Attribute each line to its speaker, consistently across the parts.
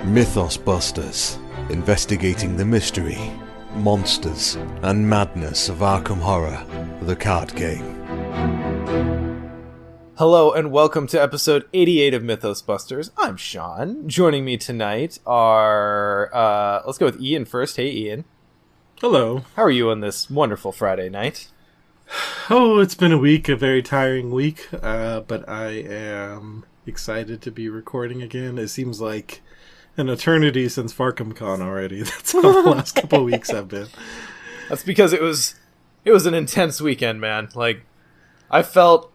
Speaker 1: Mythos Busters, investigating the mystery, monsters, and madness of Arkham Horror, the card game.
Speaker 2: Hello and welcome to episode 88 of Mythos Busters. I'm Sean. Joining me tonight are, let's go with Ian first. Hey Ian.
Speaker 3: Hello.
Speaker 2: How are you on this wonderful Friday night?
Speaker 3: Oh, it's been a week, a very tiring week, but I am excited to be recording again. It seems like an eternity since FarcomCon already. That's how the last couple of weeks have been.
Speaker 2: That's because it was an intense weekend, man. Like, I felt,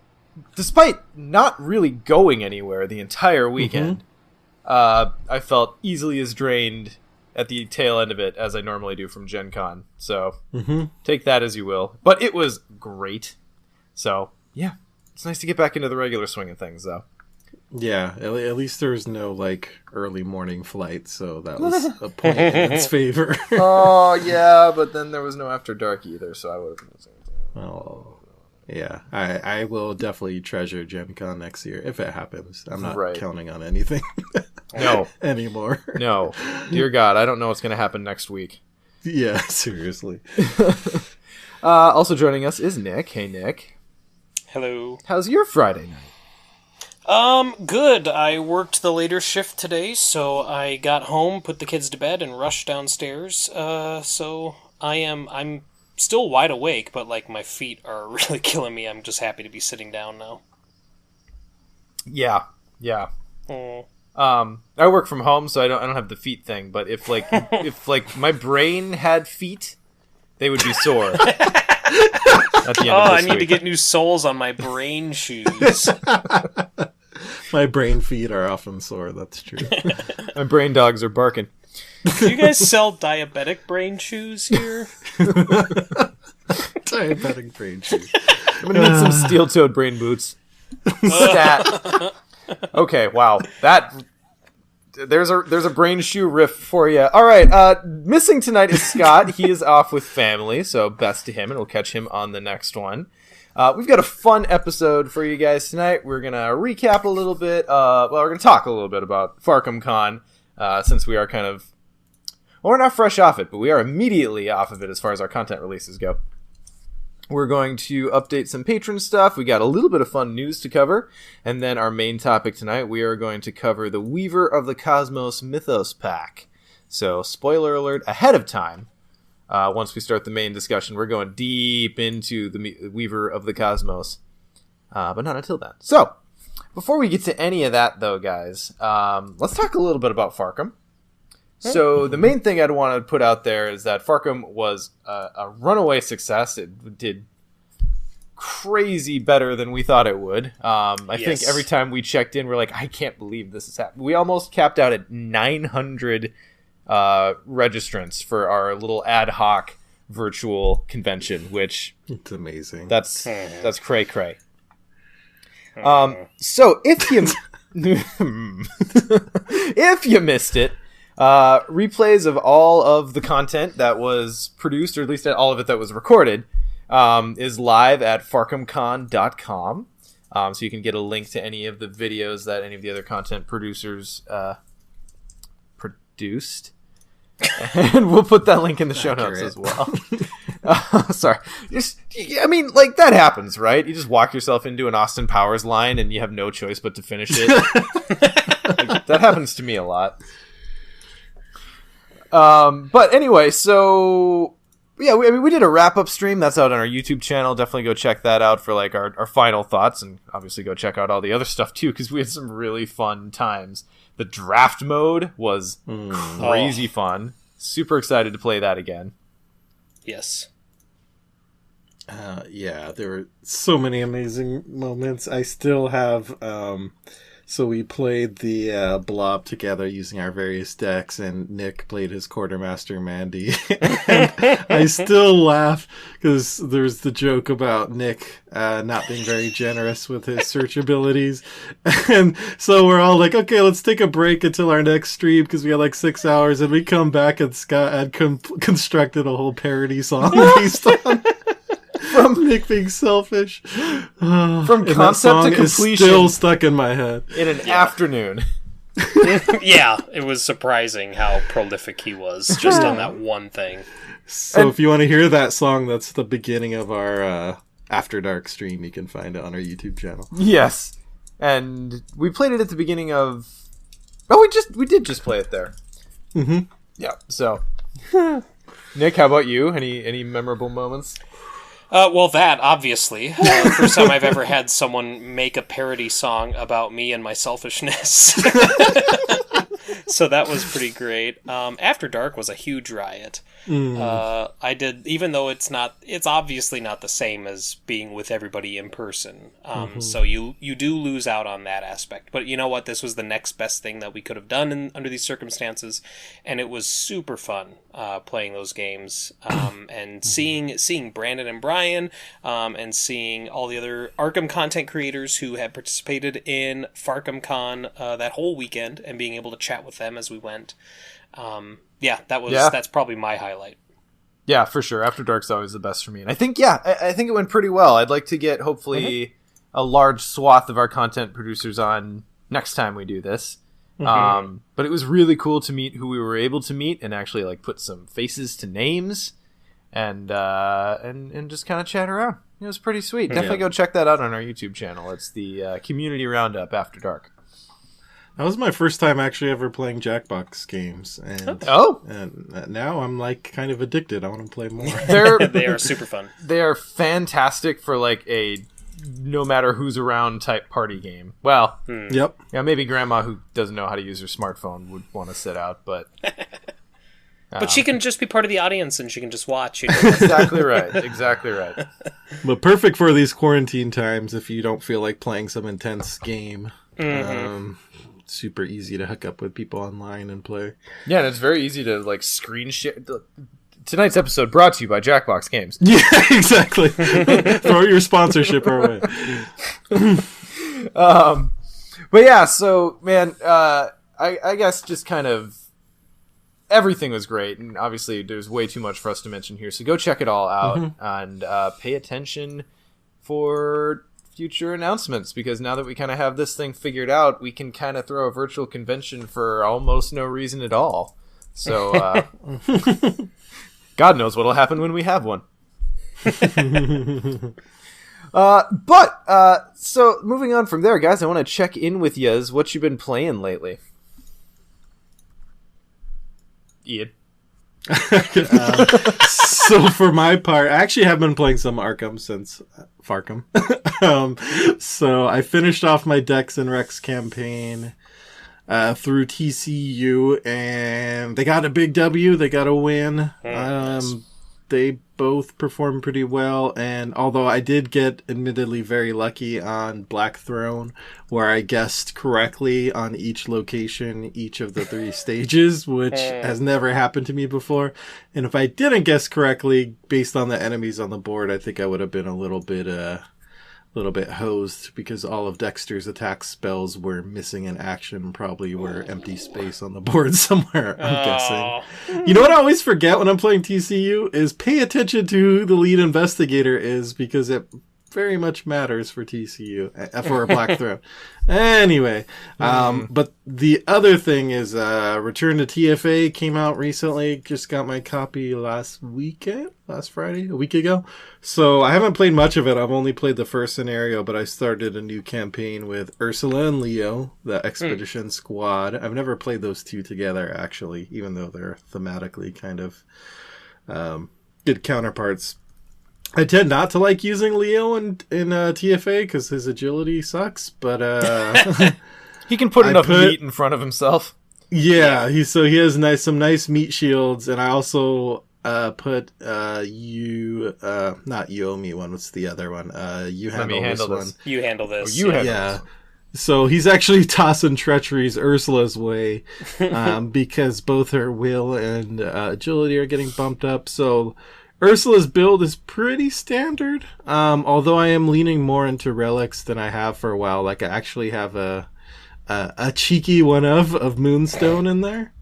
Speaker 2: despite not really going anywhere the entire weekend, I felt easily as drained at the tail end of it as I normally do from Gen Con. So, take that as you will. But it was great. So, yeah. It's nice to get back into the regular swing of things, though.
Speaker 3: Yeah, at least there was no, early morning flight, so that was a point in its favor.
Speaker 2: Oh, yeah, but then there was no After Dark either, so I would have been the same thing.
Speaker 3: Oh, yeah. I will definitely treasure Gen Con next year, if it happens. I'm not counting on anything anymore.
Speaker 2: No. Dear God, I don't know what's going to happen next week.
Speaker 3: Yeah, seriously.
Speaker 2: Also joining us is Nick. Hey, Nick.
Speaker 4: Hello.
Speaker 2: How's your Friday night?
Speaker 4: Good. I worked the later shift today, so I got home, put the kids to bed, and rushed downstairs. So I'm still wide awake, but, my feet are really killing me. I'm just happy to be sitting down now.
Speaker 2: Yeah. I work from home, so I don't have the feet thing, but if my brain had feet, they would be sore. At the end of this
Speaker 4: I need
Speaker 2: week.
Speaker 4: to get new soles on my brain shoes.
Speaker 3: My brain feet are often sore, that's true.
Speaker 2: My brain dogs are barking.
Speaker 4: Do you guys sell diabetic brain shoes here?
Speaker 3: Diabetic brain shoes.
Speaker 2: I'm gonna need some steel-toed brain boots. Stat. Okay, wow. There's a brain shoe riff for you. All right, missing tonight is Scott. He is off with family, so best to him, and we'll catch him on the next one. We've got a fun episode for you guys tonight. We're going to recap a little bit. We're going to talk a little bit about FarcomCon, since we are kind of... Well, we're not fresh off it, but we are immediately off of it as far as our content releases go. We're going to update some Patron stuff. We got a little bit of fun news to cover. And then our main topic tonight, we are going to cover the Weaver of the Cosmos Mythos pack. So, spoiler alert ahead of time. Once we start the main discussion, we're going deep into the Weaver of the Cosmos. But not until then. So, before we get to any of that, though, guys, let's talk a little bit about Farcom. So, the main thing I'd want to put out there is that Farcom was a runaway success. It did crazy better than we thought it would. I think every time we checked in, we're like, I can't believe this is happening. We almost capped out at 900 registrants for our little ad hoc virtual convention, which
Speaker 3: it's amazing.
Speaker 2: That's cray cray. So if you if you missed it, replays of all of the content that was produced, or at least all of it that was recorded, is live at farcomcon.com. So you can get a link to any of the videos that any of the other content producers produced. And we'll put that link in the show notes as well. Sorry. That happens, right? You just walk yourself into an Austin Powers line and you have no choice but to finish it. That happens to me a lot. But anyway, so... Yeah, we did a wrap-up stream. That's out on our YouTube channel. Definitely go check that out for our final thoughts. And obviously go check out all the other stuff, too, because we had some really fun times. The draft mode was crazy fun. Super excited to play that again.
Speaker 4: Yes.
Speaker 3: Yeah, there were so many amazing moments. I still have So we played the blob together using our various decks, and Nick played his quartermaster Mandy. And I still laugh because there's the joke about Nick not being very generous with his search abilities. And so we're all like, okay, let's take a break until our next stream because we had like 6 hours, and we come back and Scott had constructed a whole parody song based on from Nick being selfish.
Speaker 2: From
Speaker 3: And
Speaker 2: concept to
Speaker 3: is
Speaker 2: completion
Speaker 3: still stuck in my head.
Speaker 2: in an afternoon.
Speaker 4: Yeah, it was surprising how prolific he was just on that one thing.
Speaker 3: So if you want to hear that song, that's the beginning of our After Dark stream. You can find it on our YouTube channel.
Speaker 2: Yes, and we played it at the beginning of. Oh, we did just play it there.
Speaker 3: Mm-hmm.
Speaker 2: Yeah. So, Nick, how about you? Any memorable moments?
Speaker 4: Well, that, obviously. First time I've ever had someone make a parody song about me and my selfishness. So that was pretty great. After Dark was a huge riot. I did, even though it's obviously not the same as being with everybody in person. So you do lose out on that aspect. But you know what? This was the next best thing that we could have done under these circumstances. And it was super fun playing those games. And seeing Brandon and Brian, and seeing all the other Arkham content creators who had participated in FarkhamCon that whole weekend, and being able to chat with them as we went. That's probably my highlight.
Speaker 2: Yeah, for sure. After Dark's always the best for me. And I think, I think it went pretty well. I'd like to get, hopefully, a large swath of our content producers on next time we do this. But it was really cool to meet who we were able to meet and actually like put some faces to names and just kind of chat around. It was pretty sweet. Definitely go check that out on our YouTube channel. It's the Community Roundup After Dark.
Speaker 3: That was my first time actually ever playing Jackbox games, and now I'm like kind of addicted. I want to play more.
Speaker 4: They are super fun.
Speaker 2: They are fantastic for like a no matter who's around type party game. Well,
Speaker 3: Yep.
Speaker 2: Yeah, maybe grandma who doesn't know how to use her smartphone would want to sit out, but
Speaker 4: But she can just be part of the audience and she can just watch.
Speaker 2: Exactly right. Exactly right.
Speaker 3: But perfect for these quarantine times if you don't feel like playing some intense game. Super easy to hook up with people online and play.
Speaker 2: Yeah, and it's very easy to like screen share. Tonight's episode brought to you by Jackbox Games.
Speaker 3: Yeah, exactly. Throw your sponsorship our way.
Speaker 2: But yeah, so man, I guess just kind of everything was great, and obviously there's way too much for us to mention here. So go check it all out and pay attention for future announcements, because now that we kind of have this thing figured out, we can kind of throw a virtual convention for almost no reason at all. So God knows what'll happen when we have one. So moving on from there, guys, I want to check in with yous. What you been playing lately? Ian.
Speaker 3: So for my part, I actually have been playing some Arkham since Farkham. So I finished off my Dex and Rex campaign through TCU, and they got a big W. They got a win. They both performed pretty well, and although I did get admittedly very lucky on Black Throne, where I guessed correctly on each location, each of the 3 stages, which has never happened to me before. And if I didn't guess correctly, based on the enemies on the board, I think I would have been a little bit hosed, because all of Dexter's attack spells were missing in action, probably were empty space on the board somewhere, I'm guessing. You know what I always forget when I'm playing TCU is pay attention to who the lead investigator is, because it very much matters for TCU, for a Black Throne. Anyway, but the other thing is Return to TFA came out recently. Just got my copy last Friday, a week ago. So I haven't played much of it. I've only played the first scenario, but I started a new campaign with Ursula and Leo, the Expedition Squad. I've never played those two together, actually, even though they're thematically kind of good counterparts. I tend not to like using Leo in TFA because his agility sucks, but
Speaker 2: he can put enough meat in front of himself.
Speaker 3: Yeah, he has some nice meat shields, and I also put not Yuomi one. What's the other one? You handle this one.
Speaker 4: You handle this.
Speaker 2: You handle this.
Speaker 3: So he's actually tossing treacheries Ursula's way because both her will and agility are getting bumped up. So Ursula's build is pretty standard, although I am leaning more into relics than I have for a while. Like I actually have a cheeky one of Moonstone in there.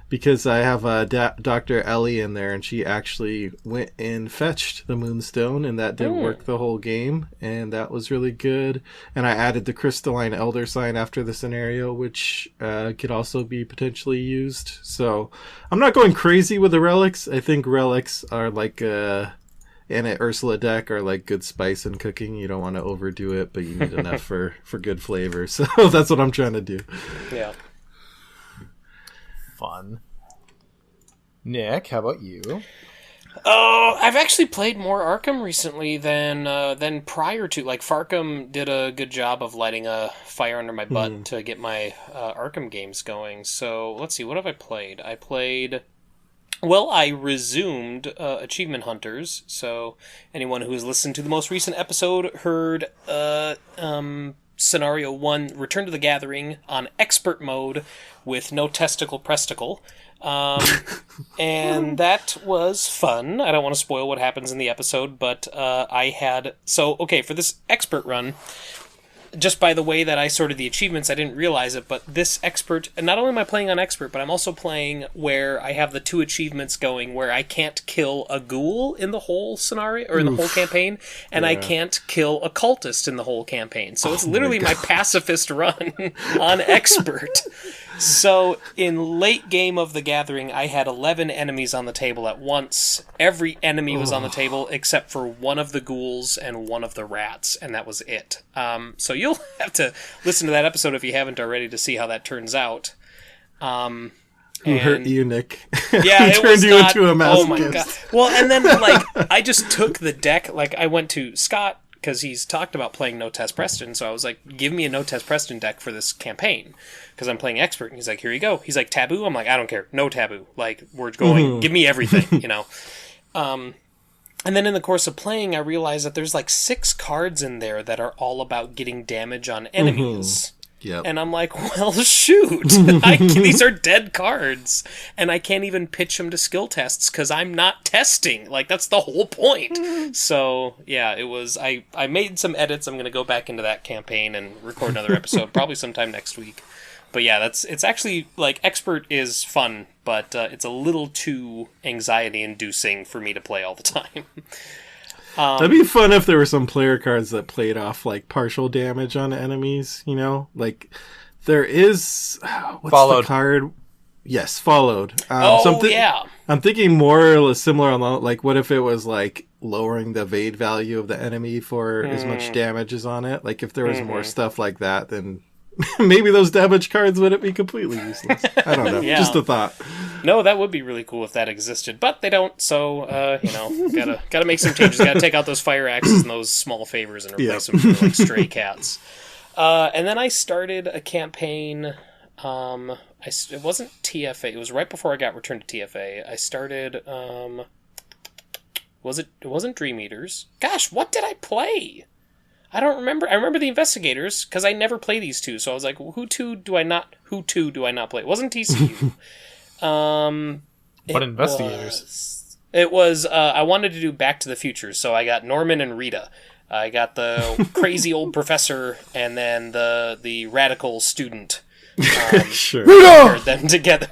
Speaker 3: Because I have Dr. Ellie in there, and she actually went and fetched the Moonstone, and that did work the whole game, and that was really good. And I added the Crystalline Elder Sign after the scenario, which could also be potentially used. So I'm not going crazy with the relics. I think relics are like in an Ursula deck are like good spice in cooking. You don't want to overdo it, but you need enough for good flavor. So that's what I'm trying to do.
Speaker 4: Yeah.
Speaker 2: Fun. Nick, how about you?
Speaker 4: Oh, I've actually played more Arkham recently than prior to. Like, Farkham did a good job of lighting a fire under my butt to get my Arkham games going. So, let's see, what have I played? I resumed Achievement Hunters. So, anyone who has listened to the most recent episode heard Scenario 1, Return to the Gathering, on Expert Mode with no testicle presticle. And that was fun. I don't want to spoil what happens in the episode, but for this expert run, just by the way that I sorted the achievements, I didn't realize it, but this expert, and not only am I playing on expert, but I'm also playing where I have the 2 achievements going where I can't kill a ghoul in the whole scenario, or in the whole campaign, and I can't kill a cultist in the whole campaign. So it's literally my pacifist run on expert. So, in late game of the Gathering, I had 11 enemies on the table at once. Every enemy was on the table except for one of the ghouls and one of the rats, and that was it. So you'll have to listen to that episode if you haven't already to see how that turns out.
Speaker 3: Who hurt you, Nick?
Speaker 4: Yeah, it
Speaker 3: turned you into a masochist.
Speaker 4: Oh my god! Well, and then I just took the deck. Like I went to Scott because he's talked about playing No Test Preston, so I was like, "Give me a No Test Preston deck for this campaign," because I'm playing expert. And he's like, "Here you go." He's like, "Taboo." I'm like, "I don't care. No taboo. Like we're going. Give me everything." And then in the course of playing, I realized that there's like 6 cards in there that are all about getting damage on enemies.
Speaker 3: Yep.
Speaker 4: And I'm like, well, shoot. These are dead cards. And I can't even pitch them to skill tests because I'm not testing. Like, that's the whole point. So, yeah, it was... I made some edits. I'm going to go back into that campaign and record another episode probably sometime next week. But yeah, it's actually, like, expert is fun, but it's a little too anxiety-inducing for me to play all the time.
Speaker 3: That'd be fun if there were some player cards that played off, like, partial damage on enemies, you know? Like, there is... What's
Speaker 2: Followed.
Speaker 3: the card? Yes, Followed.
Speaker 4: Yeah.
Speaker 3: I'm thinking more or less similar on, like, what if it was, like, lowering the evade value of the enemy for as much damage as on it? Like, if there was more stuff like that, then... maybe those damage cards wouldn't be completely useless. I don't know.
Speaker 4: Yeah.
Speaker 3: Just a thought.
Speaker 4: No, that would be really cool if that existed, but they don't. So, gotta make some changes. Gotta take out those fire axes and those small favors and replace them for like stray cats. And then I started a campaign. It wasn't TFA. It was right before I got returned to TFA. I started. It wasn't Dream Eaters. Gosh, what did I play? I don't remember. I remember the Investigators, because I never play these 2, so I was like, who two do I not play? It wasn't TCU.
Speaker 2: What Investigators?
Speaker 4: It was, I wanted to do Back to the Future, so I got Norman and Rita. I got the crazy old professor, and then the radical student.
Speaker 3: Sure.
Speaker 4: Paired them together.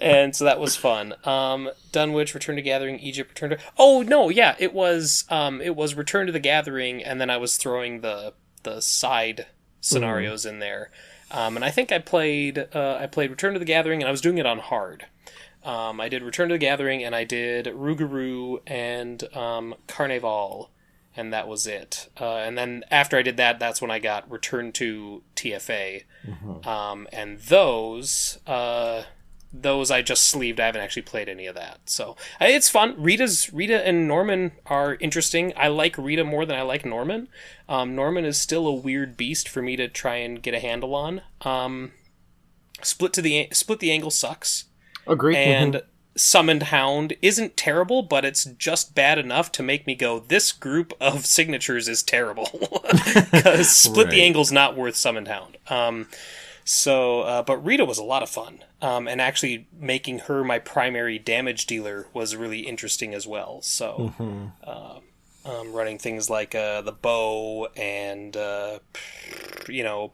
Speaker 4: And so that was fun. Dunwich, Return to Gathering, Egypt, Return to... Oh, no, yeah, it was Return to the Gathering, and then I was throwing the side scenarios in there. And I think I played Return to the Gathering, and I was doing it on hard. I did Return to the Gathering, and I did Rougarou and Carnival, and that was it. And then after I did that, that's when I got Return to TFA. And those I just sleeved. I haven't actually played any of that. So it's fun. Rita and Norman are interesting. I like Rita more than I like Norman. Norman is still a weird beast for me to try and get a handle on. Split the Angle sucks.
Speaker 2: Agreed.
Speaker 4: And Summoned Hound isn't terrible, but it's just bad enough to make me go, this group of signatures is terrible. Because Split the Angle's not worth Summoned Hound. But Rita was a lot of fun. And actually making her my primary damage dealer was really interesting as well. So, running things like the bow and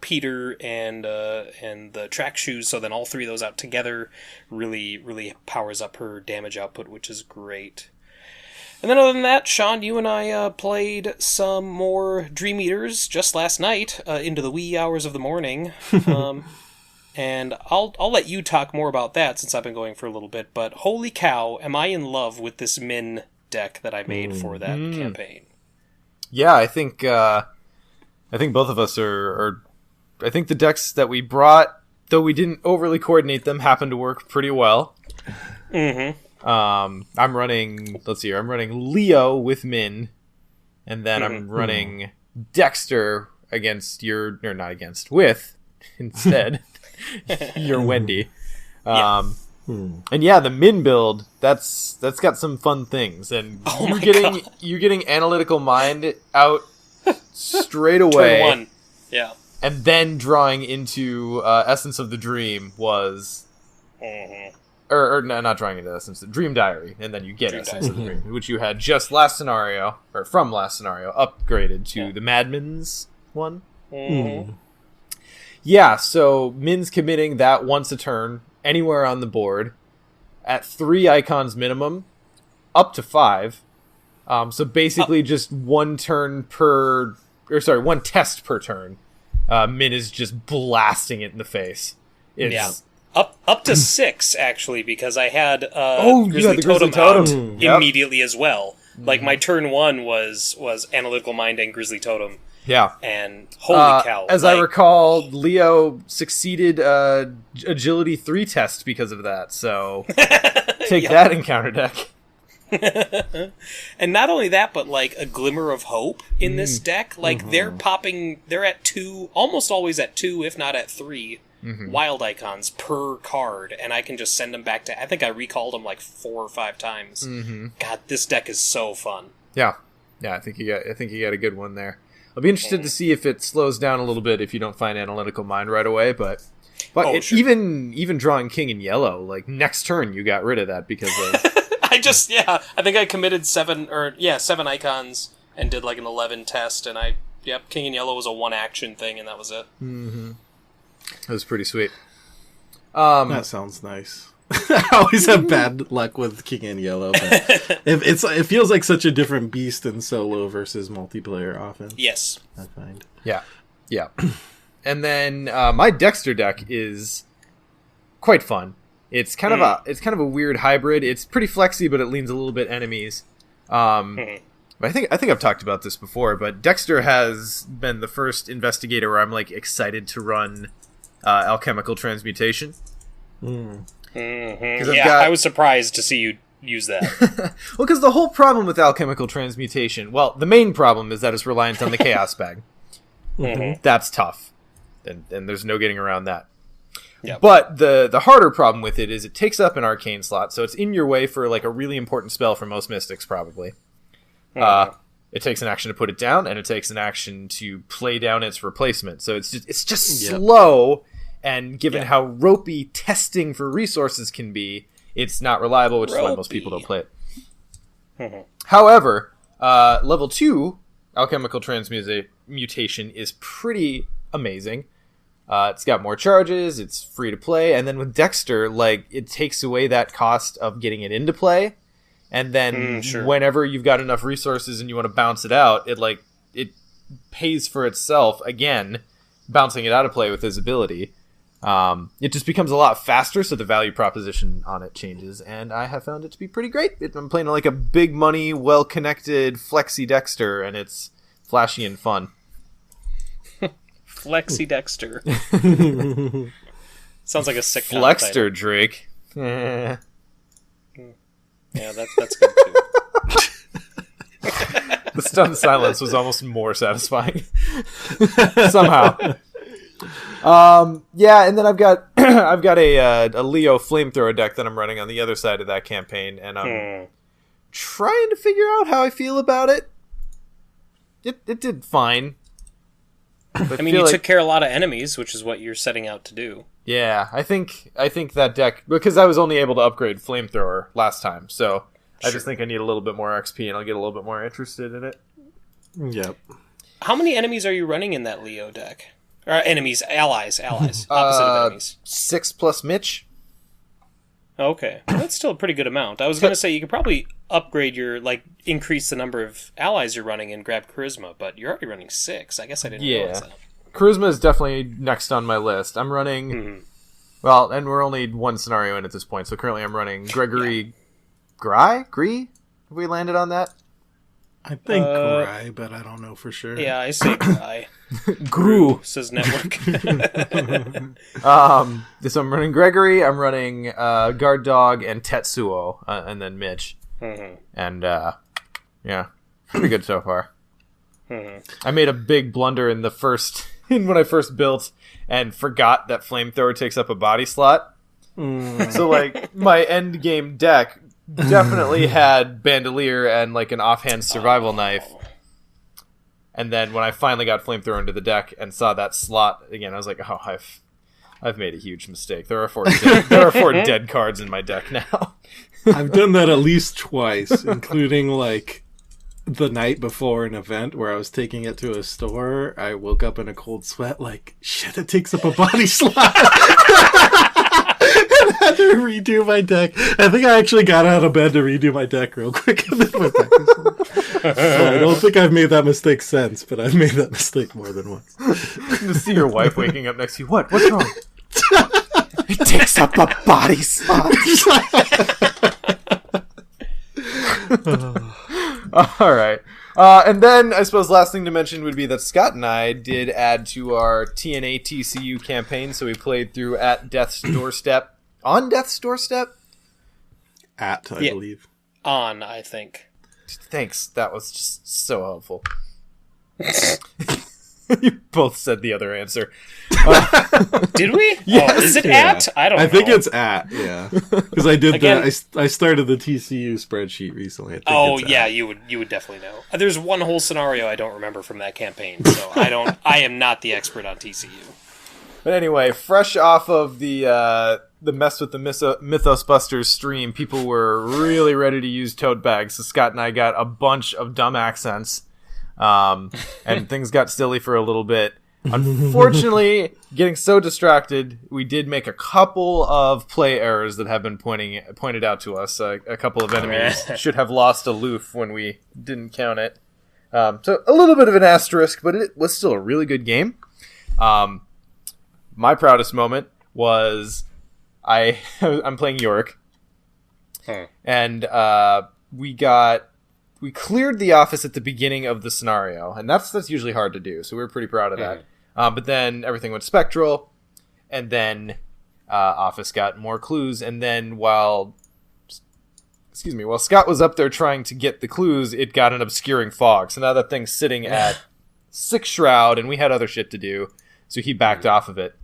Speaker 4: Peter and the track shoes, so then all three of those out together really powers up her damage output, which is great. And then other than that, Sean, you and I played some more Dream Eaters just last night into the wee hours of the morning. And I'll let you talk more about that since I've been going for a little bit, but holy cow, am I in love with this Min deck that I made for that campaign.
Speaker 2: Yeah, I think both of us are I think the decks that we brought, though we didn't overly coordinate them, happened to work pretty well. I'm running Leo with Min, and then I'm running Dexter with instead your Wendy. And yeah, the Min build, that's got some fun things, and you're getting Analytical Mind out straight away.
Speaker 4: Turn 1. Yeah.
Speaker 2: And then drawing into Essence of the Dream was or no, not drawing into Essence, Dream Diary, and then you get Essence of the Dream, which you had just from last scenario upgraded to the Madman's one. Yeah, so Min's committing that once a turn, anywhere on the board, at 3 icons minimum, up to 5. So basically just one test per turn. Min is just blasting it in the face.
Speaker 4: Up to 6, actually, because I had
Speaker 2: Grizzly
Speaker 4: Totem
Speaker 2: Totem
Speaker 4: out immediately as well. Like, my turn 1 was Analytical Mind and Grizzly Totem.
Speaker 2: Yeah.
Speaker 4: And holy cow.
Speaker 2: As I recall, Leo succeeded Agility 3 test because of that, so take that encounter deck.
Speaker 4: And not only that, but like a glimmer of hope in this deck. Like they're at 2, almost always at 2, if not at 3 wild icons per card, and I can just send them back to. I think I recalled them like 4 or 5 times. God, this deck is so fun.
Speaker 2: Yeah, I think you got a good one there. I'll be interested to see if it slows down a little bit if you don't find Analytical Mind right away, but
Speaker 4: sure.
Speaker 2: even drawing King in yellow, like next turn you got rid of that because of.
Speaker 4: I think I committed 7 icons and did like an 11 test, and King in yellow was a 1 action thing, and that was it.
Speaker 2: That was pretty sweet.
Speaker 3: That sounds nice. I always have bad luck with King in Yellow, but it feels like such a different beast in solo versus multiplayer often.
Speaker 4: Yes.
Speaker 3: I find.
Speaker 2: Yeah. And then my Dexter deck is quite fun. It's kind of a weird hybrid. It's pretty flexy, but it leans a little bit enemies. But I think I've talked about this before, but Dexter has been the first investigator where I'm like excited to run Alchemical Transmutation.
Speaker 4: I was surprised to see you use that.
Speaker 2: Well, because the whole problem with Alchemical Transmutation, the main problem is that it's reliant on the Chaos Bag. That's tough, and there's no getting around that. Yep. But the harder problem with it is it takes up an Arcane slot, so it's in your way for like a really important spell for most Mystics, probably. It takes an action to put it down, and it takes an action to play down its replacement. So it's just slow. And given how ropey testing for resources can be, it's not reliable, which is why most people don't play it. However, level 2 Alchemical Transmutation is pretty amazing. It's got more charges, it's free to play, and then with Dexter, like, it takes away that cost of getting it into play, and then whenever you've got enough resources and you want to bounce it out, it pays for itself again, bouncing it out of play with his ability. It just becomes a lot faster, so the value proposition on it changes, and I have found it to be pretty great. I'm playing like a big money, well-connected Flexi Dexter, and it's flashy and fun.
Speaker 4: Flexi Dexter. Sounds like a sick
Speaker 2: Flexter Drake.
Speaker 4: Yeah, that's good too.
Speaker 2: The stunned silence was almost more satisfying. Somehow. And then I've got I've got a Leo flamethrower deck that I'm running on the other side of that campaign, and I'm trying to figure out how I feel about it. It did fine.
Speaker 4: I mean, you took care of a lot of enemies, which is what you're setting out to do.
Speaker 2: Yeah, I think that deck, because I was only able to upgrade flamethrower last time, so I just think I need a little bit more XP, and I'll get a little bit more interested in it.
Speaker 3: Yep.
Speaker 4: How many enemies are you running in that Leo deck? Or enemies, allies, opposite of enemies.
Speaker 2: 6 plus Mitch.
Speaker 4: Okay, that's still a pretty good amount. I was going to say you could probably upgrade your, increase the number of allies you're running and grab Charisma, but you're already running 6. I guess I didn't realize that.
Speaker 2: Charisma is definitely next on my list. I'm running... Well, and we're only one scenario in at this point, so currently I'm running Gregory... Gree? Have we landed on that?
Speaker 3: I think Gry, but I don't know for sure.
Speaker 4: Yeah, I say Gry.
Speaker 2: Gru
Speaker 4: says network.
Speaker 2: So I'm running Gregory, I'm running Guard Dog and Tetsuo, and then Mitch. And yeah, pretty good so far. I made a big blunder in when I first built and forgot that flamethrower takes up a body slot. So my end game deck definitely had Bandolier and an offhand survival knife. And then when I finally got flamethrower into the deck and saw that slot again, I was like, "Oh, I've made a huge mistake. There are 4 dead cards in my deck now."
Speaker 3: I've done that at least twice, including the night before an event where I was taking it to a store. I woke up in a cold sweat, shit, it takes up a body slot. I had to redo my deck. I think I actually got out of bed to redo my deck real quick. And then my deck so I don't think I've made that mistake since, but I've made that mistake more than once.
Speaker 2: To see your wife waking up next to you. What's wrong? It takes up a body slot. All right. And then I suppose last thing to mention would be that Scott and I did add to our TNA TCU campaign, so we played through At Death's Doorstep. On Death's Doorstep?
Speaker 3: I believe.
Speaker 4: On, I think.
Speaker 2: Thanks. That was just so helpful. You both said the other answer.
Speaker 4: Did we?
Speaker 2: Yes.
Speaker 4: Oh, is it at? I don't know.
Speaker 3: I think it's at, yeah. Because I did I started the TCU spreadsheet recently.
Speaker 4: You would definitely know. There's one whole scenario I don't remember from that campaign, so I am not the expert on TCU.
Speaker 2: But anyway, fresh off of the Mess with the Mythos Busters stream, people were really ready to use tote bags, so Scott and I got a bunch of dumb accents. And things got silly for a little bit. Unfortunately, getting so distracted, we did make a couple of play errors that have been pointed out to us. A couple of enemies should have lost aloof when we didn't count it. So a little bit of an asterisk, but it was still a really good game. My proudest moment was I'm playing Yorick, and we cleared the office at the beginning of the scenario, and that's usually hard to do, so we were pretty proud of that. But then everything went spectral, and then office got more clues, and then while Scott was up there trying to get the clues, it got an obscuring fog. So now that thing's sitting at 6 shroud, and we had other shit to do, so he backed off of it.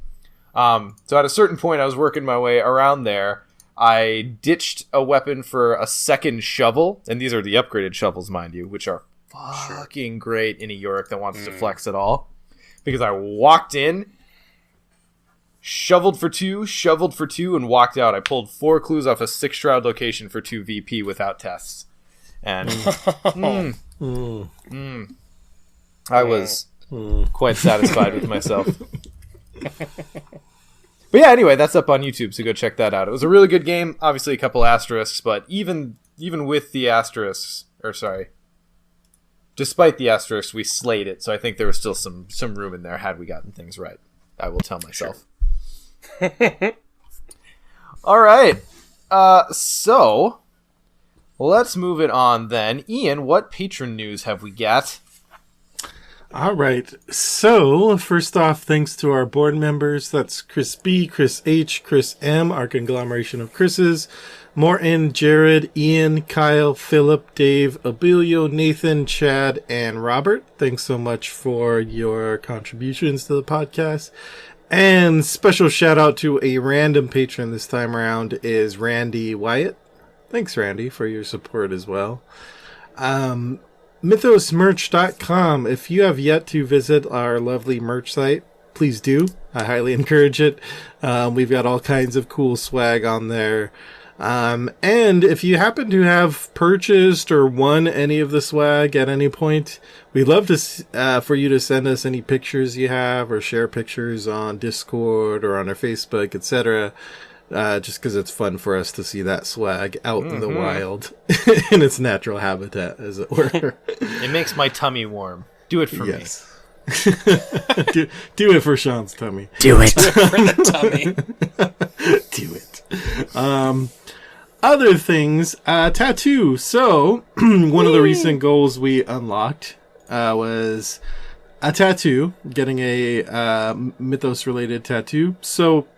Speaker 2: So at a certain point, I was working my way around there. I ditched a weapon for a second shovel, and these are the upgraded shovels, mind you, which are fucking great in a Yorick that wants to flex at all. Because I walked in, shoveled for 2, and walked out. I pulled 4 clues off a 6 shroud location for 2 VP without tests. And I was quite satisfied with myself. But yeah, anyway, that's up on YouTube, so go check that out. It was a really good game. Obviously, a couple asterisks, but even with the asterisks, despite the asterisks, we slayed it. So I think there was still some room in there had we gotten things right. I will tell myself. Sure. All right. So let's move it on then. Ian, what patron news have we got?
Speaker 3: All right. So, first off, thanks to our board members. That's Chris B, Chris H, Chris M, our conglomeration of Chris's, Morton, Jared, Ian, Kyle, Philip, Dave, Abilio, Nathan, Chad, and Robert. Thanks so much for your contributions to the podcast. And special shout out to a random patron this time around is Randy Wyatt. Thanks, Randy, for your support as well. Mythosmerch.com. If you have yet to visit our lovely merch site, please do. I highly encourage it. We've got all kinds of cool swag on there. And if you happen to have purchased or won any of the swag at any point, we'd love to for you to send us any pictures you have or share pictures on Discord or on our Facebook, etc. Just because it's fun for us to see that swag out in the wild in its natural habitat, as it were.
Speaker 2: It makes my tummy warm. Do it for me.
Speaker 3: do it for Sean's tummy.
Speaker 4: Do it for the tummy.
Speaker 3: Do it. Other things, tattoo. So, one of the recent goals we unlocked was a tattoo, getting a Mythos-related tattoo. So,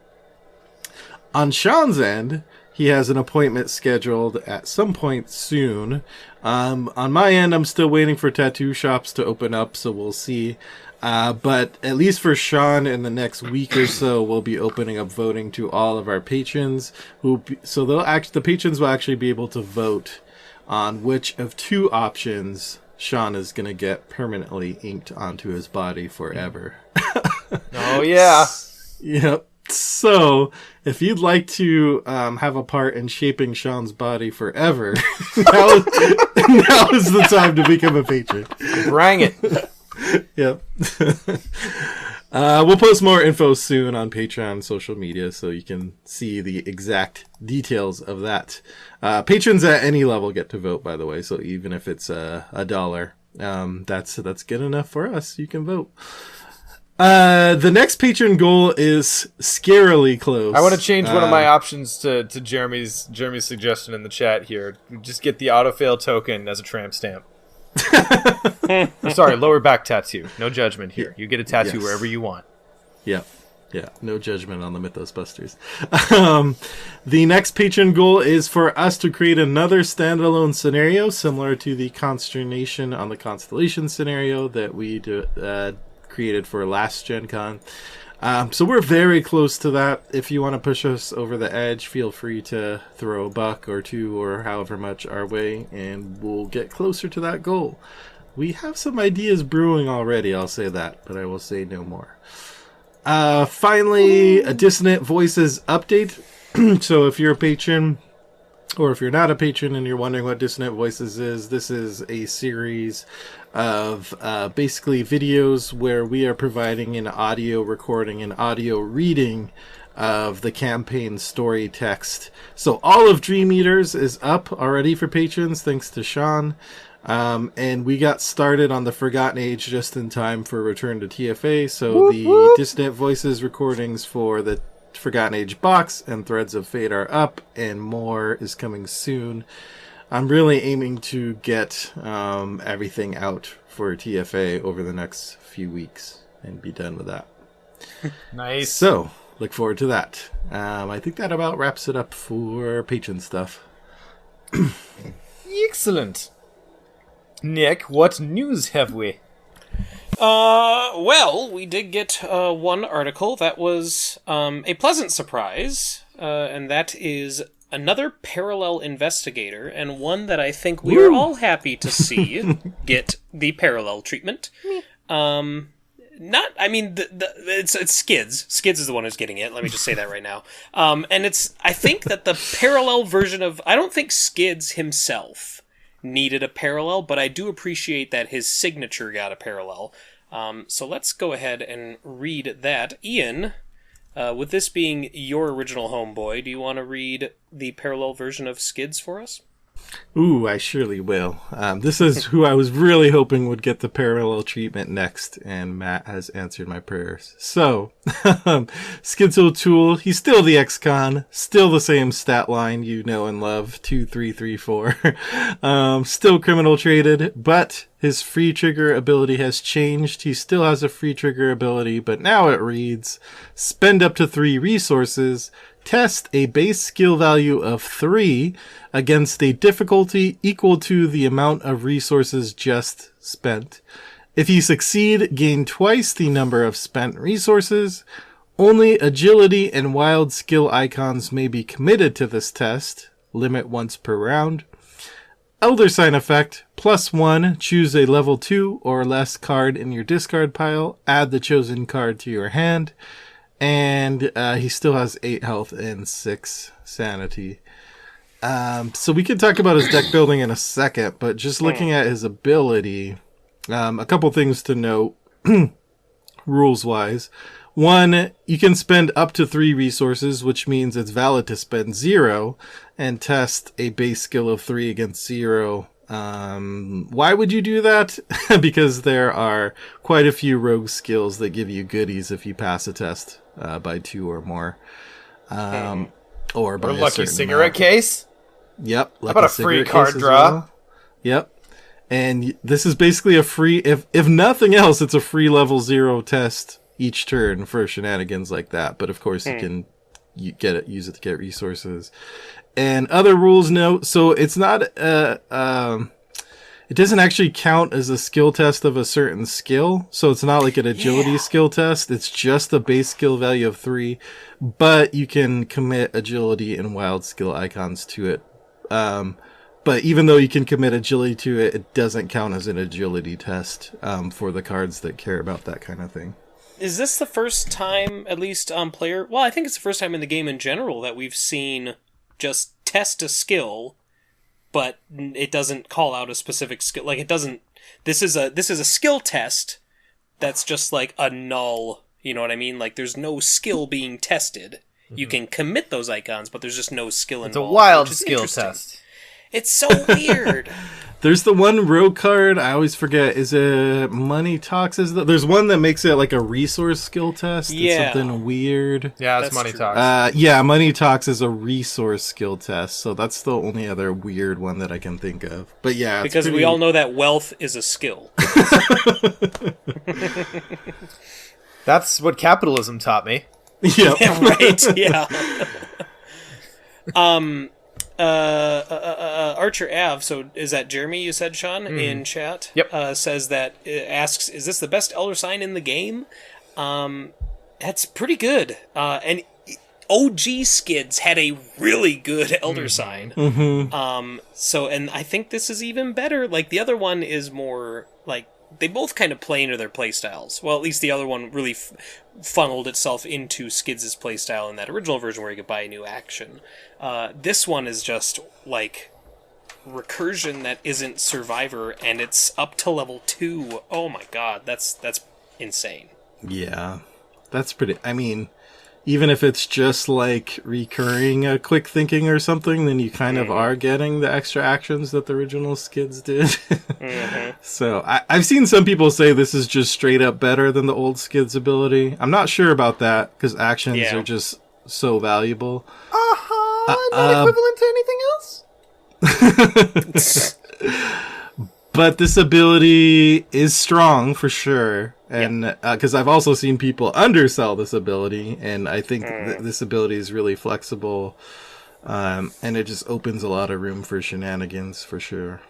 Speaker 3: on Sean's end, he has an appointment scheduled at some point soon. On my end, I'm still waiting for tattoo shops to open up, so we'll see. But at least for Sean, in the next week or so, we'll be opening up voting to all of our patrons. The patrons will actually be able to vote on which of two options Sean is going to get permanently inked onto his body forever.
Speaker 2: Oh, yeah.
Speaker 3: Yep. So, if you'd like to have a part in shaping Sean's body forever, now is the time to become a patron.
Speaker 2: Bring it.
Speaker 3: Yep. We'll post more info soon on Patreon social media so you can see the exact details of that. Patrons at any level get to vote, by the way, so even if it's $1, that's good enough for us. You can vote. The next patron goal is scarily close.
Speaker 2: I want to change one of my options to Jeremy's suggestion in the chat here. Just get the autofail token as a tramp stamp. Sorry, lower back tattoo. No judgment here. You get a tattoo wherever you want.
Speaker 3: Yep. Yeah, no judgment on the Mythos Busters. The next patron goal is for us to create another standalone scenario similar to the Consternation on the Constellation scenario that we created for last Gen Con. So we're very close to that. If you want to push us over the edge, feel free to throw $1 or $2 or however much our way, and we'll get closer to that goal. We have some ideas brewing already, I'll say that, but I will say no more. Finally, a Dissonant Voices update. So if you're a patron, or if you're not a patron and you're wondering what Dissonant Voices is, this is a series of basically videos where we are providing an audio recording and audio reading of the campaign story text. So all of Dream Eaters is up already for patrons, thanks to Sean. And we got started on the Forgotten Age just in time for Return to TFA. So the Dissonant Voices recordings for the Forgotten Age box and Threads of Fate are up, and more is coming soon. I'm really aiming to get everything out for TFA over the next few weeks and be done with that.
Speaker 2: Nice.
Speaker 3: So, look forward to that. I think that about wraps it up for patron stuff.
Speaker 2: Excellent. Nick, what news have we?
Speaker 4: Well, we did get one article that was a pleasant surprise, and that is another parallel investigator, and one that I think we are all happy to see get the parallel treatment. It's Skids. Skids is the one who's getting it. Let me just say that right now. And I think that the parallel version of, I don't think Skids himself needed a parallel, but I do appreciate that his signature got a parallel. So let's go ahead and read that. Ian, with this being your original homeboy, do you want to read the parallel version of Skids for us?
Speaker 3: Ooh, I surely will. This is who I was really hoping would get the parallel treatment next, and Matt has answered my prayers. So, Skids O'Toole, he's still the ex-con, still the same stat line you know and love, 2334. Still criminal traded, but his free trigger ability has changed. He still has a free trigger ability, but now it reads, spend up to 3 resources, test a base skill value of 3 against a difficulty equal to the amount of resources just spent. If you succeed, gain twice the number of spent resources, Only agility and wild skill icons may be committed to this test. Limit once per round. Elder Sign effect, +1, choose a level 2 or less card in your discard pile, add the chosen card to your hand, and he still has 8 health and 6 sanity. So we can talk about his deck building in a second, but just looking at his ability, a couple things to note, rules-wise. 1, you can spend up to 3 resources, which means it's valid to spend 0 and test a base skill of 3 against 0. Why would you do that? Because there are quite a few rogue skills that give you goodies if you pass a test by 2 or more. Or by
Speaker 2: a lucky
Speaker 3: certain
Speaker 2: cigarette
Speaker 3: amount.
Speaker 2: case.
Speaker 3: Yep.
Speaker 2: How about a free card draw?
Speaker 3: Well. Yep. And this is basically a free, if nothing else, it's a free level 0 test each turn for shenanigans like that. But of course you can use it to get resources. And other rules note, so it's not it doesn't actually count as a skill test of a certain skill. So it's not like an agility skill test. It's just a base skill value of 3, but you can commit agility and wild skill icons to it. But even though you can commit agility to it, it doesn't count as an agility test for the cards that care about that kind of thing.
Speaker 4: Is this the first time, at least on player... Well, I think it's the first time in the game in general that we've seen just test a skill, but it doesn't call out a specific skill. Like, it doesn't... This is a skill test that's just like a null, you know what I mean? Like, there's no skill being tested. Mm-hmm. You can commit those icons, but there's just no skill involved.
Speaker 2: It's a wild skill test.
Speaker 4: It's so weird.
Speaker 3: There's the one rogue card, I always forget, is it Money Talks? There's one that makes it like a resource skill test.
Speaker 4: Yeah.
Speaker 3: It's something weird.
Speaker 2: Yeah, it's
Speaker 4: That's
Speaker 2: Money
Speaker 4: true.
Speaker 2: Talks.
Speaker 3: Yeah, Money Talks is a resource skill test, so that's the only other weird one that I can think of. But yeah,
Speaker 4: because we all know that wealth is a skill.
Speaker 2: That's what capitalism taught me.
Speaker 3: Yep.
Speaker 4: Yeah, right, yeah. Archer Av, so is that Jeremy you said, Sean, in chat?
Speaker 2: Yep.
Speaker 4: Says that, asks, is this the best Elder Sign in the game? That's pretty good. And OG Skids had a really good Elder Sign.
Speaker 3: Mm-hmm.
Speaker 4: So, and I think this is even better. Like, the other one is more, like, they both kind of play into their playstyles. Well, at least the other one really funneled itself into Skids' playstyle in that original version where you could buy a new action. This one is just, like, recursion that isn't Survivor, and it's up to level 2. Oh my god, that's insane.
Speaker 3: Yeah, that's pretty... I mean, even if it's just, like, recurring a quick thinking or something, then you kind of are getting the extra actions that the original Skids did. So, I've seen some people say this is just straight up better than the old Skids ability. I'm not sure about that, because actions are just so valuable.
Speaker 2: Not equivalent to anything else?
Speaker 3: But this ability is strong for sure, and because I've also seen people undersell this ability, and I think this ability is really flexible, and it just opens a lot of room for shenanigans for sure.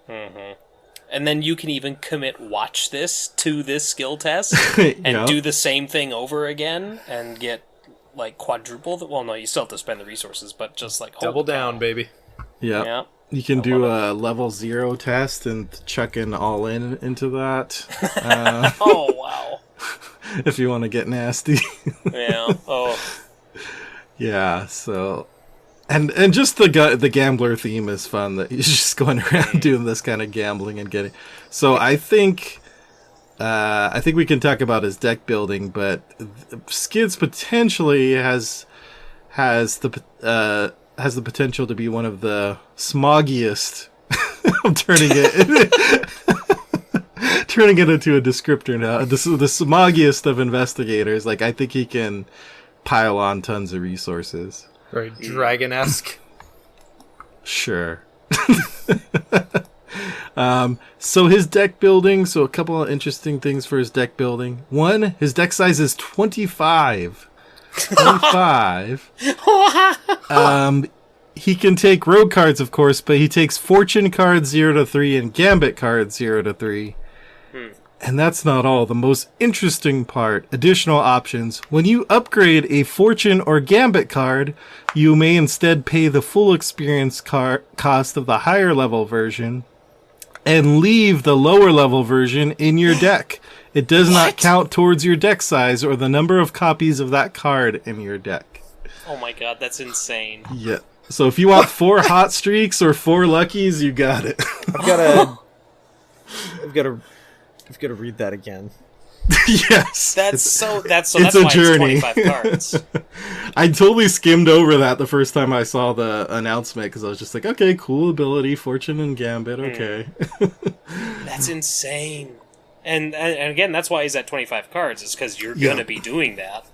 Speaker 4: And then you can even commit watch this to this skill test and do the same thing over again and get like quadruple the... Well, no, you still have to spend the resources, but just like
Speaker 2: double down, baby.
Speaker 3: Yeah. You can do a level 0 test and chuck in all into that.
Speaker 4: Oh, wow.
Speaker 3: If you want to get nasty.
Speaker 4: Yeah. Oh.
Speaker 3: Yeah, so... And just the gambler theme is fun, that he's just going around doing this kind of gambling and getting... So I think we can talk about his deck building, but Skids potentially has the potential to be one of the smoggiest. I'm turning it into a descriptor now. The smoggiest of investigators. Like, I think he can pile on tons of resources.
Speaker 2: Very dragon-esque.
Speaker 3: Sure. So his deck building, so a couple of interesting things for his deck building. One, his deck size is 25. 25. He can take rogue cards, of course, but he takes fortune cards 0 to 3 and gambit cards 0 to 3. And that's not all. The most interesting part, additional options. When you upgrade a Fortune or Gambit card, you may instead pay the full experience cost of the higher level version and leave the lower level version in your deck. It does not count towards your deck size or the number of copies of that card in your deck.
Speaker 4: Oh my god, that's insane.
Speaker 3: Yeah. So if you want 4 hot streaks or 4 luckies, you got it.
Speaker 2: I've got to read that again.
Speaker 3: Yes.
Speaker 4: That's
Speaker 3: it's
Speaker 4: why
Speaker 3: a journey.
Speaker 4: It's 25 cards.
Speaker 3: I totally skimmed over that the first time I saw the announcement because I was just like, okay, cool ability, Fortune and Gambit, okay.
Speaker 4: That's insane. And again, that's why he's at 25 cards, is because you're going to be doing that.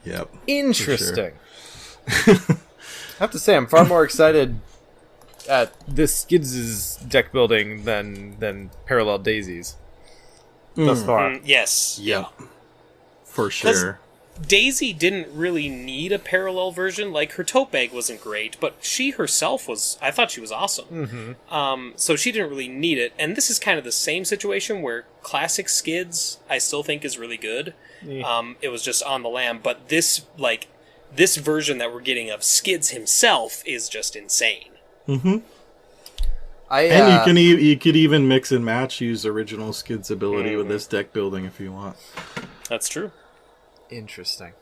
Speaker 3: Yep.
Speaker 2: Interesting. Sure. I have to say, I'm far more excited at this Skids' deck building than Parallel Daisies thus far.
Speaker 4: Yes.
Speaker 3: Yeah. For sure.
Speaker 4: Daisy didn't really need a parallel version. Like, her tote bag wasn't great, but she herself I thought she was awesome. So she didn't really need it. And this is kind of the same situation where classic Skids, I still think, is really good. It was just on the lam, but this version that we're getting of Skids himself is just insane.
Speaker 3: Mm-hmm. And you could even mix and match, use original Skids ability with this deck building if you want.
Speaker 4: That's true.
Speaker 2: Interesting.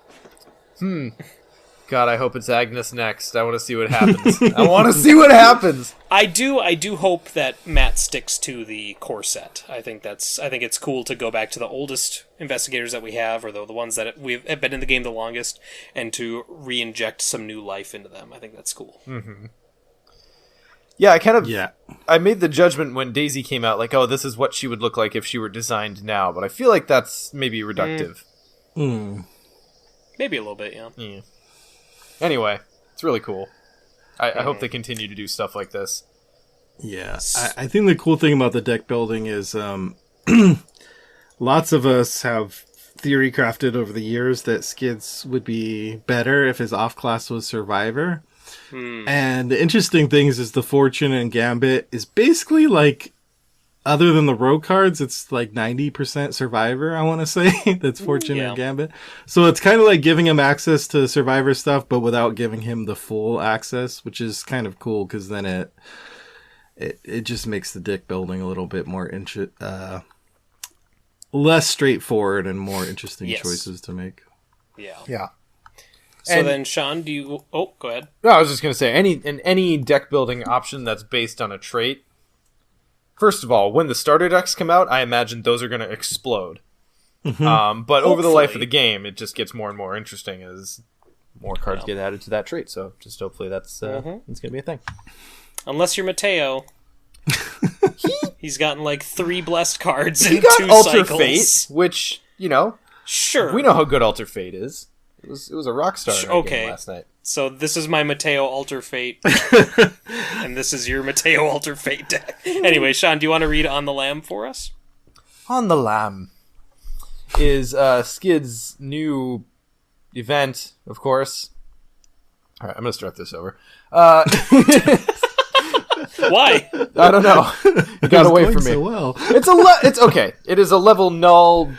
Speaker 2: God, I hope it's Agnes next. I want to see what happens. I want to see what happens.
Speaker 4: I do hope that Matt sticks to the core set. I think it's cool to go back to the oldest investigators that we have, or the ones that have been in the game the longest, and to re-inject some new life into them. I think that's cool.
Speaker 2: Mm-hmm. Yeah, I made the judgment when Daisy came out, like, oh, this is what she would look like if she were designed now, but I feel like that's maybe reductive.
Speaker 4: Maybe a little bit, yeah.
Speaker 2: Anyway, it's really cool. I hope they continue to do stuff like this.
Speaker 3: Yeah, I think the cool thing about the deck building is lots of us have theory crafted over the years that Skids would be better if his off-class was Survivor. And the interesting thing is the Fortune and Gambit is basically like, other than the rogue cards, it's like 90% Survivor, I want to say. That's Fortune and Gambit. So it's kind of like giving him access to Survivor stuff, but without giving him the full access, which is kind of cool, because then it just makes the deck building a little bit more less straightforward and more interesting choices to make.
Speaker 2: Yeah.
Speaker 4: So then, Sean, do you... Oh, go ahead.
Speaker 2: No, I was just going to say, any deck building option that's based on a trait, first of all, when the starter decks come out, I imagine those are going to explode. But over the life of the game, it just gets more and more interesting as more cards get added to that trait. So just hopefully that's going to be a thing.
Speaker 4: Unless you're Mateo. He's gotten like 3 blessed cards in 2
Speaker 2: Alter
Speaker 4: cycles.
Speaker 2: Fate, which,
Speaker 4: sure,
Speaker 2: we know how good Alter Fate is. It was a rock star in our game last night.
Speaker 4: So this is my Mateo Alter Fate, and this is your Mateo Alter Fate deck. Anyway, Sean, do you want to read On the Lam for us?
Speaker 2: On the Lam is Skid's new event, of course. All right, I'm going to start this over.
Speaker 4: Why?
Speaker 2: I don't know. It got away from me.
Speaker 3: So well.
Speaker 2: It's okay. It is a level null,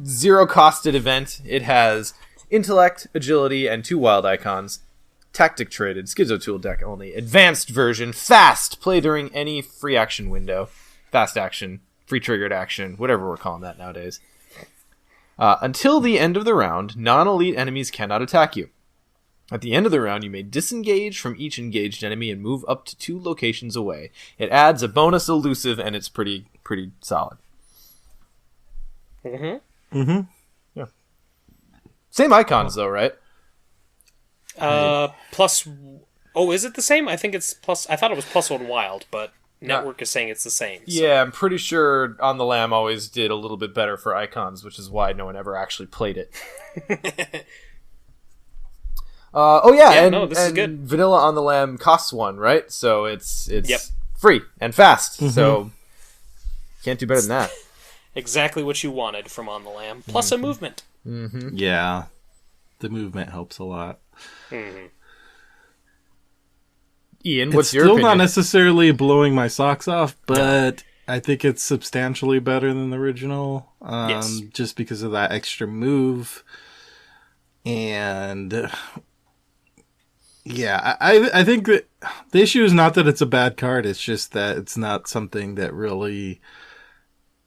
Speaker 2: 0-costed event. It has Intellect, Agility, and 2 wild icons. Tactic traded, Schizo Tool deck only. Advanced version, fast, play during any free action window. Fast action, free triggered action, whatever we're calling that nowadays. Until the end of the round, non-elite enemies cannot attack you. At the end of the round, you may disengage from each engaged enemy and move up to 2 locations away. It adds a bonus elusive, and it's pretty solid. Yeah. Same icons, though, right?
Speaker 4: Plus... Oh, is it the same? I think it's plus... I thought it was +1 wild, but Network is saying it's the same. So.
Speaker 2: Yeah, I'm pretty sure On the Lam always did a little bit better for icons, which is why no one ever actually played it.
Speaker 4: This is good.
Speaker 2: Vanilla On the Lam costs 1, right? So it's free and fast. So can't do better than that.
Speaker 4: Exactly what you wanted from On the Lam, plus a movement.
Speaker 3: Yeah, the movement helps a lot.
Speaker 2: Ian, what's
Speaker 3: it's
Speaker 2: your
Speaker 3: still
Speaker 2: opinion?
Speaker 3: not necessarily blowing my socks off, but I think it's substantially better than the original.
Speaker 2: Yes.
Speaker 3: Just because of that extra move. And yeah, I think that the issue is not that it's a bad card, it's just that it's not something that really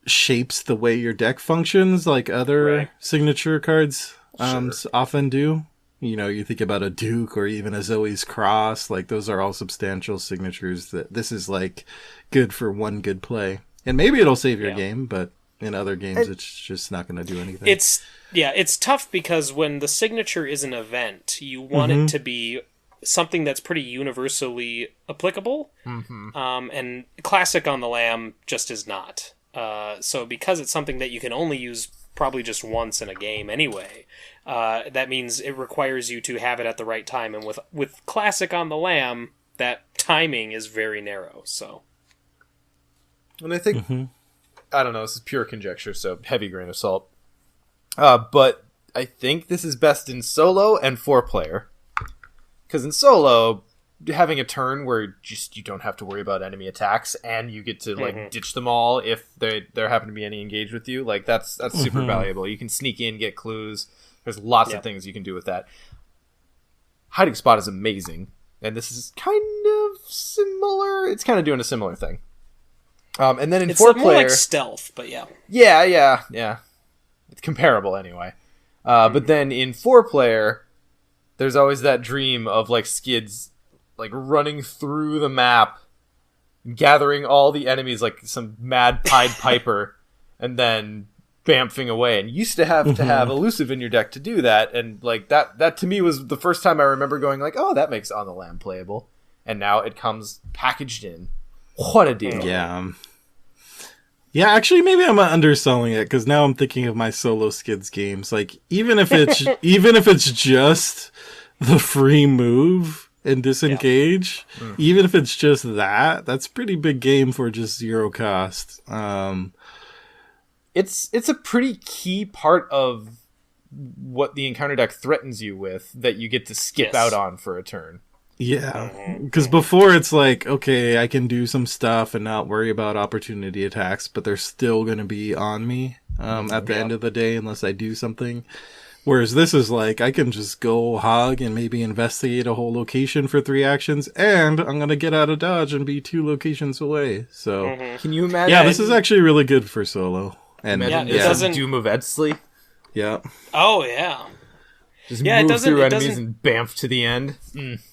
Speaker 3: shapes the way your deck functions like other signature cards often do. You know, you think about a Duke or even a Zoe's Cross, like those are all substantial signatures that this is like good for one good play. And maybe it'll save your game, but in other games it's just not going to do anything.
Speaker 4: It's tough because when the signature is an event, you want it to be something that's pretty universally applicable. And Classic on the Lam just is not. So because it's something that you can only use probably just once in a game anyway, that means it requires you to have it at the right time. And with Classic on the Lam, that timing is very narrow. So,
Speaker 2: and I think I don't know. This is pure conjecture, so heavy grain of salt. But I think this is best in solo and 4-player. Because in solo, having a turn where you don't have to worry about enemy attacks and you get to like ditch them all if there happen to be any engaged with you, like that's super valuable. You can sneak in, get clues. There's lots of things you can do with that. Hiding Spot is amazing, and this is kind of similar. It's kind of doing a similar thing. And then in 4-player,
Speaker 4: more like stealth, but yeah. It's
Speaker 2: comparable anyway. But then in 4-player, there's always that dream of like Skids like running through the map, gathering all the enemies like some mad Pied Piper, and then bamfing away. And you used to have Elusive in your deck to do that, and like that to me was the first time I remember going like, oh, that makes On the Lam playable. And now it comes packaged in. What a deal.
Speaker 3: Yeah, actually, maybe I'm underselling it because now I'm thinking of my solo Skids games. Like, even if it's just the free move and disengage, even if it's just that's pretty big game for just 0 cost.
Speaker 2: It's a pretty key part of what the encounter deck threatens you with that you get to skip out on for a turn.
Speaker 3: Yeah, because before it's like, okay, I can do some stuff and not worry about opportunity attacks, but they're still going to be on me at the end of the day unless I do something. Whereas this is like, I can just go hog and maybe investigate a whole location for 3 actions, and I'm going to get out of dodge and be 2 locations away. So,
Speaker 2: can you imagine?
Speaker 3: Yeah, this is actually really good for solo. And
Speaker 2: it doesn't Doom of Edsley.
Speaker 3: Yeah.
Speaker 4: Oh yeah.
Speaker 2: Just move through enemies and bamf to the end.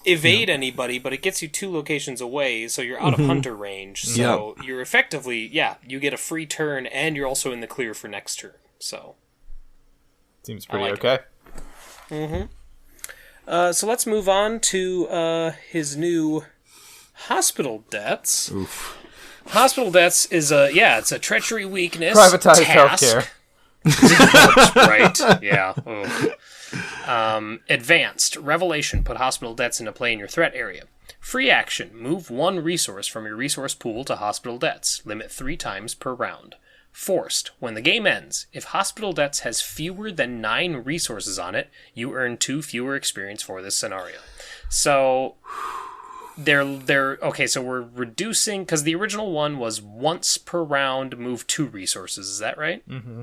Speaker 4: Evade anybody, but it gets you 2 locations away, so you're out of hunter range. So you're effectively, you get a free turn, and you're also in the clear for next turn. So
Speaker 2: seems pretty okay.
Speaker 4: So let's move on to his new Hospital Debts.
Speaker 3: Oof.
Speaker 4: Hospital Debts is it's a treachery weakness.
Speaker 2: Privatized healthcare.
Speaker 4: Right. Yeah. Advanced Revelation. Put hospital debts into play in your threat area. Free action. Move 1 resource from your resource pool to hospital debts. Limit 3 times per round. Forced. When the game ends, if hospital debts has fewer than 9 resources on it, you earn 2 fewer experience for this scenario. So so we're reducing, because the original one was once per round, move 2 resources. Is that right?
Speaker 2: Mm-hmm.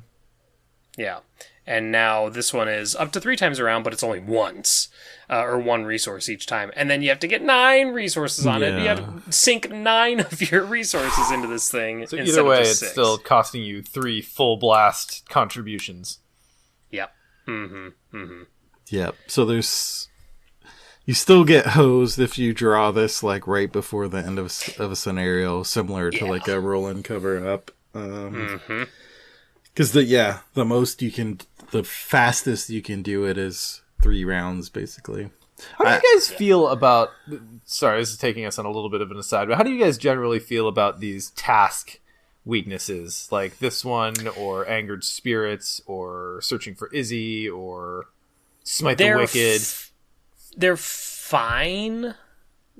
Speaker 4: Yeah. And now this one is up to 3 times around, but it's only once, or 1 resource each time. And then you have to get 9 resources on it. You have to sink 9 of your resources into this thing.
Speaker 2: So either way, it's still costing you 3 full blast contributions.
Speaker 4: Yep. Mm-hmm.
Speaker 3: Yep. So you still get hosed if you draw this like right before the end of a scenario, similar to like a roll and cover up. Because the fastest you can do it is 3 rounds, basically.
Speaker 2: How do you guys feel about... Sorry, this is taking us on a little bit of an aside, but how do you guys generally feel about these task weaknesses? Like this one, or Angered Spirits, or Searching for Izzy, or Smite the Wicked?
Speaker 4: They're fine.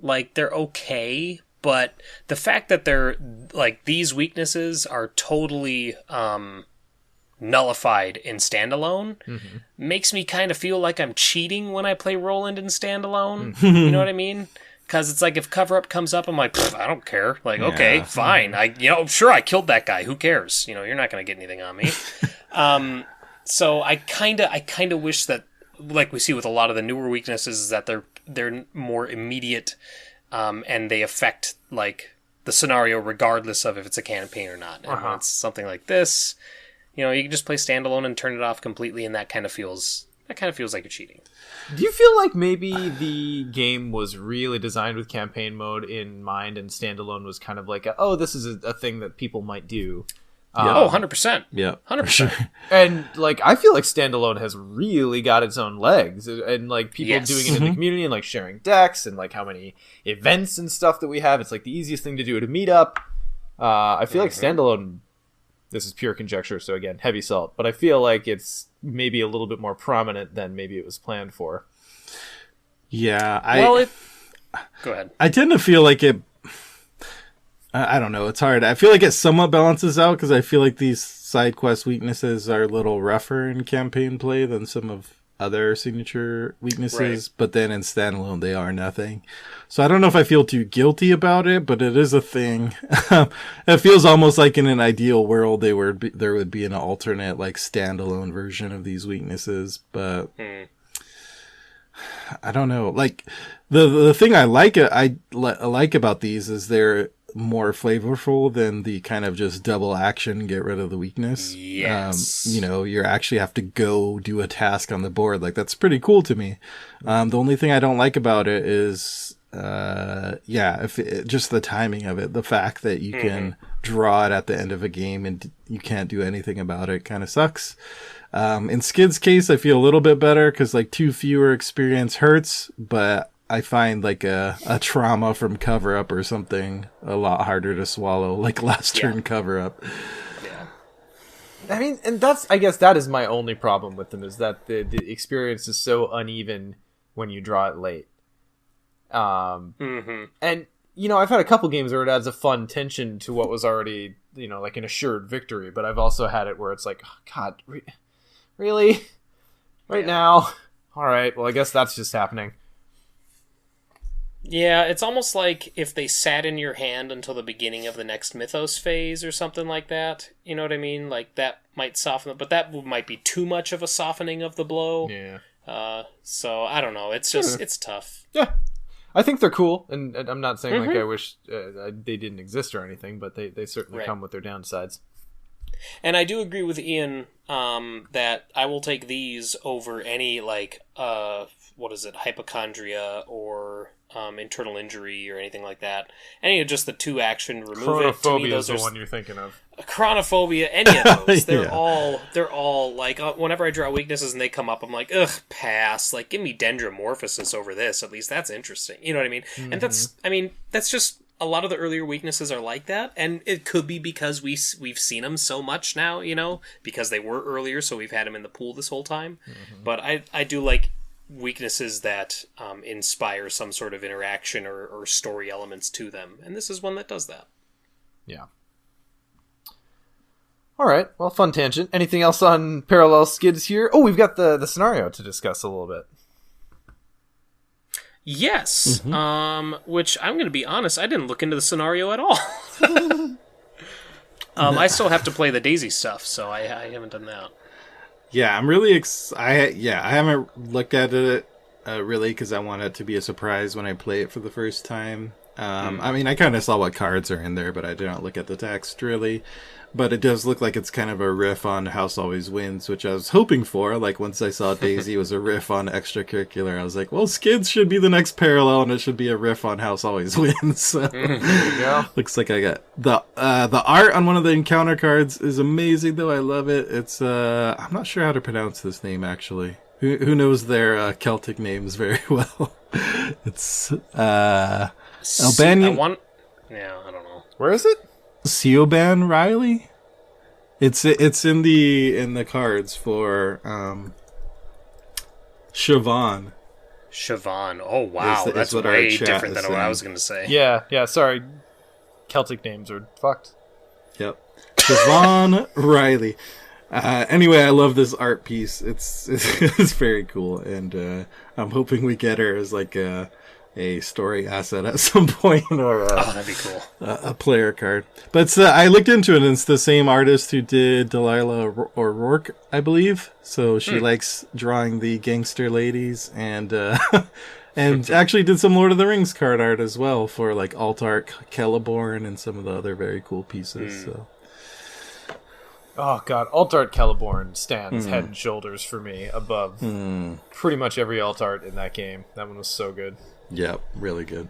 Speaker 4: Like, they're okay, but the fact that they're... Like, these weaknesses are totally... nullified in standalone makes me kind of feel like I'm cheating when I play Roland in standalone. You know what I mean? Because it's like if cover up comes up, I'm like, I don't care. Like, okay, fine. Sure, I killed that guy. Who cares? You're not going to get anything on me. So I kind of wish that, like we see with a lot of the newer weaknesses, is that they're more immediate, and they affect like the scenario regardless of if it's a campaign or not. And when it's something like this, you can just play standalone and turn it off completely, and that kind of feels like you're cheating.
Speaker 2: Do you feel like maybe the game was really designed with campaign mode in mind, and standalone was kind of like, this is a thing that people might do?
Speaker 4: 100%.
Speaker 3: Yeah,
Speaker 4: 100%.
Speaker 3: Sure.
Speaker 2: And like, I feel like standalone has really got its own legs, and like people doing it in the community, and like sharing decks, and like how many events and stuff that we have. It's like the easiest thing to do at a meetup. I feel like standalone. This is pure conjecture, so again, heavy salt. But I feel like it's maybe a little bit more prominent than maybe it was planned for.
Speaker 3: Yeah,
Speaker 4: Go ahead.
Speaker 3: I tend to feel like it. I don't know. It's hard. I feel like it somewhat balances out because I feel like these side quest weaknesses are a little rougher in campaign play than some of other signature weaknesses. Right. But then in standalone, they are nothing. So I don't know if I feel too guilty about it, but it is a thing. It feels almost like in an ideal world, there would be an alternate like standalone version of these weaknesses. But I don't know. Like the thing I like about these is they're more flavorful than the kind of just double action, get rid of the weakness.
Speaker 4: Yes.
Speaker 3: You actually have to go do a task on the board. Like, that's pretty cool to me. The only thing I don't like about it is, just the timing of it. The fact that you can draw it at the end of a game and you can't do anything about it kind of sucks. In Skid's case, I feel a little bit better because like 2 fewer experience hurts, but I find like a trauma from cover up or something a lot harder to swallow, like last turn cover up.
Speaker 2: Yeah. I mean, and I guess that is my only problem with them, is that the experience is so uneven when you draw it late. And, I've had a couple games where it adds a fun tension to what was already, like an assured victory, but I've also had it where it's like, oh, God, really? Right now? All right, well, I guess that's just happening.
Speaker 4: Yeah, it's almost like if they sat in your hand until the beginning of the next Mythos phase or something like that. You know what I mean? Like, that might soften it, but that might be too much of a softening of the blow.
Speaker 2: Yeah.
Speaker 4: So, I don't know. It's just, it's tough.
Speaker 2: Yeah. I think they're cool, and I'm not saying like I wish they didn't exist or anything, but they certainly come with their downsides.
Speaker 4: And I do agree with Ian that I will take these over any, like, hypochondria or internal injury or anything like that. Any of just the 2 action remove it.
Speaker 2: Chronophobia is the one you're thinking of.
Speaker 4: Chronophobia, any of those. They're all like, whenever I draw weaknesses and they come up, I'm like, ugh, pass. Like, give me dendromorphosis over this. At least that's interesting. You know what I mean? Mm-hmm. And that's just, a lot of the earlier weaknesses are like that, and it could be because we've seen them so much now, because they were earlier, so we've had them in the pool this whole time. Mm-hmm. But I do like weaknesses that inspire some sort of interaction or story elements to them, and this is one that does that.
Speaker 2: Yeah. All right, well, fun tangent. Anything else on parallel skids here? Oh, we've got the scenario to discuss a little bit.
Speaker 4: Yes, which I'm going to be honest, I didn't look into the scenario at all. I still have to play the Daisy stuff, so I haven't done that.
Speaker 3: Yeah, I'm really I haven't looked at it really because I want it to be a surprise when I play it for the first time. I mean, I kind of saw what cards are in there, but I didn't look at the text really. But it does look like it's kind of a riff on House Always Wins, which I was hoping for. Like, once I saw Daisy was a riff on Extracurricular, I was like, well, Skids should be the next parallel, and it should be a riff on House Always Wins. So, looks like I got... The art on one of the encounter cards is amazing, though. I love it. It's, I'm not sure how to pronounce this name, actually. Who knows their Celtic names very well? It's, Albanian...
Speaker 4: Yeah, I don't know.
Speaker 2: Where is it?
Speaker 3: Siobhan Riley. It's in the cards for Siobhan.
Speaker 4: Siobhan. Oh wow, that's way different than what I was going to say.
Speaker 2: Yeah. Sorry, Celtic names are fucked.
Speaker 3: Yep. Siobhan Riley. Anyway, I love this art piece. It's very cool, and I'm hoping we get her as like a a story asset at some point, or
Speaker 4: that'd be cool.
Speaker 3: A player card. But I looked into it, and it's the same artist who did Delilah O'Rourke, I believe. So she likes drawing the gangster ladies, and and actually did some Lord of the Rings card art as well for like Altart Celeborn and some of the other very cool pieces. So.
Speaker 2: Oh god, Altart Celeborn stands head and shoulders for me above pretty much every Altart in that game. That one was so good.
Speaker 3: Yeah, really good.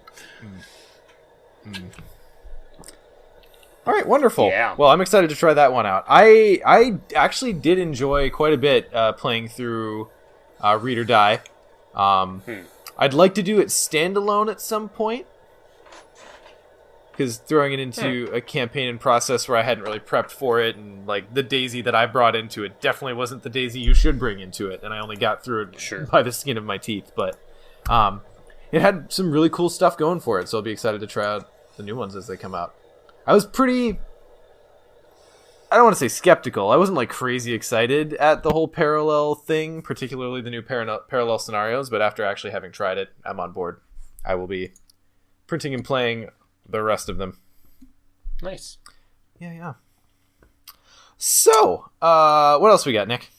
Speaker 2: All right, wonderful.
Speaker 4: Yeah.
Speaker 2: Well, I'm excited to try that one out. I actually did enjoy quite a bit playing through Read or Die. I'd like to do it standalone at some point, because throwing it into a campaign and process where I hadn't really prepped for it, and like the Daisy that I brought into it definitely wasn't the Daisy you should bring into it, and I only got through it by the skin of my teeth. But it had some really cool stuff going for it, so I'll be excited to try out the new ones as they come out. I was pretty... I don't want to say skeptical. I wasn't like crazy excited at the whole parallel thing, particularly the new parallel scenarios, but after actually having tried it, I'm on board. I will be printing and playing the rest of them.
Speaker 4: Nice.
Speaker 2: Yeah. So, what else we got, Nick?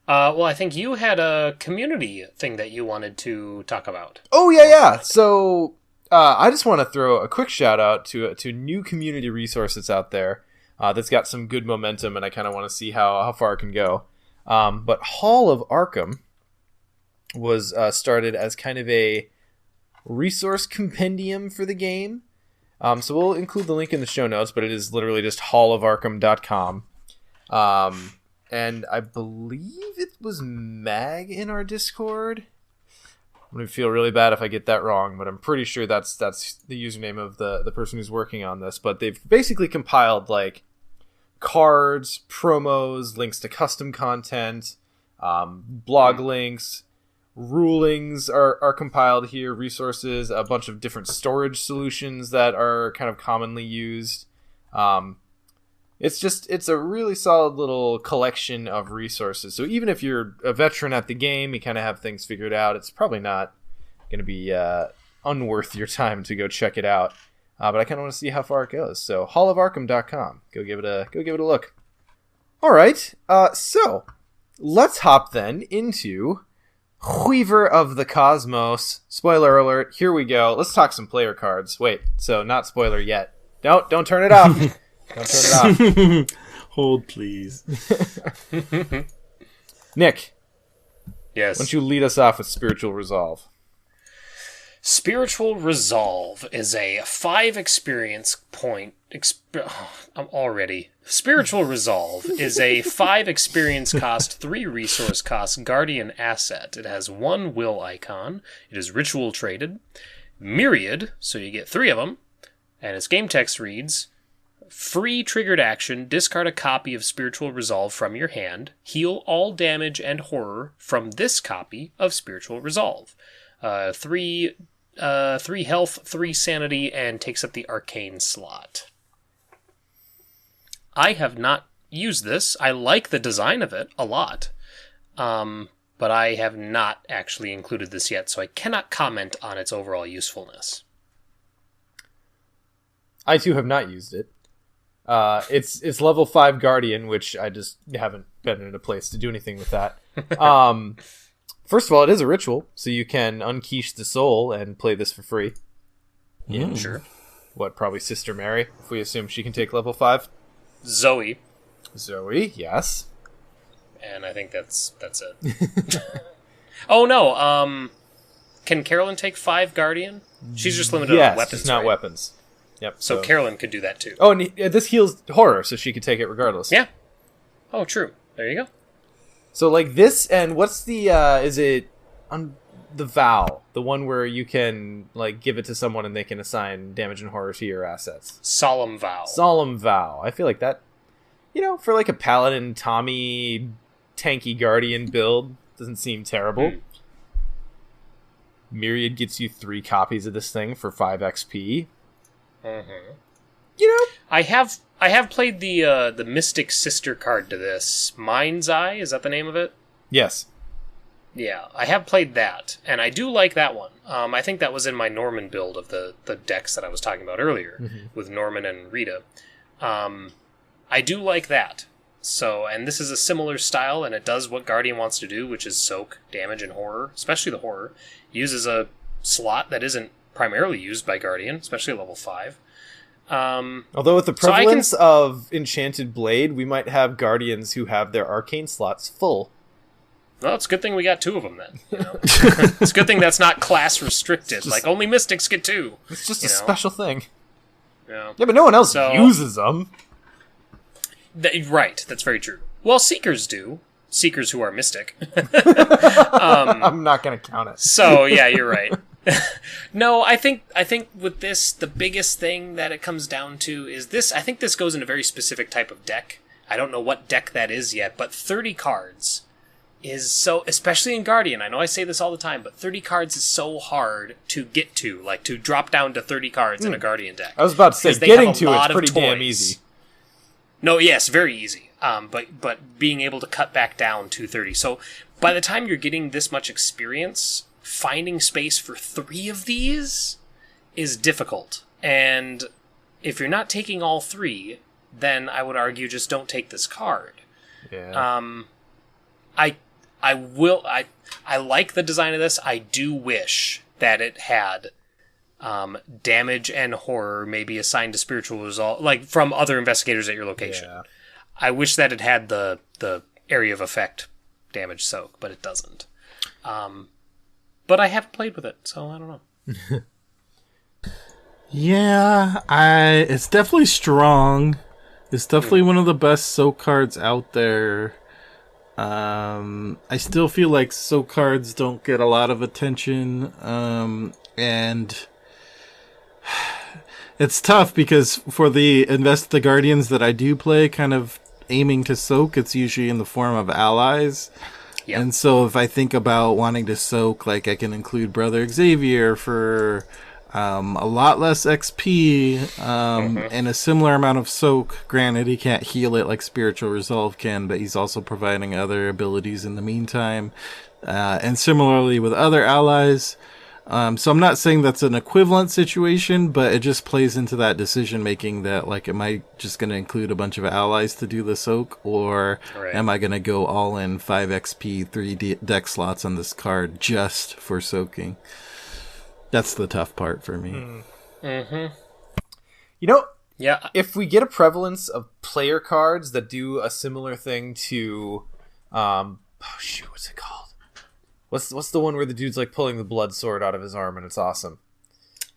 Speaker 4: Well, I think you had a community thing that you wanted to talk about.
Speaker 2: Oh, yeah. So, I just want to throw a quick shout out to a new community resource that's out there that's got some good momentum, and I kind of want to see how far it can go. But Hall of Arkham was started as kind of a resource compendium for the game. So we'll include the link in the show notes, but it is literally just hallofarkham.com. And I believe it was Mag in our Discord. I'm going to feel really bad if I get that wrong, but I'm pretty sure that's the username of the person who's working on this. But they've basically compiled like cards, promos, links to custom content, blog links, rulings are compiled here, resources, a bunch of different storage solutions that are kind of commonly used. It's a really solid little collection of resources. So even if you're a veteran at the game, you kind of have things figured out, it's probably not going to be unworth your time to go check it out. But I kind of want to see how far it goes. So hallofarkham.com. Go give it a look. All right. So let's hop then into Weaver of the Cosmos. Spoiler alert. Here we go. Let's talk some player cards. Wait. So not spoiler yet. Don't turn it off. Don't turn it off.
Speaker 3: Hold, please.
Speaker 2: Nick.
Speaker 4: Yes.
Speaker 2: Why don't you lead us off with Spiritual Resolve?
Speaker 4: Spiritual Resolve is a 5 experience point. Spiritual Resolve is a 5 experience cost, 3 resource cost Guardian asset. It has 1 will icon. It is ritual traded. Myriad, so you get 3 of them. And its game text reads: free triggered action, discard a copy of Spiritual Resolve from your hand. Heal all damage and horror from this copy of Spiritual Resolve. 3 health, 3 sanity, and takes up the arcane slot. I have not used this. I like the design of it a lot. But I have not actually included this yet, so I cannot comment on its overall usefulness.
Speaker 2: I too have not used it. It's level 5 Guardian, which I just haven't been in a place to do anything with that. First of all, it is a ritual, so you can unquiche the soul and play this for free.
Speaker 4: Yeah, sure.
Speaker 2: What, probably Sister Mary, if we assume she can take level 5?
Speaker 4: Zoe,
Speaker 2: yes.
Speaker 4: and I think that's it. Oh no, can Carolyn take 5 Guardian? She's just limited on weapons.
Speaker 2: Yes, not
Speaker 4: right?
Speaker 2: weapons. Yep.
Speaker 4: So Carolyn could do that too.
Speaker 2: Oh, and this heals horror, so she could take it regardless.
Speaker 4: Yeah. Oh, true. There you go.
Speaker 2: So like this, and what's the is it on the vow, the one where you can like give it to someone and they can assign damage and horror to your assets?
Speaker 4: Solemn Vow.
Speaker 2: Solemn Vow. I feel like that, for like a paladin Tommy tanky guardian build, doesn't seem terrible. Myriad gets you 3 copies of this thing for 5 XP.
Speaker 4: Mm-hmm.
Speaker 2: I
Speaker 4: have played the Mystic Sister card to this. Mind's Eye, is that the name of it?
Speaker 2: Yes.
Speaker 4: Yeah, I have played that, and I do like that one. I think that was in my Norman build of the decks that I was talking about earlier, with Norman and Rita. I do like that. So, and this is a similar style, and it does what Guardian wants to do, which is soak damage and horror, especially the horror. Uses a slot that isn't primarily used by Guardian, especially at level 5.
Speaker 2: Although with the prevalence of Enchanted Blade, we might have Guardians who have their arcane slots full.
Speaker 4: Well, it's a good thing we got 2 of them then. You know? It's a good thing that's not class restricted. Like, only Mystics get 2.
Speaker 2: It's just a special thing.
Speaker 4: Yeah,
Speaker 2: but no one else uses them.
Speaker 4: Right, that's very true. Well, Seekers do. Seekers who are Mystic.
Speaker 2: I'm not going to count it.
Speaker 4: So, yeah, you're right. No, I think with this, the biggest thing that it comes down to is this. I think this goes in a very specific type of deck. I don't know what deck that is yet, but 30 cards is so, especially in Guardian, I know I say this all the time, but 30 cards is so hard to get to, like to drop down to 30 cards in a Guardian deck.
Speaker 2: I was about to say, getting to it's pretty damn easy.
Speaker 4: No, yes, very easy. But being able to cut back down to 30. So by the time you're getting this much experience, finding space for 3 of these is difficult. And if you're not taking all 3, then I would argue just don't take this card.
Speaker 2: Yeah.
Speaker 4: I like the design of this. I do wish that it had damage and horror maybe assigned to spiritual resolve, like from other investigators at your location. Yeah. I wish that it had the area of effect damage soak, but it doesn't. But I haven't played with it, so I don't know.
Speaker 3: Yeah, it's definitely strong. It's definitely one of the best soak cards out there. I still feel like soak cards don't get a lot of attention, and it's tough because for the Guardians that I do play, kind of aiming to soak, it's usually in the form of allies. Yep. And so if I think about wanting to soak, like I can include Brother Xavier for a lot less XP and a similar amount of soak. Granted, he can't heal it like Spiritual Resolve can, but he's also providing other abilities in the meantime. And similarly with other allies. So I'm not saying that's an equivalent situation, but it just plays into that decision making that, like, am I just going to include a bunch of allies to do the soak, or am I going to go all in 5 XP, 3 deck slots on this card just for soaking? That's the tough part for me.
Speaker 2: Mm-hmm. You know, if we get a prevalence of player cards that do a similar thing to, what's it called? What's the one where the dude's like pulling the blood sword out of his arm and it's awesome?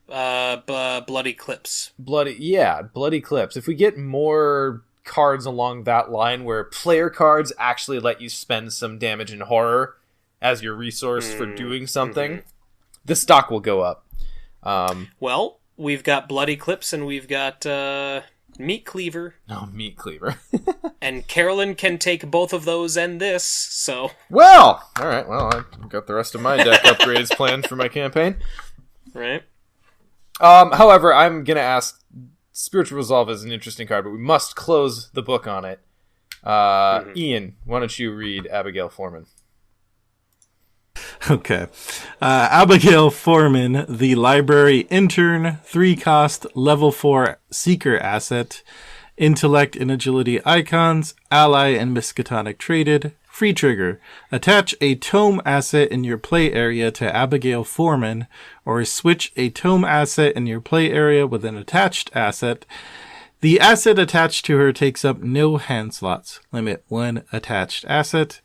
Speaker 4: Bloody Clips.
Speaker 2: Bloody Clips. If we get more cards along that line where player cards actually let you spend some damage and horror as your resource for doing something, the stock will go up.
Speaker 4: Well, we've got Bloody Clips and we've got Meat Cleaver.
Speaker 2: Oh, Meat Cleaver.
Speaker 4: And Carolyn can take both of those and this, so...
Speaker 2: Well! Alright, well, I've got the rest of my deck upgrades planned for my campaign.
Speaker 4: Right.
Speaker 2: However, I'm gonna ask... Spiritual Resolve is an interesting card, but we must close the book on it. Ian, why don't you read Abigail Foreman?
Speaker 3: Okay. Abigail Foreman, the library intern, 3-cost, level 4 seeker asset, intellect and agility icons, ally and miskatonic traded, free trigger. Attach a tome asset in your play area to Abigail Foreman, or switch a tome asset in your play area with an attached asset. The asset attached to her takes up no hand slots. Limit 1 attached asset.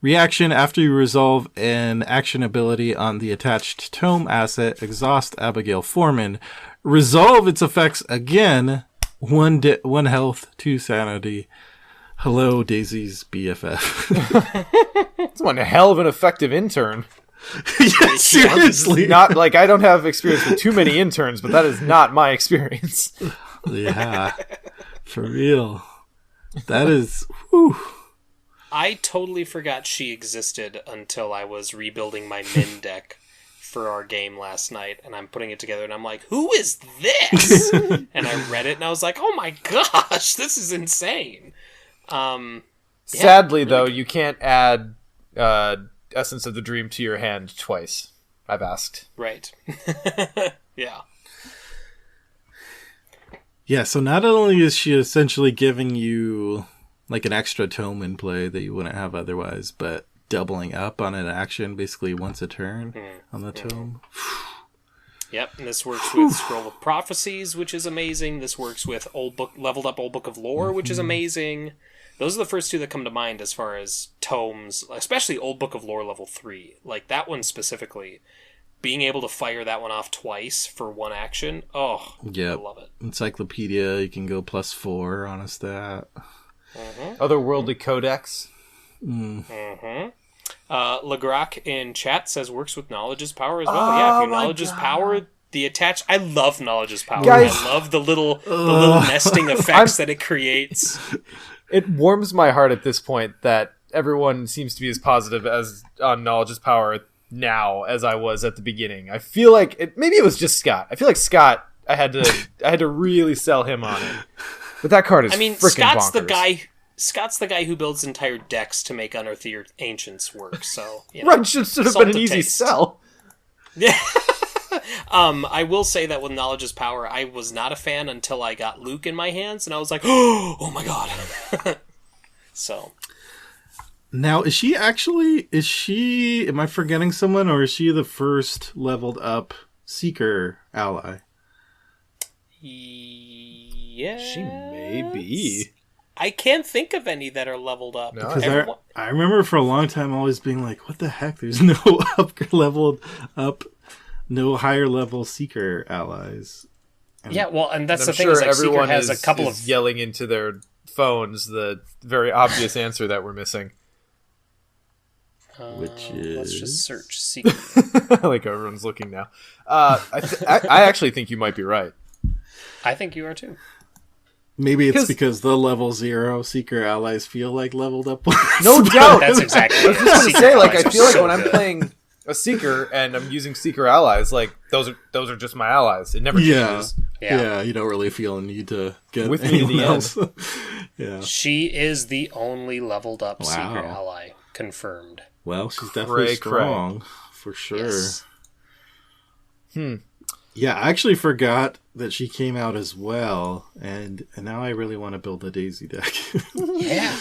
Speaker 3: Reaction: after you resolve an action ability on the attached tome asset, exhaust Abigail Foreman. Resolve its effects again. 1 health, 2 sanity. Hello, Daisy's BFF.
Speaker 2: That's one hell of an effective intern.
Speaker 3: Yeah, seriously.
Speaker 2: Not like I don't have experience with too many interns, but that is not my experience.
Speaker 3: Yeah, for real. That is. Whew.
Speaker 4: I totally forgot she existed until I was rebuilding my Min deck for our game last night, and I'm putting it together, and I'm like, who is this? And I read it, and I was like, oh my gosh, this is insane.
Speaker 2: Sadly, though, you can't add Essence of the Dream to your hand twice. I've asked.
Speaker 4: Right. Yeah.
Speaker 3: Yeah, so not only is she essentially giving you like an extra tome in play that you wouldn't have otherwise, but doubling up on an action basically once a turn on the tome.
Speaker 4: Yep, and this works with Scroll of Prophecies, which is amazing. This works with leveled up Old Book of Lore, which is amazing. Those are the first two that come to mind as far as tomes, especially Old Book of Lore level 3. Like, that one specifically, being able to fire that one off twice for one action, I love it.
Speaker 3: Encyclopedia, you can go +4 on a stat.
Speaker 2: Otherworldly Codex.
Speaker 4: Legrac in chat says works with Knowledge is Power as well. Yeah, if your Knowledge is Power, the attach. I love Knowledge is Power.
Speaker 2: Guys,
Speaker 4: I love the little nesting effects that it creates.
Speaker 2: It warms my heart at this point that everyone seems to be as positive as on Knowledge is Power now as I was at the beginning. I feel like maybe it was just Scott. I feel like Scott. I had to really sell him on it. But that card is freaking bonkers.
Speaker 4: Scott's the guy who builds entire decks to make Unearthed Ancients work, so...
Speaker 2: Right, should have been an easy sell.
Speaker 4: Yeah. I will say that with Knowledge is Power, I was not a fan until I got Luke in my hands, and I was like, oh my god. So...
Speaker 3: Now, am I forgetting someone, or is she the first leveled up Seeker ally?
Speaker 4: Yeah.
Speaker 2: She may be.
Speaker 4: I can't think of any that are leveled up.
Speaker 3: No, because I remember for a long time always being like, what the heck? There's no leveled up, no higher level Seeker allies.
Speaker 4: Yeah, well, and that's the thing, is like Seeker has a couple of...
Speaker 2: yelling into their phones the very obvious answer that we're missing.
Speaker 3: Which is...
Speaker 4: Let's just search Seeker.
Speaker 2: Like everyone's looking now. I actually think you might be right.
Speaker 4: I think you are too.
Speaker 3: Maybe it's because the level 0 Seeker allies feel like leveled up ones.
Speaker 2: No doubt.
Speaker 4: That's exactly
Speaker 2: it. I was just going to say, like, I feel like when I'm playing a Seeker and I'm using Seeker allies, like, those are just my allies. It never changes.
Speaker 3: Yeah, you don't really feel a need to get
Speaker 2: with me in the
Speaker 3: else.
Speaker 2: end.
Speaker 3: Yeah.
Speaker 4: She is the only leveled up Seeker ally. Confirmed.
Speaker 3: Well, she's definitely strong, for sure.
Speaker 4: Yes.
Speaker 3: Yeah, I actually forgot that she came out as well, and now I really want to build a Daisy deck.
Speaker 4: Yeah.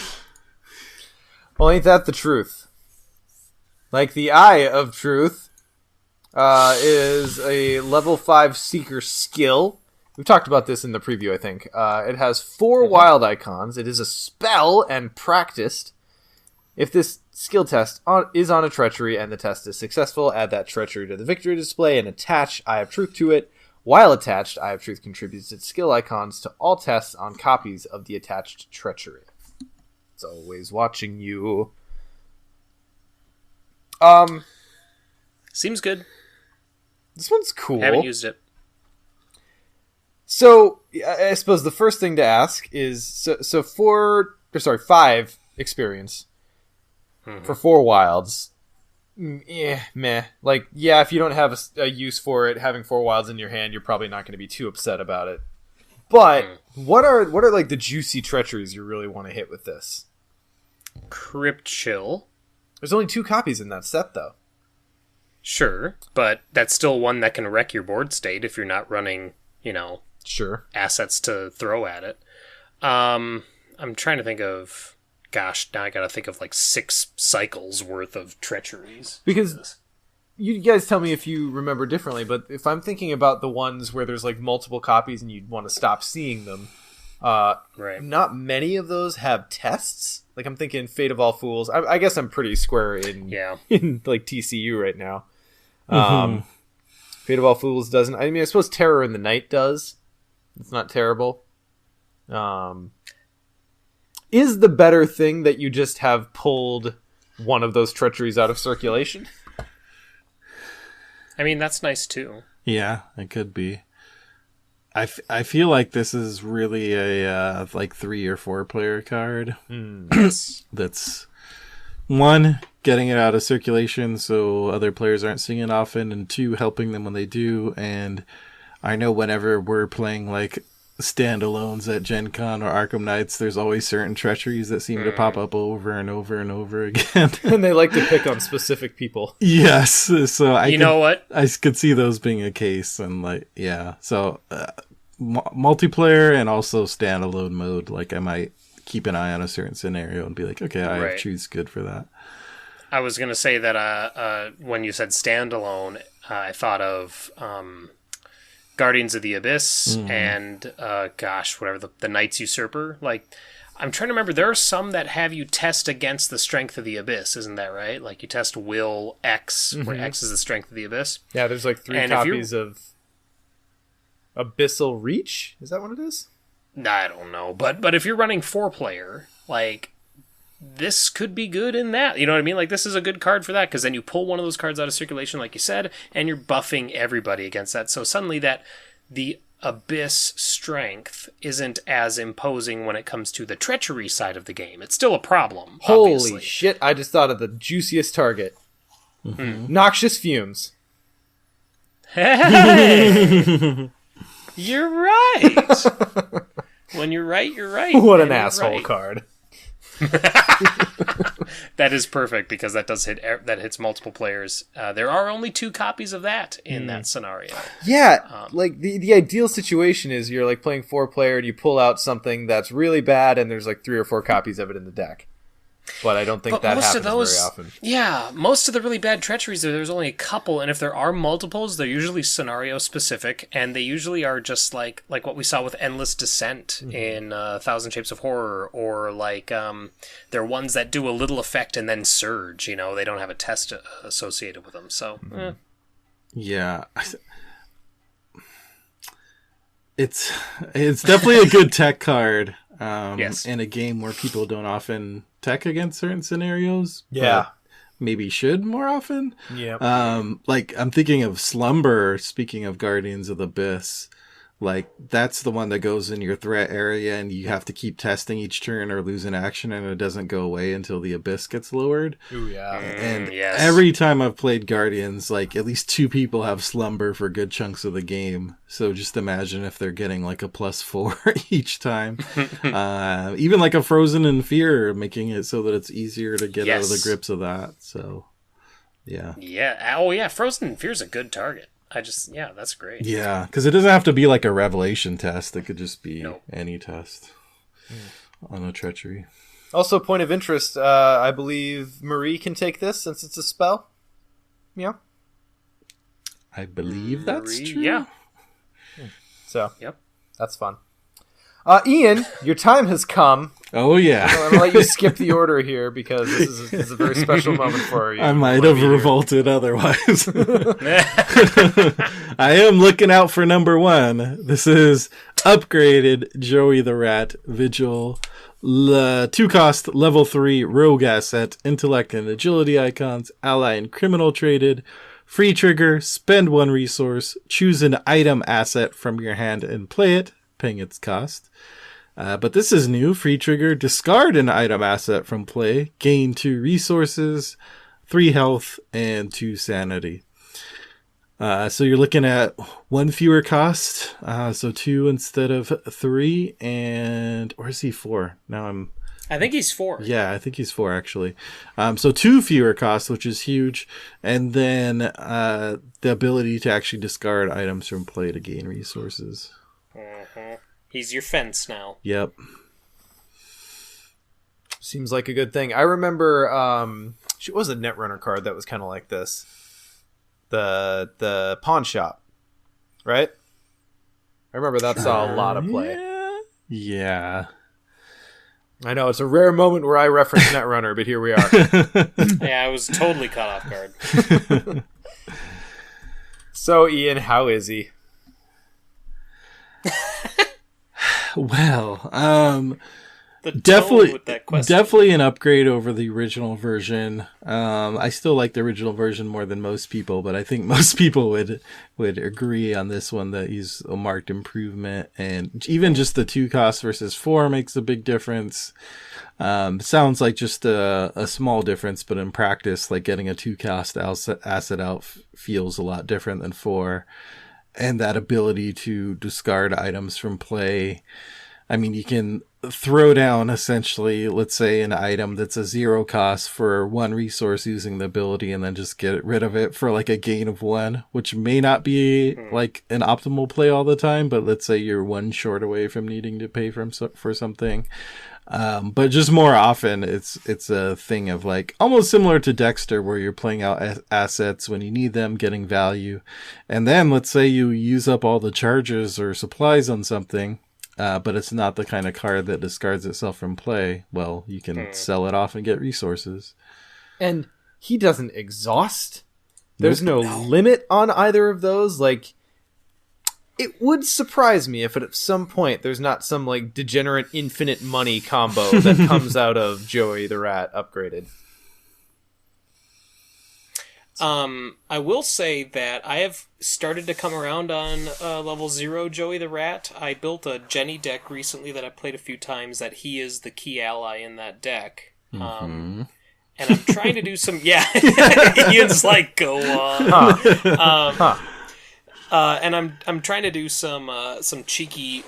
Speaker 2: Well, ain't that the truth? Like, the Eye of Truth is a level 5 Seeker skill. We've talked about this in the preview, I think. It has 4 wild icons. It is a spell and practiced. If this skill test is on a treachery and the test is successful, add that treachery to the victory display and attach Eye of Truth to it. While attached, Eye of Truth contributes its skill icons to all tests on copies of the attached treachery. It's always watching you.
Speaker 4: Seems good.
Speaker 2: This one's cool.
Speaker 4: Haven't used it.
Speaker 2: So, I suppose the first thing to ask is, 5 experience. For 4 wilds, meh. Like, yeah, if you don't have a use for it, having 4 wilds in your hand, you're probably not going to be too upset about it. But what are like the juicy treacheries you really want to hit with this?
Speaker 4: Crypt Chill.
Speaker 2: There's only 2 copies in that set, though.
Speaker 4: Sure, but that's still one that can wreck your board state if you're not running,
Speaker 2: sure,
Speaker 4: assets to throw at it. I'm trying to think of... Gosh, now I gotta think of like 6 cycles worth of treacheries.
Speaker 2: Because you guys tell me if you remember differently, but if I'm thinking about the ones where there's like multiple copies and you'd want to stop seeing them,
Speaker 4: right?
Speaker 2: Not many of those have tests. Like I'm thinking Fate of All Fools. I guess I'm pretty square in like TCU right now. Fate of All Fools doesn't. I mean, I suppose Terror in the Night does. It's not terrible. Is the better thing that you just have pulled one of those treacheries out of circulation?
Speaker 4: I mean, that's nice too.
Speaker 3: Yeah, it could be. I feel like this is really a like 3 or 4 player card. That's one, getting it out of circulation so other players aren't seeing it often, and 2, helping them when they do. And I know whenever we're playing like standalones at Gen Con or Arkham Knights, there's always certain treacheries that seem to pop up over and over and over again.
Speaker 2: And they like to pick on specific people.
Speaker 3: Yes, so I
Speaker 4: know what?
Speaker 3: I could see those being a case, and so multiplayer and also standalone mode. Like I might keep an eye on a certain scenario and be like, okay, I choose good for that.
Speaker 4: I was gonna say that when you said standalone, I thought of Guardians of the Abyss and whatever the Knights Usurper. Like, I'm trying to remember. There are some that have you test against the strength of the Abyss, isn't that right? Like you test Will X, where X is the strength of the Abyss.
Speaker 2: Yeah, there's like 3 copies of Abyssal Reach. Is that what it is?
Speaker 4: I don't know, but if you're running 4-player, like this could be good in that. You know what I mean? Like this is a good card for that because then you pull one of those cards out of circulation, like you said, and you're buffing everybody against that. So suddenly the Abyss strength isn't as imposing when it comes to the treachery side of the game. It's still a problem.
Speaker 2: Holy
Speaker 4: obviously.
Speaker 2: Shit! I just thought of the juiciest target. Noxious Fumes.
Speaker 4: Hey, you're right. When you're right, you're right.
Speaker 2: What an asshole card.
Speaker 4: That is perfect because that hits multiple players. There are only 2 copies of that in that scenario.
Speaker 2: Yeah, like the ideal situation is you're like playing 4-player and you pull out something that's really bad and there's like 3 or 4 copies of it in the deck. But I don't think that happens very often.
Speaker 4: Yeah, most of the really bad treacheries, there's only a couple, and if there are multiples, they're usually scenario-specific, and they usually are just like what we saw with Endless Descent in Thousand Shapes of Horror, or like they're ones that do a little effect and then surge, you know, they don't have a test associated with them, so...
Speaker 3: Yeah. It's definitely a good tech card.
Speaker 4: Yes.
Speaker 3: In a game where people don't often tech against certain scenarios.
Speaker 2: Yeah.
Speaker 3: But maybe should more often.
Speaker 2: Yeah.
Speaker 3: Like I'm thinking of Slumber, speaking of Guardians of the Abyss. Like that's the one that goes in your threat area and you have to keep testing each turn or lose an action and it doesn't go away until the Abyss gets lowered.
Speaker 2: Ooh, yeah.
Speaker 3: And
Speaker 4: yes.
Speaker 3: every time I've played Guardians, like at least 2 people have Slumber for good chunks of the game. So just imagine if they're getting like a +4 each time. Even like a Frozen in Fear, making it so that it's easier to get out of the grips of that. So, yeah.
Speaker 4: Yeah. Oh, yeah. Frozen in Fear is a good target. That's great.
Speaker 3: Yeah, because it doesn't have to be like a revelation test. It could just be any test on a treachery.
Speaker 2: Also, point of interest, I believe Marie can take this since it's a spell. Yeah.
Speaker 3: I believe that's true.
Speaker 4: Yeah.
Speaker 2: So,
Speaker 4: Yep.
Speaker 2: That's fun. Ian, your time has come.
Speaker 3: Oh, yeah.
Speaker 2: I'm going to let you skip the order here because this is a very special moment for you.
Speaker 3: I might have revolted otherwise. I am looking out for number 1. This is upgraded Joey the Rat Vigil. 2-cost, level 3 rogue asset, intellect and agility icons, ally and criminal traded. Free trigger, spend 1 resource, choose an item asset from your hand and play it, paying its cost. But this is new. Free trigger, discard an item asset from play, gain 2 resources, 3 health, and 2 sanity. So you're looking at 1 fewer cost, so 2 instead of 3, and... Or is he 4?
Speaker 4: I think he's 4.
Speaker 3: Yeah, I think he's 4, actually. So 2 fewer costs, which is huge, and then the ability to actually discard items from play to gain resources.
Speaker 4: He's your fence now.
Speaker 3: Yep.
Speaker 2: Seems like a good thing. I remember it was a Netrunner card that was kind of like this. The pawn shop, right? I remember that saw a lot of play.
Speaker 3: Yeah.
Speaker 2: I know, it's a rare moment where I reference Netrunner, but here we are.
Speaker 4: Yeah, I was totally caught off guard.
Speaker 2: So, Ian, how is he?
Speaker 3: Well,
Speaker 4: Definitely with that question.
Speaker 3: definitely an upgrade over the original version. I still like the original version more than most people, but I think most people would agree on this one that he's a marked improvement. And even just the 2 cost versus 4 makes a big difference. Sounds like just a small difference, but in practice, like getting a 2 cost asset out feels a lot different than 4. and that ability to discard items from play. I mean, you can throw down essentially, let's say, an item that's a 0 cost for 1 resource using the ability, and then just get rid of it for like a gain of 1, which may not be like an optimal play all the time, but let's say you're 1 short away from needing to pay for something. But just more often, it's a thing of like almost similar to Dexter, where you're playing out assets when you need them, getting value, and then let's say you use up all the charges or supplies on something. But it's not the kind of card that discards itself from play. Well, you can sell it off and get resources.
Speaker 2: And he doesn't exhaust. There's no limit on either of those. Like, it would surprise me if at some point there's not some like degenerate infinite money combo that comes out of Joey the Rat upgraded.
Speaker 4: I will say that I have started to come around on level 0 Joey the Rat. I built a Jenny deck recently that I played a few times that he is the key ally in that deck. And I'm trying to do some... Yeah, Ian's like, go on. And I'm trying to do some cheeky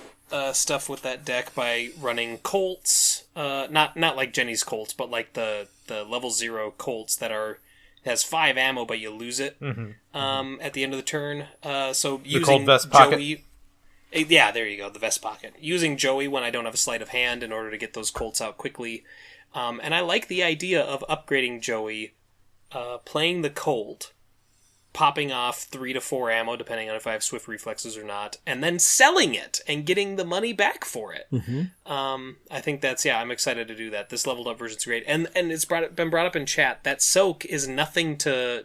Speaker 4: stuff with that deck by running Colts. Not like Jenny's Colts, but like the level 0 Colts that are... has 5 ammo, but you lose it at the end of the turn. So using
Speaker 2: vest pocket.
Speaker 4: Joey, yeah, there you go, the vest pocket. Using Joey when I don't have a sleight of hand in order to get those Colts out quickly. And I like the idea of upgrading Joey, playing the Colt, popping off 3 to 4 ammo, depending on if I have swift reflexes or not, and then selling it and getting the money back for it. I think that's, I'm excited to do that. This leveled up version's great. And it's been brought up in chat that Soak is nothing to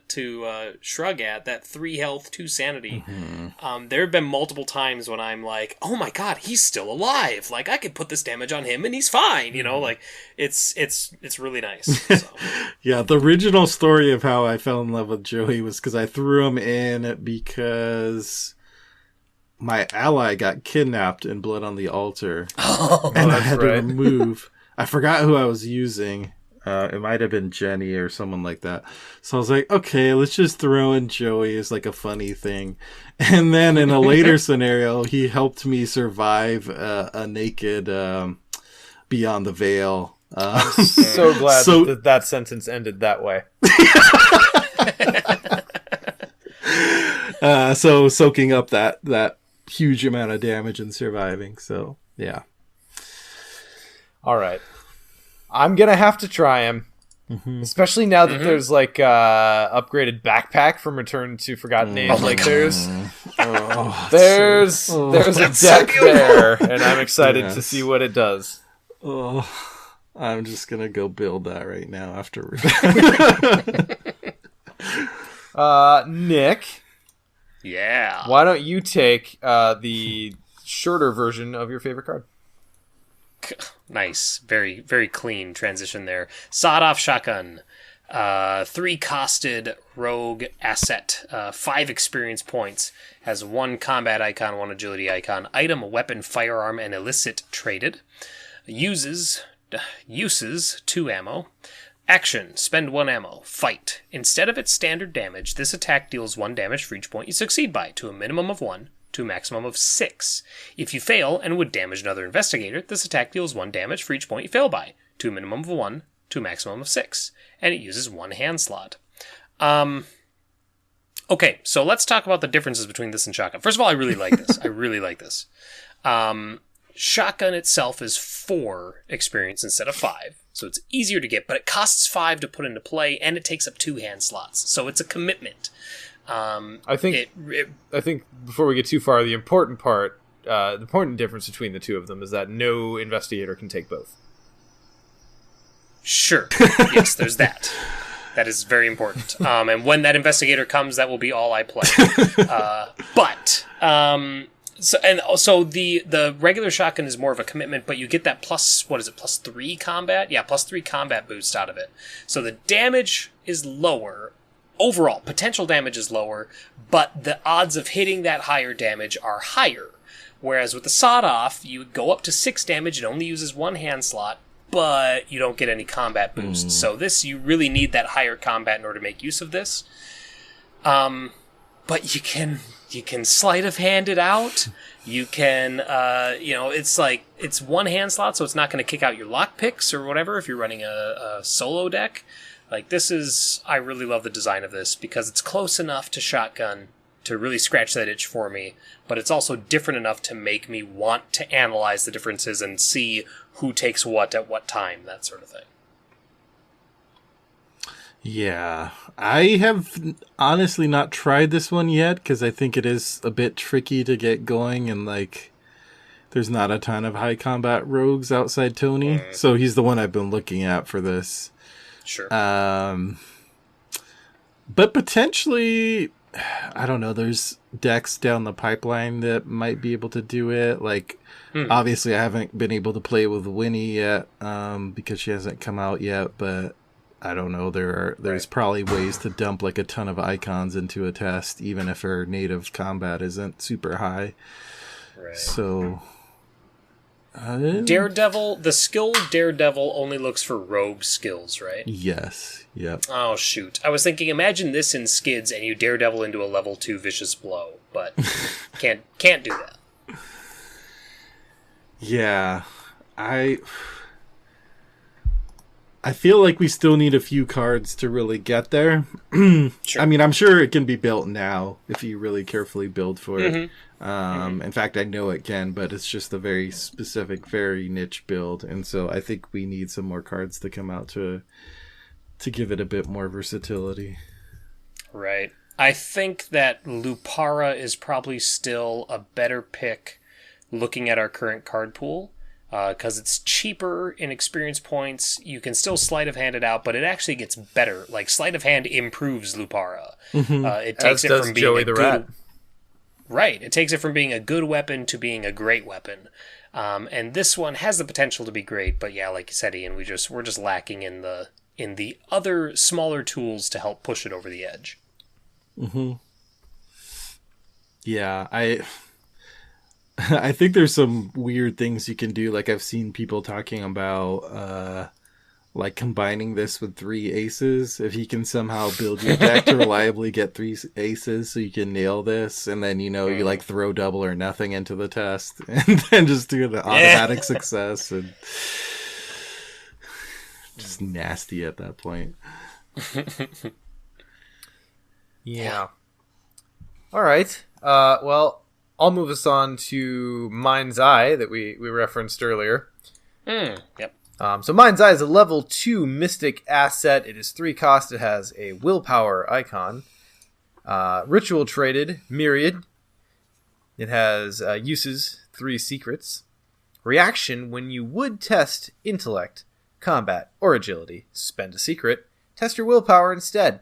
Speaker 4: shrug at. That 3 health, 2 sanity. There have been multiple times when I'm like, oh my god, he's still alive. Like, I could put this damage on him and he's fine. You know, like, it's really nice. So.
Speaker 3: Yeah, the original story of how I fell in love with Joey was because I threw him in because my ally got kidnapped in Blood on the Altar. And I had to remove... I forgot who I was using. It might have been Jenny or someone like that. So I was like, okay, let's just throw in Joey as like a funny thing. And then in a later scenario, he helped me survive a naked Beyond the Veil.
Speaker 2: I'm so glad that sentence ended that way.
Speaker 3: So soaking up that huge amount of damage and surviving. So yeah.
Speaker 2: All right, I'm gonna have to try him, especially now that there's like upgraded backpack from Return to Forgotten Age. Like there's a deck there, and I'm excited to see what it does.
Speaker 3: Oh, I'm just gonna go build that right now after.
Speaker 2: Nick.
Speaker 4: Yeah.
Speaker 2: Why don't you take the shorter version of your favorite card?
Speaker 4: Nice. Very, very clean transition there. Sawed-off Shotgun. 3 costed rogue asset. 5 experience points. Has 1 combat icon, 1 agility icon. Item, weapon, firearm, and illicit traded. Uses 2 ammo. Action, spend 1 ammo. Fight. Instead of its standard damage, this attack deals 1 damage for each point you succeed by, to a minimum of 1, to a maximum of 6. If you fail and would damage another investigator, this attack deals 1 damage for each point you fail by, to a minimum of 1, to a maximum of 6. And it uses 1 hand slot. Okay, so let's talk about the differences between this and Shotgun. First of all, I really like this. Shotgun itself is 4 experience instead of 5. So it's easier to get, but it costs 5 to put into play, and it takes up 2 hand slots. So it's a commitment.
Speaker 2: I think before we get too far, the important difference between the two of them is that no investigator can take both.
Speaker 4: Sure. Yes, there's that. That is very important. And when that investigator comes, that will be all I play. So the regular shotgun is more of a commitment, but you get that plus 3 combat? Yeah, plus 3 combat boost out of it. So the damage is lower. Overall, potential damage is lower, but the odds of hitting that higher damage are higher. Whereas with the sawed-off, you go up to 6 damage, it only uses 1 hand slot, but you don't get any combat boost. So this, you really need that higher combat in order to make use of this. But you can You can sleight of hand it out. You can, it's one hand slot, so it's not going to kick out your lock picks or whatever if you're running a solo deck. Like, I really love the design of this because it's close enough to shotgun to really scratch that itch for me, but it's also different enough to make me want to analyze the differences and see who takes what at what time, that sort of thing.
Speaker 3: Yeah, I have honestly not tried this one yet because I think it is a bit tricky to get going, and like there's not a ton of high combat rogues outside Tony, so he's the one I've been looking at for this.
Speaker 4: Sure.
Speaker 3: But potentially, I don't know, there's decks down the pipeline that might be able to do it. Like, obviously I haven't been able to play with Winnie yet because she hasn't come out yet, but I don't know. There's probably ways to dump like a ton of icons into a test, even if her native combat isn't super high.
Speaker 4: Right.
Speaker 3: So,
Speaker 4: Daredevil, the skill Daredevil only looks for rogue skills, right?
Speaker 3: Yes. Yep.
Speaker 4: Oh shoot! I was thinking, imagine this in Skids, and you Daredevil into a level 2 vicious blow, but can't do that.
Speaker 3: Yeah, I feel like we still need a few cards to really get there.
Speaker 4: Sure.
Speaker 3: I mean, I'm sure it can be built now if you really carefully build for it. In fact, I know it can, but it's just a very specific, very niche build. And so I think we need some more cards to come out to give it a bit more versatility.
Speaker 4: Right. I think that Lupara is probably still a better pick looking at our current card pool. Because it's cheaper in experience points. You can still sleight of hand it out, but it actually gets better. Like, sleight of hand improves Lupara. It takes it from being
Speaker 2: Joey
Speaker 4: a
Speaker 2: the
Speaker 4: good...
Speaker 2: Rat.
Speaker 4: Right. It takes it from being a good weapon to being a great weapon. And this one has the potential to be great, but yeah, like you said, Ian, we're just lacking in the other smaller tools to help push it over the edge.
Speaker 3: Yeah, I think there's some weird things you can do. Like, I've seen people talking about like combining this with 3 aces. If you can somehow build your deck to reliably get 3 aces so you can nail this, and then, you like throw double or nothing into the test and then just do the automatic success, and just nasty at that point.
Speaker 2: Yeah. All right. Well, I'll move us on to Mind's Eye that we referenced earlier.
Speaker 4: Yep.
Speaker 2: So Mind's Eye is a level 2 mystic asset. It is 3 cost. It has a willpower icon. Ritual traded, myriad. It has uses, 3 secrets. Reaction, when you would test intellect, combat, or agility, spend a secret. Test your willpower instead.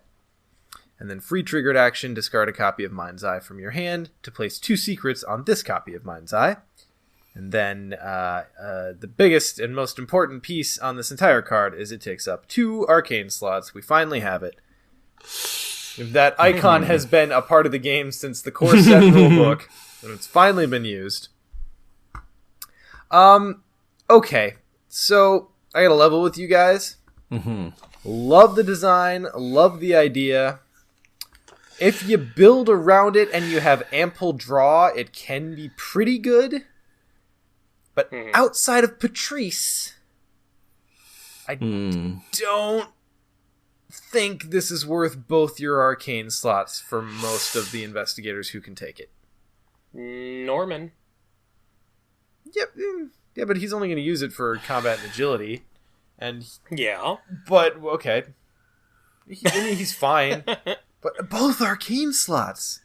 Speaker 2: And then free triggered action, discard a copy of Mind's Eye from your hand to place 2 secrets on this copy of Mind's Eye. And then the biggest and most important piece on this entire card is it takes up 2 arcane slots. We finally have it. That icon has been a part of the game since the core set rulebook, and it's finally been used. Okay, so I got a level with you guys. Love the design, love the idea. If you build around it and you have ample draw, it can be pretty good. But outside of Patrice, I don't think this is worth both your arcane slots for most of the investigators who can take it.
Speaker 4: Norman.
Speaker 2: Yep. Yeah, but he's only going to use it for combat and agility. And
Speaker 4: yeah.
Speaker 2: But, okay. He's fine. But both arcane slots.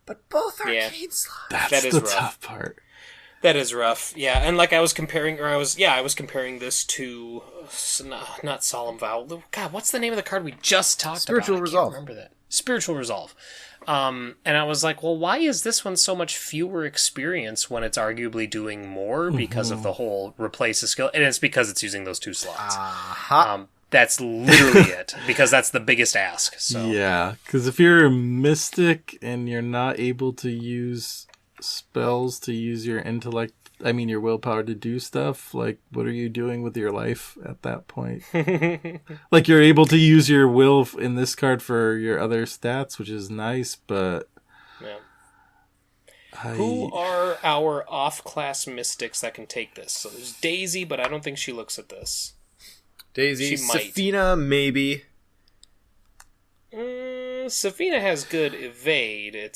Speaker 2: Slots.
Speaker 3: That's the tough part.
Speaker 4: That is rough. Yeah, and like I was comparing this to not Solemn Vow. God, what's the name of the card we just talked
Speaker 2: Spiritual
Speaker 4: about?
Speaker 2: Resolve.
Speaker 4: I can't remember that. Spiritual Resolve. And I was like, well, why is this one so much fewer experience when it's arguably doing more because of the whole replace a skill? And it's because it's using those 2 slots. That's literally it, because that's the biggest ask. So.
Speaker 3: Yeah, because if you're a mystic and you're not able to use spells to use your your willpower to do stuff, like, what are you doing with your life at that point? Like, you're able to use your will in this card for your other stats, which is nice, but
Speaker 4: Who are our off-class mystics that can take this? So there's Daisy, but I don't think she looks at this.
Speaker 2: Daisy,
Speaker 4: She might.
Speaker 2: Safina, maybe.
Speaker 4: Safina has good evade.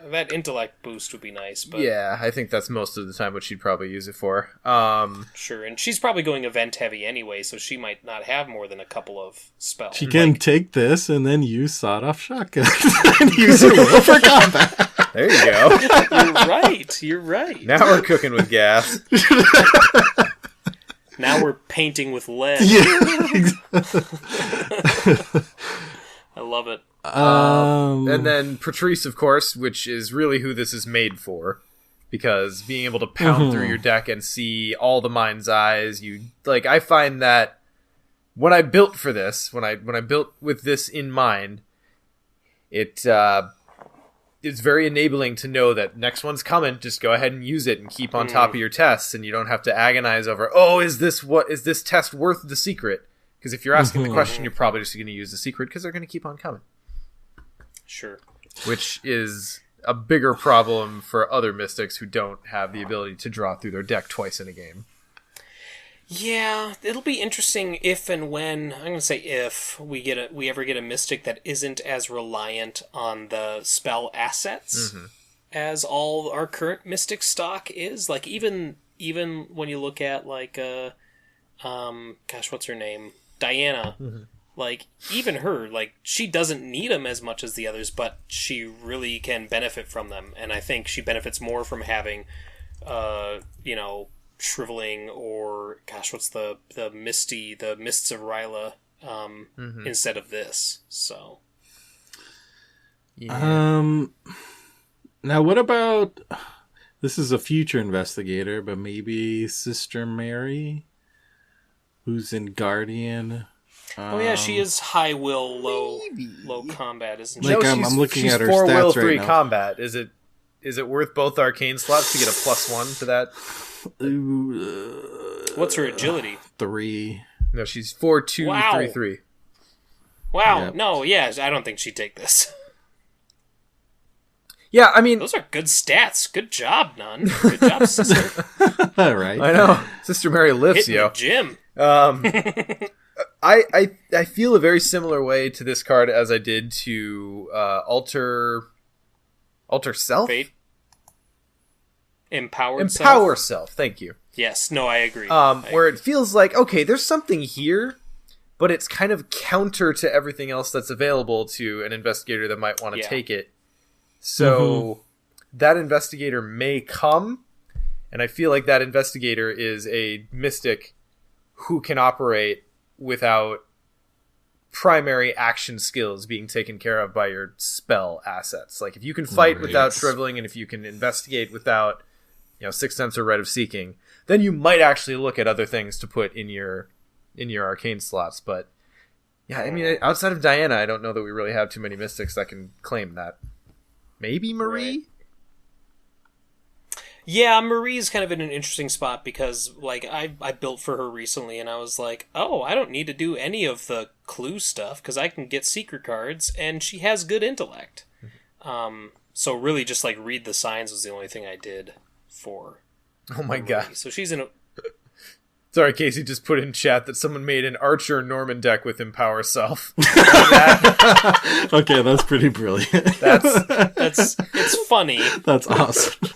Speaker 4: That intellect boost would be nice, but
Speaker 2: Yeah, I think that's most of the time what she'd probably use it for.
Speaker 4: sure. And she's probably going event heavy anyway, so she might not have more than a couple of spells.
Speaker 3: She can take this and then use sawed-off shotgun and use her will for combat.
Speaker 2: There you go.
Speaker 4: You're right.
Speaker 2: Now we're cooking with gas.
Speaker 4: Now we're painting with lead.
Speaker 3: Yeah.
Speaker 4: I love it.
Speaker 2: And then Patrice, of course, which is really who this is made for. Because being able to pound through your deck and see all the mind's eyes, I find that when I built for this, when I built with this in mind, it's very enabling to know that next one's coming. Just go ahead and use it and keep on top of your tests, and you don't have to agonize over, is this test worth the secret? Because if you're asking the question, you're probably just going to use the secret because they're going to keep on coming.
Speaker 4: Sure.
Speaker 2: Which is a bigger problem for other mystics who don't have the ability to draw through their deck twice in a game.
Speaker 4: Yeah, it'll be interesting if and when, I'm going to say if, we ever get a mystic that isn't as reliant on the spell assets as all our current mystic stock is. Like, even when you look at, like, what's her name? Diana. Like, even her, like, she doesn't need them as much as the others, but she really can benefit from them. And I think she benefits more from having, Shriveling or, what's the Mists of Ryla, instead of this. So.
Speaker 3: Yeah. Now what about, this is a future investigator, but maybe Sister Mary, who's in Guardian.
Speaker 4: Oh yeah, she is high will, low combat, isn't she?
Speaker 3: Like, I'm looking at her
Speaker 2: she's 4
Speaker 3: stats
Speaker 2: will,
Speaker 3: right
Speaker 2: 3
Speaker 3: now.
Speaker 2: combat. Is it worth both arcane slots to get a +1 to that?
Speaker 4: What's her agility?
Speaker 3: 3.
Speaker 2: No, she's 4, 2,
Speaker 4: Wow.
Speaker 2: 3, 3.
Speaker 4: Wow,
Speaker 3: Yep.
Speaker 4: no, yeah, I don't think she'd take this.
Speaker 2: Yeah, I mean,
Speaker 4: Those are good stats. Good job, Nun. Good job, sister.
Speaker 3: Right.
Speaker 2: I know. Sister Mary lifts,
Speaker 4: Hitting
Speaker 2: yo.
Speaker 4: the gym.
Speaker 2: I feel a very similar way to this card as I did to Alter Self?
Speaker 4: Fate. Empower
Speaker 2: Self, thank you.
Speaker 4: Yes, no, I agree.
Speaker 2: Where it feels like, okay, there's something here, but it's kind of counter to everything else that's available to an investigator that might want to take it. So that investigator may come, and I feel like that investigator is a mystic who can operate without primary action skills being taken care of by your spell assets. Like, if you can fight without shriveling, and if you can investigate without, Sixth Sense or Rite of Seeking, then you might actually look at other things to put in your arcane slots. But yeah, I mean, outside of Diana, I don't know that we really have too many mystics that can claim that. Maybe Marie?
Speaker 4: Right. Yeah, Marie's kind of in an interesting spot because, like, I built for her recently, and I was like, oh, I don't need to do any of the clue stuff because I can get secret cards, and she has good intellect. So really just, like, read the signs was the only thing I did for
Speaker 2: Oh my
Speaker 4: Marie.
Speaker 2: god.
Speaker 4: So she's in a...
Speaker 2: Sorry, Casey just put in chat that someone made an Archer Norman deck with Empower Self.
Speaker 3: Okay, that's pretty brilliant.
Speaker 4: It's funny.
Speaker 3: That's awesome.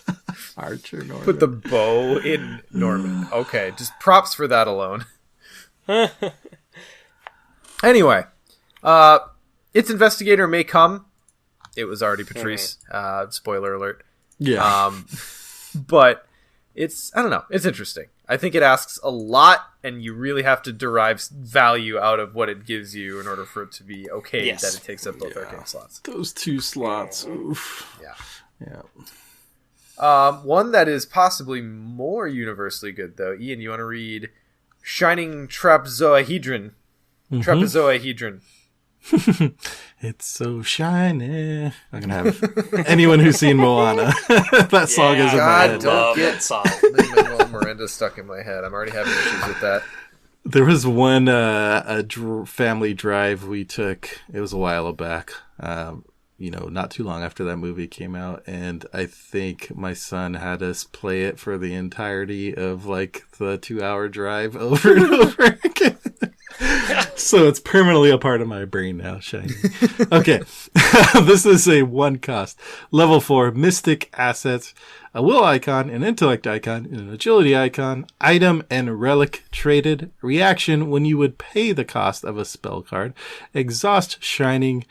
Speaker 3: Archer Norman.
Speaker 2: Put the bow in Norman. Okay, just props for that alone. Anyway, its investigator may come. It was already Patrice. Spoiler alert.
Speaker 3: Yeah.
Speaker 2: But I don't know. It's interesting. I think it asks a lot, and you really have to derive value out of what it gives you in order for it to be okay that it takes up both arcane slots.
Speaker 3: Those 2 slots. Oof.
Speaker 2: Yeah.
Speaker 3: Yeah.
Speaker 2: One that is possibly more universally good, though. Ian, you want to read Shining Trapezohedron? Trapezohedron.
Speaker 3: It's so shiny. I'm gonna have anyone who's seen Moana. That song is in my
Speaker 2: God,
Speaker 3: head.
Speaker 2: don't get
Speaker 4: that song.
Speaker 2: Lin-Manuel Miranda stuck in my head. I'm already having issues with that.
Speaker 3: There was one family drive we took. It was a while back. not too long after that movie came out, and I think my son had us play it for the entirety of like the 2-hour drive over and over again. So it's permanently a part of my brain now, Shiny. Okay. This is a 1 cost. Level 4, Mystic Assets, a will icon, an intellect icon, and an agility icon, item and relic traded. Reaction: when you would pay the cost of a spell card, exhaust Shining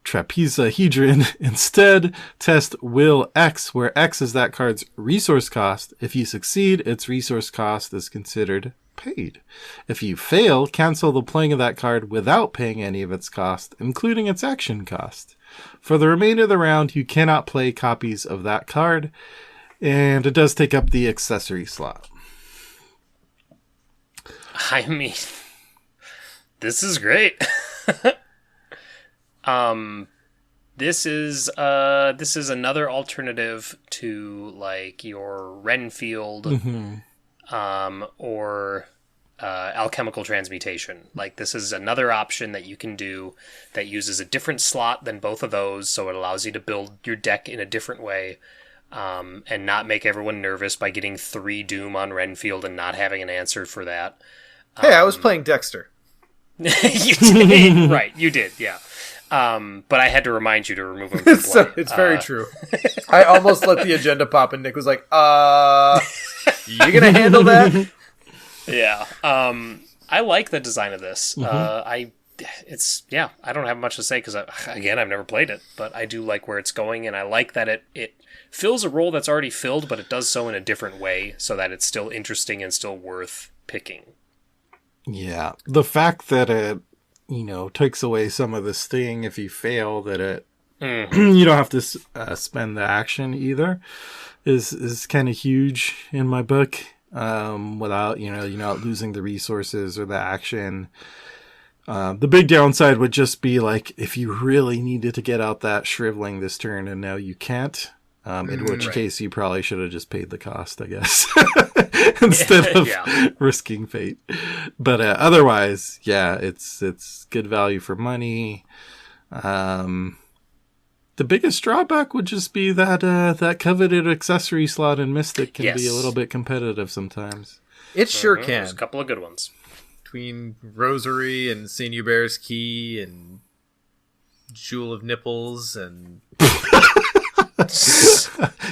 Speaker 3: Trapezohedron. Instead, test Will X, where X is that card's resource cost. If you succeed, its resource cost is considered paid. If you fail, cancel the playing of that card without paying any of its cost, including its action cost. For the remainder of the round, you cannot play copies of that card, and it does take up the accessory slot.
Speaker 4: I mean, this is great. This is another alternative to like your Renfield, or alchemical transmutation. Like, this is another option that you can do that uses a different slot than both of those, so it allows you to build your deck in a different way, and not make everyone nervous by getting 3 Doom on Renfield and not having an answer for that.
Speaker 2: Hey, I was playing Dexter.
Speaker 4: You did, right? You did, yeah. But I had to remind you to remove him from play.
Speaker 2: So, it's very true. I almost let the agenda pop, and Nick was like, you gonna handle that?
Speaker 4: Yeah. I like the design of this. I don't have much to say because, again, I've never played it, but I do like where it's going, and I like that it fills a role that's already filled, but it does so in a different way so that it's still interesting and still worth picking. Yeah.
Speaker 3: The fact that it, takes away some of the sting if you fail, that it you don't have to spend the action either, is kind of huge in my book. Without you're not losing the resources or the action. The big downside would just be like if you really needed to get out that shriveling this turn and now you can't. In which case you probably should have just paid the cost, I guess, instead of risking fate. But otherwise, yeah, it's good value for money. The biggest drawback would just be that that coveted accessory slot in Mystic can be a little bit competitive sometimes.
Speaker 2: It sure can.
Speaker 4: There's a couple of good ones.
Speaker 2: Between Rosary and St. Hubert's Key and Jewel of Nipples and...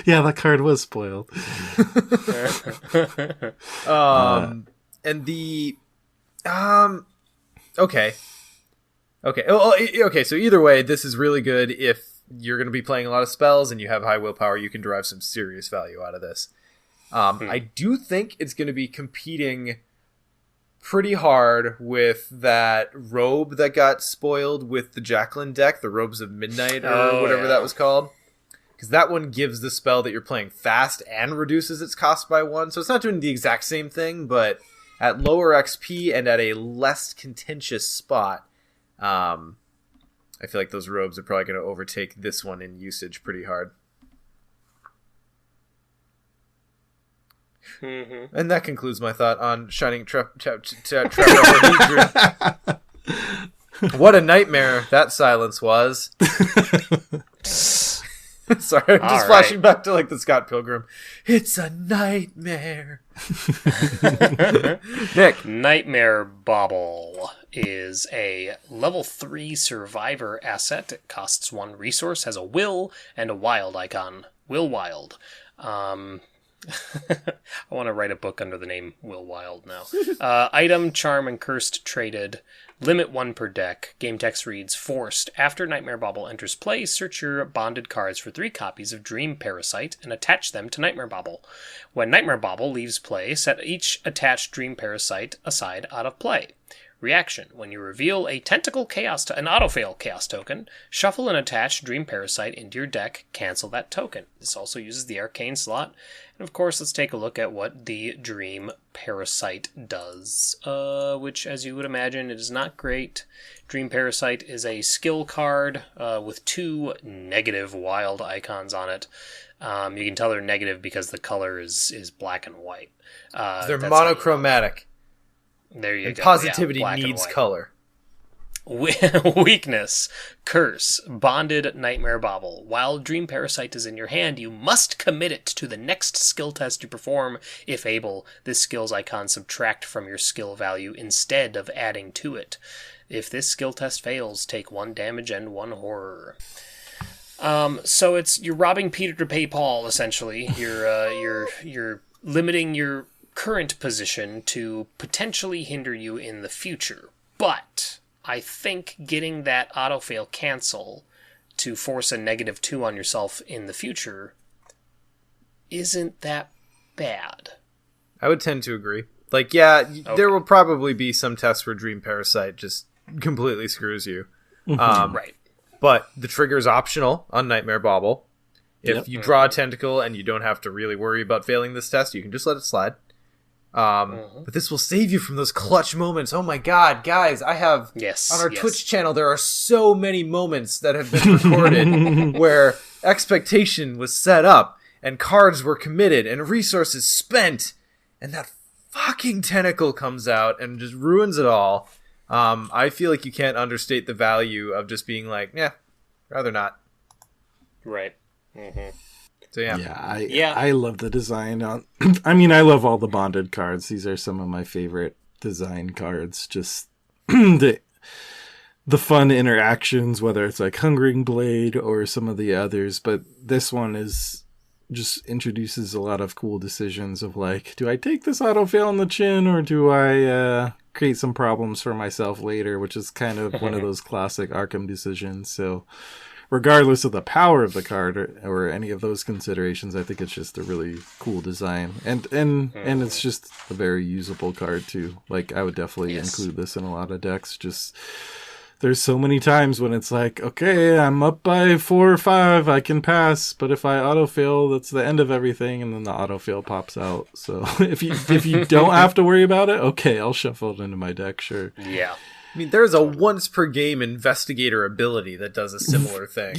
Speaker 3: Yeah, that card was spoiled.
Speaker 2: And the... Okay. So either way, this is really good if you're going to be playing a lot of spells and you have high willpower. You can derive some serious value out of this. I do think it's going to be competing pretty hard with that robe that got spoiled with the Jacqueline deck, the Robes of Midnight or whatever that was called. Because that one gives the spell that you're playing fast and reduces its cost by 1. So it's not doing the exact same thing, but at lower XP and at a less contentious spot, I feel like those robes are probably going to overtake this one in usage pretty hard. Mm-hmm. And that concludes my thought on Shining Trapezohedron. What a nightmare that silence was. Sorry, I'm just flashing back to like the Scott Pilgrim. It's a nightmare.
Speaker 4: Nick. Nightmare Bauble is a level 3 survivor asset. It costs 1 resource, has a will, and a wild icon. Will Wild. I want to write a book under the name Will Wild now. Item, charm, and cursed traded. Limit 1 per deck. Game text reads, forced. After Nightmare Bauble enters play, search your bonded cards for 3 copies of Dream Parasite and attach them to Nightmare Bauble. When Nightmare Bauble leaves play, set each attached Dream Parasite aside out of play. Reaction. When you reveal a Tentacle Chaos an Autofail Chaos token, shuffle an attached Dream Parasite into your deck, cancel that token. This also uses the Arcane slot. And of course, let's take a look at what the Dream Parasite does, which, as you would imagine, it is not great. Dream Parasite is a skill card with 2 negative wild icons on it. You can tell they're negative because the color is black and white.
Speaker 2: They're monochromatic.
Speaker 4: There you
Speaker 2: and
Speaker 4: go.
Speaker 2: Positivity
Speaker 4: yeah,
Speaker 2: needs color.
Speaker 4: Weakness. Curse. Bonded Nightmare Bobble. While Dream Parasite is in your hand, you must commit it to the next skill test you perform. If able, this skill's icon subtract from your skill value instead of adding to it. If this skill test fails, take 1 damage and 1 horror. So you're robbing Peter to pay Paul, essentially. You're limiting your current position to potentially hinder you in the future. But I think getting that autofail cancel to force a -2 on yourself in the future isn't that bad.
Speaker 2: I would tend to agree. Like, yeah, there will probably be some tests where Dream Parasite just completely screws you.
Speaker 4: Right.
Speaker 2: But the trigger is optional on Nightmare Bobble. If you draw a tentacle and you don't have to really worry about failing this test, you can just let it slide. But this will save you from those clutch moments. Oh my god, guys, I have... on our Twitch channel, there are so many moments that have been recorded where expectation was set up, and cards were committed, and resources spent, and that fucking tentacle comes out and just ruins it all. I feel like you can't understate the value of just being like, rather not.
Speaker 4: Right. Mm-hmm.
Speaker 2: So
Speaker 3: I love the design on. I mean, I love all the bonded cards. These are some of my favorite design cards. Just the fun interactions, whether it's like Hungering Blade or some of the others. But this one is just introduces a lot of cool decisions of like, do I take this autofail on the chin or do I create some problems for myself later? Which is kind of one of those classic Arkham decisions. So regardless of the power of the card or any of those considerations, I think it's just a really cool design. And it's just a very usable card too. Like, I would definitely include this in a lot of decks. Just there's so many times when it's like, okay, I'm up by 4 or 5, I can pass, but if I autofail, that's the end of everything, and then the autofail pops out. So if you don't have to worry about it, okay, I'll shuffle it into my deck, sure.
Speaker 4: Yeah.
Speaker 2: I mean, there's a once per game investigator ability that does a similar thing.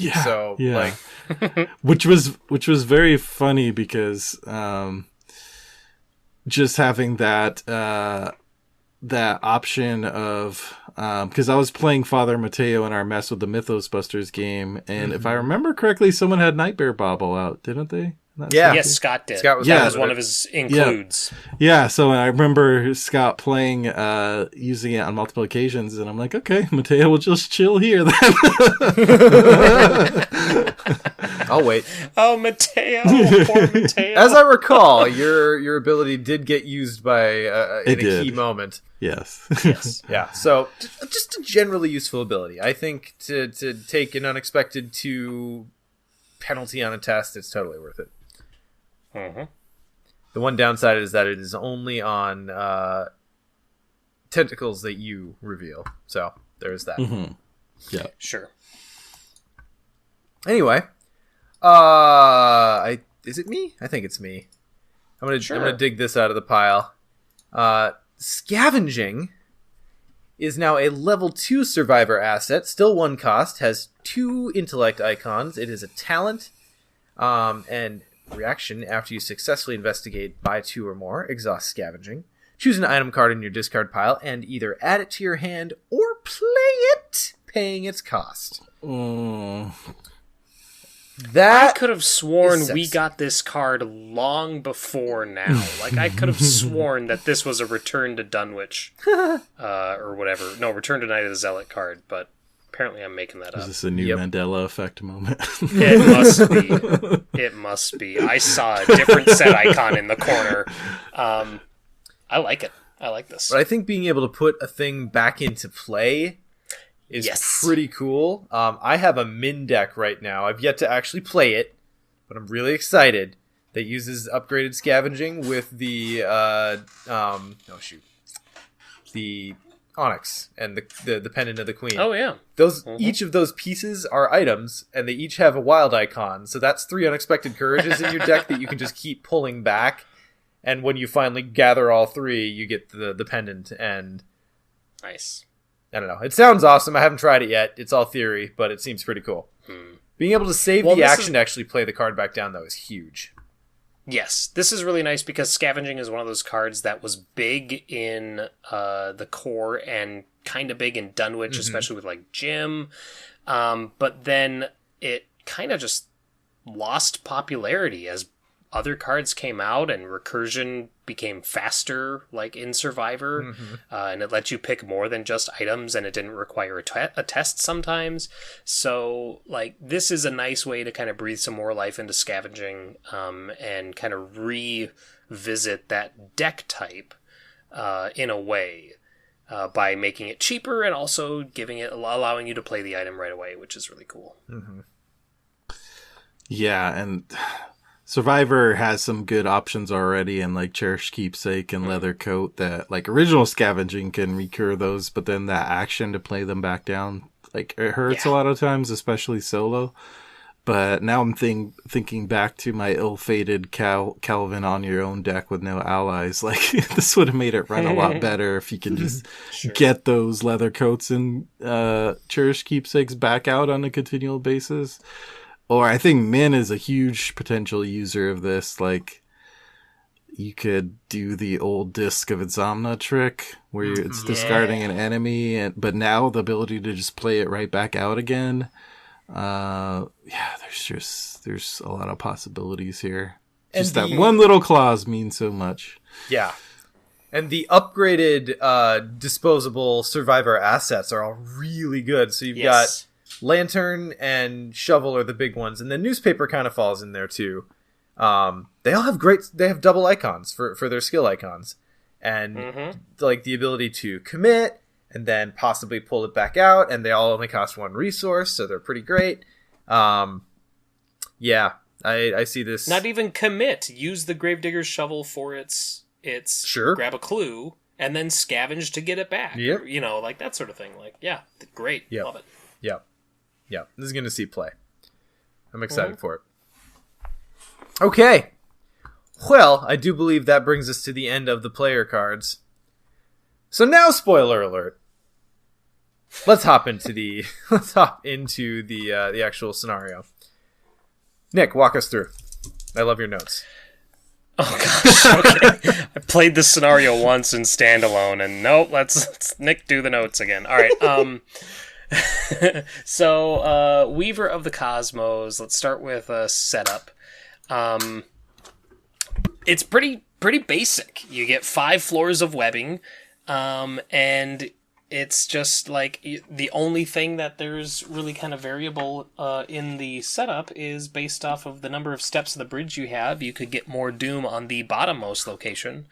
Speaker 3: which was very funny because just having that option of because I was playing Father Mateo in our Mess with the Mythos Busters game, and if I remember correctly, someone had Nightmare Bobble out, didn't they?
Speaker 4: Yes, Scott did.
Speaker 2: Scott was
Speaker 4: that was one of his includes.
Speaker 3: Yeah, so I remember Scott playing, using it on multiple occasions, and I'm like, okay, Mateo will just chill here then.
Speaker 2: I'll wait.
Speaker 4: Oh, Mateo, poor Mateo.
Speaker 2: As I recall, your ability did get used by in a key moment.
Speaker 3: Yes.
Speaker 2: Yeah. So just a generally useful ability. I think to take an unexpected 2 penalty on a test, it's totally worth it.
Speaker 4: Mm-hmm.
Speaker 2: The one downside is that it is only on tentacles that you reveal. So there's that.
Speaker 3: Mm-hmm. Yeah.
Speaker 4: Sure.
Speaker 2: Anyway, is it me? I think it's me. I'm gonna dig this out of the pile. Scavenging is now a level 2 survivor asset, still 1 cost, has 2 intellect icons. It is a talent, and reaction after you successfully investigate by 2 or more, exhaust scavenging. Choose an item card in your discard pile and either add it to your hand or play it, paying its cost.
Speaker 4: I could have sworn we got this card long before now. Like, I could have sworn that this was a Return to Dunwich, or whatever. No, Return to Night of the Zealot card, but apparently I'm making that up.
Speaker 3: Is this a new Mandela effect moment?
Speaker 4: It must be. It must be. I saw a different set icon in the corner. I like it. I like this.
Speaker 2: But I think being able to put a thing back into play is pretty cool. I have a Min deck right now. I've yet to actually play it, but I'm really excited. That uses upgraded scavenging with the the Onyx and the pendant of the Queen.
Speaker 4: Oh yeah,
Speaker 2: those each of those pieces are items, and they each have a wild icon. So that's 3 unexpected courages in your deck that you can just keep pulling back. And when you finally gather all 3, you get the pendant. And
Speaker 4: nice.
Speaker 2: I don't know. It sounds awesome. I haven't tried it yet. It's all theory, but it seems pretty cool. Being able to save the action to actually play the card back down, though, is huge.
Speaker 4: Yes, this is really nice because Scavenging is one of those cards that was big in the core and kind of big in Dunwich, especially with like Jim. But then it kind of just lost popularity as other cards came out and recursion became faster, like in Survivor, and it let you pick more than just items, and it didn't require a test sometimes. So, like, this is a nice way to kind of breathe some more life into Scavenging, and kind of revisit that deck type in a way, by making it cheaper and also allowing you to play the item right away, which is really cool.
Speaker 3: Yeah, and Survivor has some good options already, and like Cherished Keepsake and Leather Coat that, like, original Scavenging can recur those, but then that action to play them back down, like, it hurts a lot of times, especially solo. But now I'm thinking back to my ill-fated Calvin on your own deck with no allies. Like, this would have made it run a lot better if you can just get those Leather Coats and Cherished Keepsakes back out on a continual basis. Or I think Min is a huge potential user of this. Like, you could do the old Disc of Insomnia trick where it's discarding an enemy, but now the ability to just play it right back out again. There's a lot of possibilities here. And just that one little clause means so much.
Speaker 2: Yeah. And the upgraded disposable Survivor assets are all really good. So you've got Lantern and Shovel are the big ones, and then Newspaper kind of falls in there too. They all have they have double icons for their skill icons, and like the ability to commit and then possibly pull it back out, and they all only cost one resource, so they're pretty great. I see this.
Speaker 4: Not even commit. Use the Gravedigger's Shovel for its grab a clue and then scavenge to get it back.
Speaker 2: Yep.
Speaker 4: Or, like that sort of thing. Like, great.
Speaker 2: Yep.
Speaker 4: Love it.
Speaker 2: Yeah, this is going to see play. I'm excited for it. Okay. Well, I do believe that brings us to the end of the player cards. So now, spoiler alert. Let's hop into the actual scenario. Nick, walk us through. I love your notes.
Speaker 4: Oh gosh, okay. I played this scenario once in standalone, and nope, let's Nick do the notes again. All right. So, Weaver of the Cosmos. Let's start with a setup. It's pretty basic. You get 5 floors of webbing, and it's just like the only thing that there's really kind of variable in the setup is based off of the number of steps of the bridge you have. You could get more doom on the bottommost location,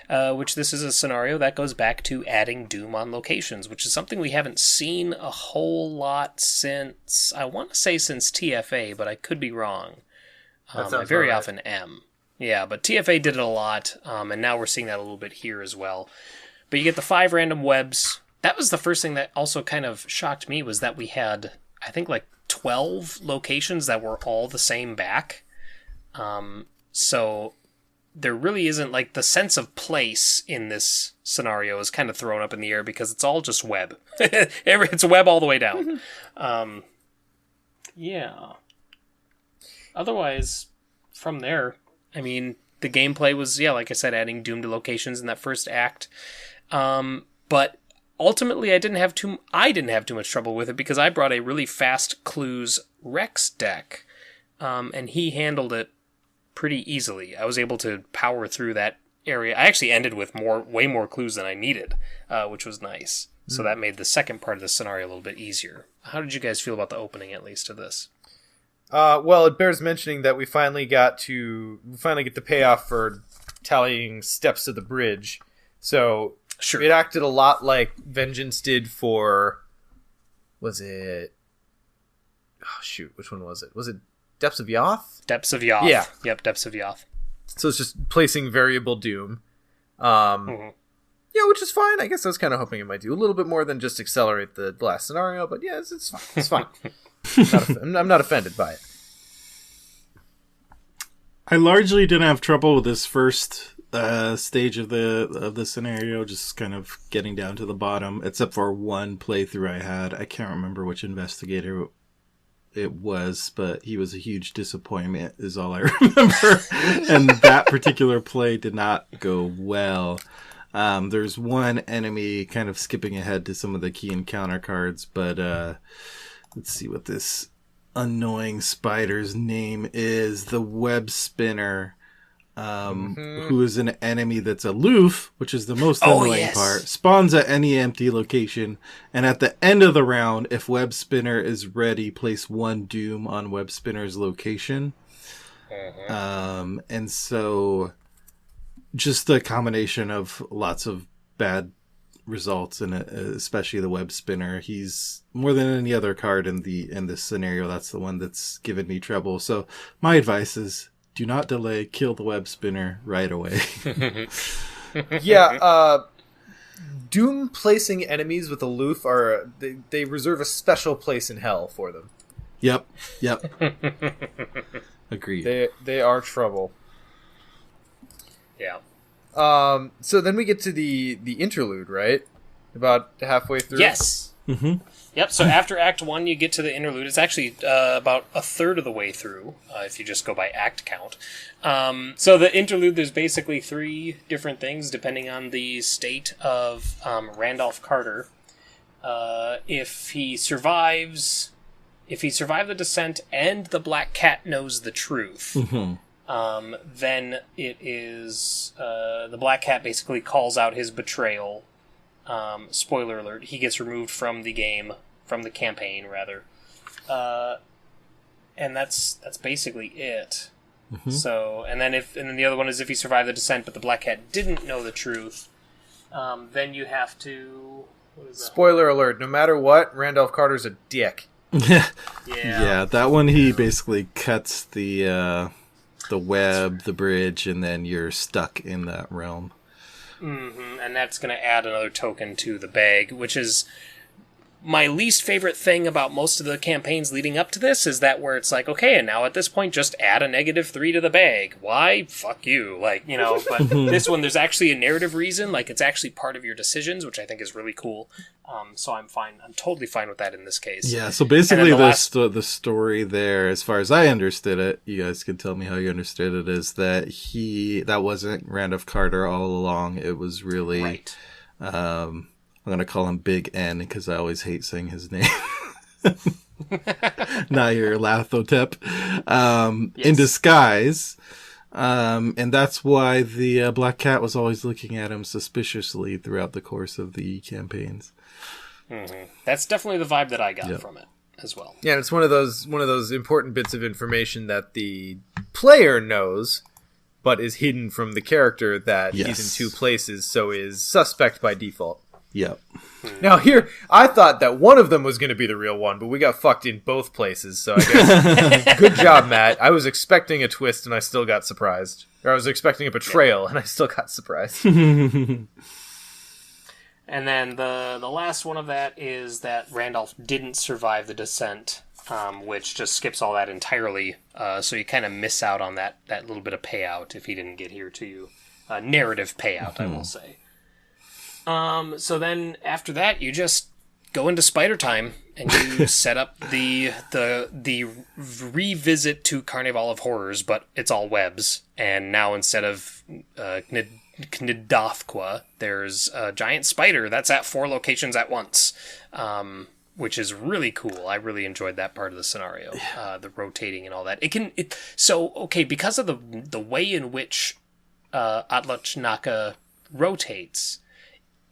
Speaker 4: which this is a scenario that goes back to adding doom on locations, which is something we haven't seen a whole lot since, I want to say since TFA, but I could be wrong. I very often am. Yeah, but TFA did it a lot, and now we're seeing that a little bit here as well. But you get the 5 random webs. That was the first thing that also kind of shocked me, was that we had, I think, like 12 locations that were all the same back. So there really isn't, like, the sense of place in this scenario is kind of thrown up in the air because it's all just web. It's web all the way down. Yeah. Otherwise, from there, I mean, the gameplay was, like I said, adding doom to locations in that first act. But ultimately, I didn't have too much trouble with it because I brought a really fast clues Rex deck, and he handled it pretty easily. I was able to power through that area. I actually ended with way more clues than I needed, which was nice. So that made the second part of the scenario a little bit easier. How did you guys feel about the opening, at least, of this?
Speaker 2: Well, it bears mentioning that we finally get the payoff for tallying steps of the bridge. So it acted a lot like Vengeance did for, was it? Oh shoot, which one was it? Was it Depths of Yoth?
Speaker 4: Depths of Yoth.
Speaker 2: Yeah.
Speaker 4: Yep, Depths of Yoth.
Speaker 2: So it's just placing variable doom. Yeah, which is fine. I guess I was kind of hoping it might do a little bit more than just accelerate the last scenario, but yeah, it's fine. It's fine. I'm not offended by it.
Speaker 3: I largely didn't have trouble with this first stage of the scenario, just kind of getting down to the bottom, except for one playthrough I had. I can't remember which investigator it was, but he was a huge disappointment is all I remember. And that particular play did not go well. There's one enemy, kind of skipping ahead to some of the key encounter cards, but let's see what this annoying spider's name is. The web spinner, who is an enemy that's aloof, which is the most annoying part, spawns at any empty location, and at the end of the round, if web spinner is ready, place 1 doom on web spinner's location. And so just the combination of lots of bad results in it, especially the web spinner. He's more than any other card in this scenario. That's the one that's given me trouble. So my advice is do not delay, kill the web spinner right away.
Speaker 2: Doom placing enemies with aloof they reserve a special place in hell for them.
Speaker 3: Yep. Agreed.
Speaker 2: They are trouble.
Speaker 4: Yeah.
Speaker 2: So then we get to the interlude, right? About halfway through.
Speaker 4: Yes.
Speaker 3: Mm-hmm.
Speaker 4: Yep. So after Act 1, you get to the interlude. It's actually about a third of the way through, if you just go by act count. So the interlude, there's basically 3 different things depending on the state of Randolph Carter. If he survived the descent and the Black Cat knows the truth, then it is the Black Cat basically calls out his betrayal. Spoiler alert, he gets removed from the game, from the campaign, rather. And that's basically it. So, and then the other one is if he survived the descent, but the Black Cat didn't know the truth, then you have to... What is that?
Speaker 2: Spoiler alert, no matter what, Randolph Carter's a dick.
Speaker 3: Yeah, that one he basically cuts the web, the bridge, and then you're stuck in that realm.
Speaker 4: And that's going to add another token to the bag, which is my least favorite thing about most of the campaigns leading up to this, is that where it's like, okay, and now at this point, just add a -3 to the bag. Why? Fuck you. Like, you know, but this one, there's actually a narrative reason. Like, it's actually part of your decisions, which I think is really cool. So I'm fine. I'm totally fine with that in this case.
Speaker 3: Yeah, so basically the story there, as far as I understood it, you guys can tell me how you understood it, is that that wasn't Randolph Carter all along. It was really...
Speaker 4: Right.
Speaker 3: I'm going to call him Big N because I always hate saying his name. Nair Lathotep. In disguise. And that's why the Black Cat was always looking at him suspiciously throughout the course of the campaigns.
Speaker 4: That's definitely the vibe that I got from it as well.
Speaker 2: Yeah, it's one of those important bits of information that the player knows, but is hidden from the character that he's in 2 places, so is suspect by default.
Speaker 3: Yep.
Speaker 2: Now here, I thought that one of them was going to be the real one, but we got fucked in both places, so I guess good job, Matt. I was expecting a twist and I still got surprised. Or I was expecting a betrayal and I still got surprised.
Speaker 4: And then the last one of that is that Randolph didn't survive the descent, which just skips all that entirely, so you kind of miss out on that little bit of payout if he didn't get here to you. Narrative payout, I will say. So then after that, you just go into spider time and you set up the revisit to Carnival of Horrors, but it's all webs. And now instead of Knidothqua, there's a giant spider that's at 4 locations at once, which is really cool. I really enjoyed that part of the scenario, the rotating and all that. Because of the way in which Atlachnaka rotates,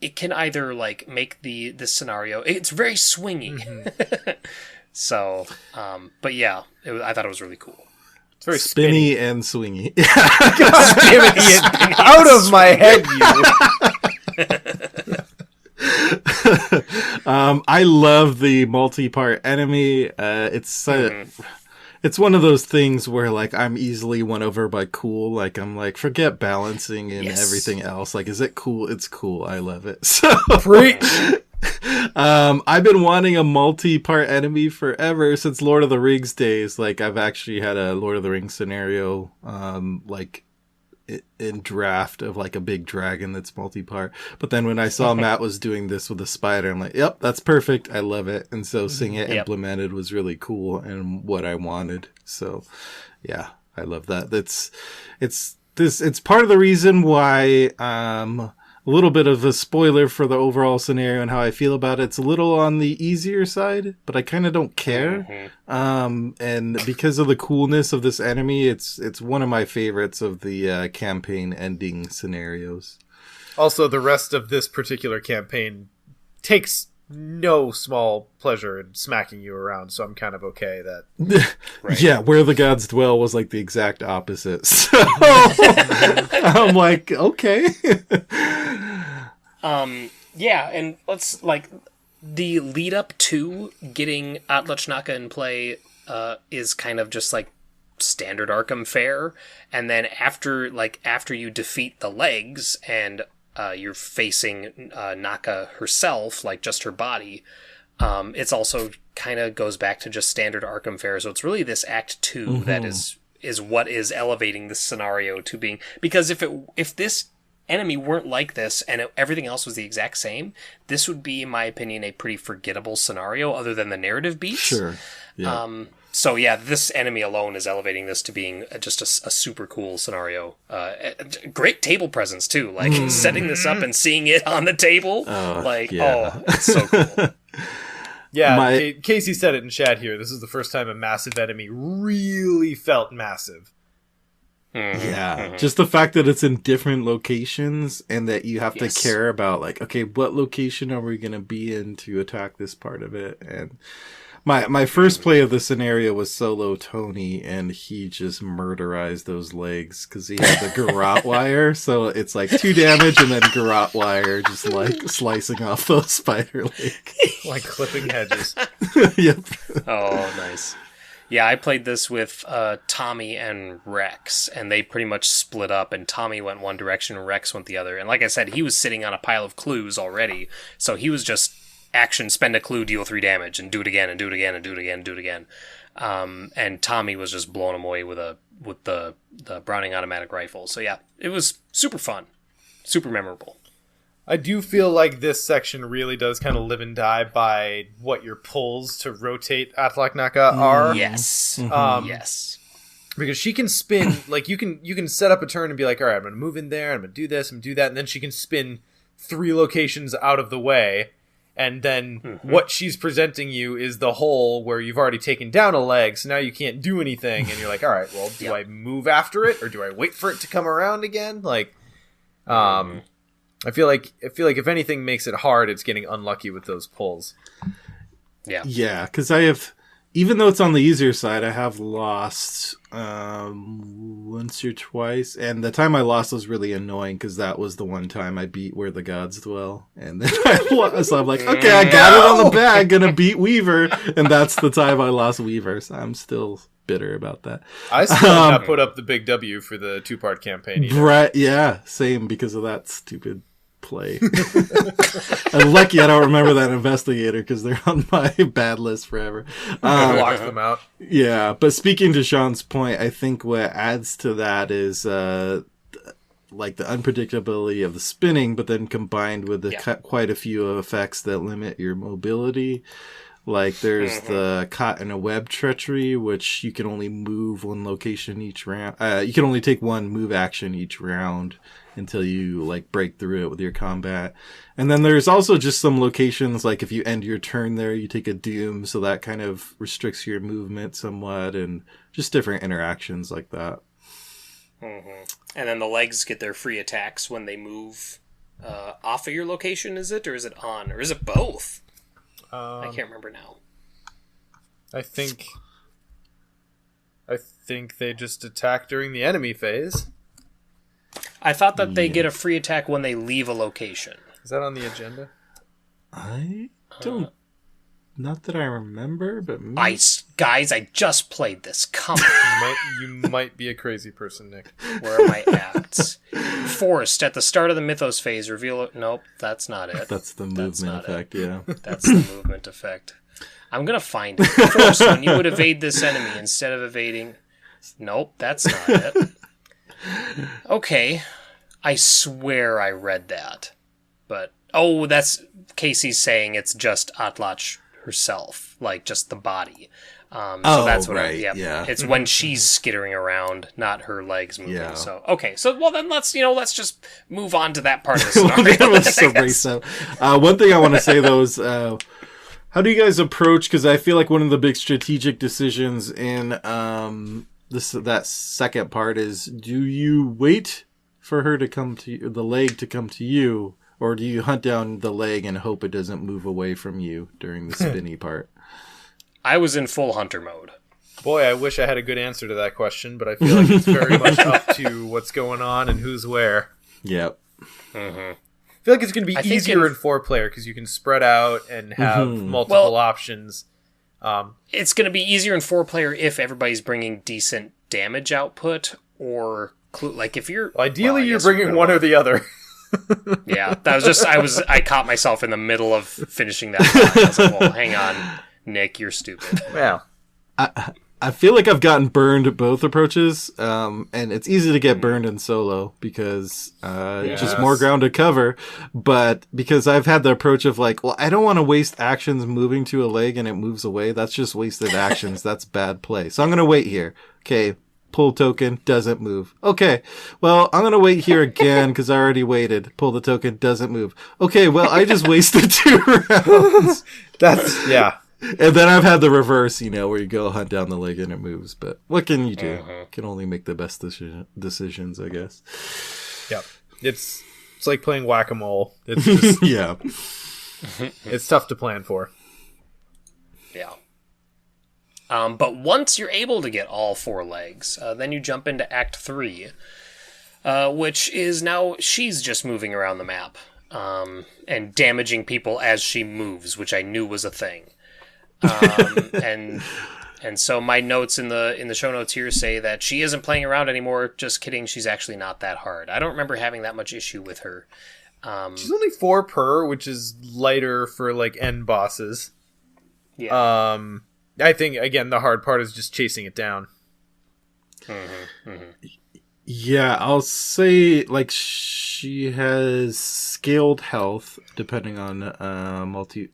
Speaker 4: it can either like make this scenario. It's very swingy. So, but yeah, I thought it was really cool.
Speaker 2: It's very
Speaker 3: spinny and swingy.
Speaker 2: Spinny out of my head, you.
Speaker 3: I love the multi-part enemy. It's one of those things where, like, I'm easily won over by cool. Like, I'm like, forget balancing and everything else. Like, is it cool? It's cool. I love it. So,
Speaker 2: preach.
Speaker 3: I've been wanting a multi-part enemy forever since Lord of the Rings days. Like, I've actually had a Lord of the Rings scenario, in draft of like a big dragon that's multi-part. But then when I saw Matt was doing this with a spider, I'm like, yep, that's perfect. I love it. And so seeing it implemented was really cool and what I wanted. So yeah, I love that. It's part of the reason why a little bit of a spoiler for the overall scenario and how I feel about it. It's a little on the easier side, but I kind of don't care. And because of the coolness of this enemy, it's one of my favorites of the campaign ending scenarios.
Speaker 2: Also, the rest of this particular campaign takes no small pleasure in smacking you around, so I'm kind of okay that...
Speaker 3: Right. Yeah, Where the Gods Dwell was like the exact opposite. So I'm like, okay.
Speaker 4: Yeah, and let's, like, the lead up to getting Atlachnaka in play is kind of just like standard Arkham fare, and then after you defeat the legs and you're facing Naka herself, like just her body, it's also kind of goes back to just standard Arkham fare. So it's really this Act 2 that is what is elevating this scenario to being, because if this enemy weren't like this and everything else was the exact same, this would be, in my opinion, a pretty forgettable scenario other than the narrative beats.
Speaker 3: Sure. Yeah.
Speaker 4: So yeah, this enemy alone is elevating this to being just a super cool scenario. Great table presence too, like setting this up and seeing it on the table. It's so cool.
Speaker 2: Yeah, Casey said it in chat here. This is the first time a massive enemy really felt massive.
Speaker 3: Just the fact that it's in different locations and that you have to care about, like, okay, what location are we going to be in to attack this part of it? And my first play of the scenario was solo Tony, and he just murderized those legs because he had the garrote wire. So it's like 2 damage and then garrote wire just like slicing off those spider legs.
Speaker 2: Like clipping hedges.
Speaker 3: Yep.
Speaker 4: Oh, nice. Yeah, I played this with Tommy and Rex, and they pretty much split up, and Tommy went one direction and Rex went the other. And like I said, he was sitting on a pile of clues already, so he was just action, spend a clue, deal 3 damage, and do it again, and do it again, and do it again, and do it again. And Tommy was just blowing him away with the Browning automatic rifle. So yeah, it was super fun, super memorable.
Speaker 2: I do feel like this section really does kind of live and die by what your pulls to rotate Atlachnaka are.
Speaker 4: Yes. Yes.
Speaker 2: Because she can spin, like you can set up a turn and be like, all right, I'm going to move in there, I'm going to do this, I'm going to do that, and then she can spin 3 locations out of the way, and then what she's presenting you is the hole where you've already taken down a leg, so now you can't do anything, and you're like, all right, well, do I move after it, or do I wait for it to come around again? Like, I feel like if anything makes it hard, it's getting unlucky with those pulls.
Speaker 4: Yeah.
Speaker 3: Yeah, because I have, even though it's on the easier side, I have lost once or twice. And the time I lost was really annoying because that was the one time I beat Where the Gods Dwell. And then I lost. So I'm like, okay, I got it on the bag, gonna beat Weaver. And that's the time I lost Weaver. So I'm still bitter about that. I
Speaker 2: still have not put up the big W for the 2-part campaign either.
Speaker 3: Right, yeah, same, because of that stupid play. I'm lucky I don't remember that investigator because they're on my bad list forever.
Speaker 2: Block them out.
Speaker 3: Yeah, but speaking to Sean's point, I think what adds to that is like the unpredictability of the spinning, but then combined with the quite a few effects that limit your mobility. Like there's the caught in a web treachery, which you can only move one location each round. You can only take one move action each round until you like break through it with your combat. And then there's also just some locations, like if you end your turn there, you take a doom, so that kind of restricts your movement somewhat, and just different interactions like that.
Speaker 4: And then the legs get their free attacks when they move off of your location, is it? Or is it on? Or is it both? I can't remember now.
Speaker 2: I think they just attack during the enemy phase.
Speaker 4: I thought that they get a free attack when they leave a location.
Speaker 2: Is that on the agenda?
Speaker 3: I don't... Not that I remember, but...
Speaker 4: Guys, I just played this. Come on.
Speaker 2: You might be a crazy person, Nick.
Speaker 4: Where are my acts? Forced at the start of the Mythos phase, reveal... Nope, that's not it.
Speaker 3: That's the movement effect, yeah.
Speaker 4: That's the movement effect. I'm gonna find it. Forced, when you would evade this enemy instead of evading... Nope, that's not it. Okay. I swear I read that. But, that's Casey's saying it's just Atlach herself, like just the body. So that's what
Speaker 3: right,
Speaker 4: yeah. It's when she's skittering around, not her legs moving.
Speaker 3: Yeah.
Speaker 4: So, okay. So, well then let's just move on to that part of the scenario.
Speaker 3: Let's erase that. One thing I want to say though is, how do you guys approach, because I feel like one of the big strategic decisions in that second part is, do you wait for her to come to you, the leg to come to you, or do you hunt down the leg and hope it doesn't move away from you during the spinny part?
Speaker 4: I was in full hunter mode.
Speaker 2: Boy, I wish I had a good answer to that question, but I feel like it's very much up to what's going on and who's where.
Speaker 3: Yep.
Speaker 2: I feel like it's going to be easier in 4-player because you can spread out and have multiple options.
Speaker 4: It's going to be easier in 4-player if everybody's bringing decent damage output, or like if you're...
Speaker 2: Ideally, you're bringing one or the other.
Speaker 4: Yeah, that was I caught myself in the middle of finishing that thought. I was like, well, hang on, Nick, you're stupid.
Speaker 2: Well,
Speaker 3: I feel like I've gotten burned at both approaches, and it's easy to get burned in solo because just more ground to cover. But because I've had the approach of like, well, I don't want to waste actions moving to a leg and it moves away. That's just wasted actions. That's bad play. So I'm going to wait here. Okay. Pull token, doesn't move. Okay, well, I'm going to wait here again because I already waited. Pull the token, doesn't move. Okay, well, I just wasted 2 rounds.
Speaker 2: Yeah.
Speaker 3: And then I've had the reverse, where you go hunt down the leg and it moves. But what can you do? Can only make the best decisions, I guess.
Speaker 2: Yep. It's like playing whack-a-mole. It's just,
Speaker 3: yeah.
Speaker 2: It's tough to plan for.
Speaker 4: Yeah. But once you're able to get all 4 legs, then you jump into Act 3, which is now she's just moving around the map and damaging people as she moves, which I knew was a thing. And so my notes in the show notes here say that she isn't playing around anymore. Just kidding, she's actually not that hard. I don't remember having that much issue with her.
Speaker 2: She's only 4 per, which is lighter for like end bosses.
Speaker 4: Yeah.
Speaker 2: I think, again, the hard part is just chasing it down.
Speaker 3: Yeah, I'll say, like, she has scaled health, depending on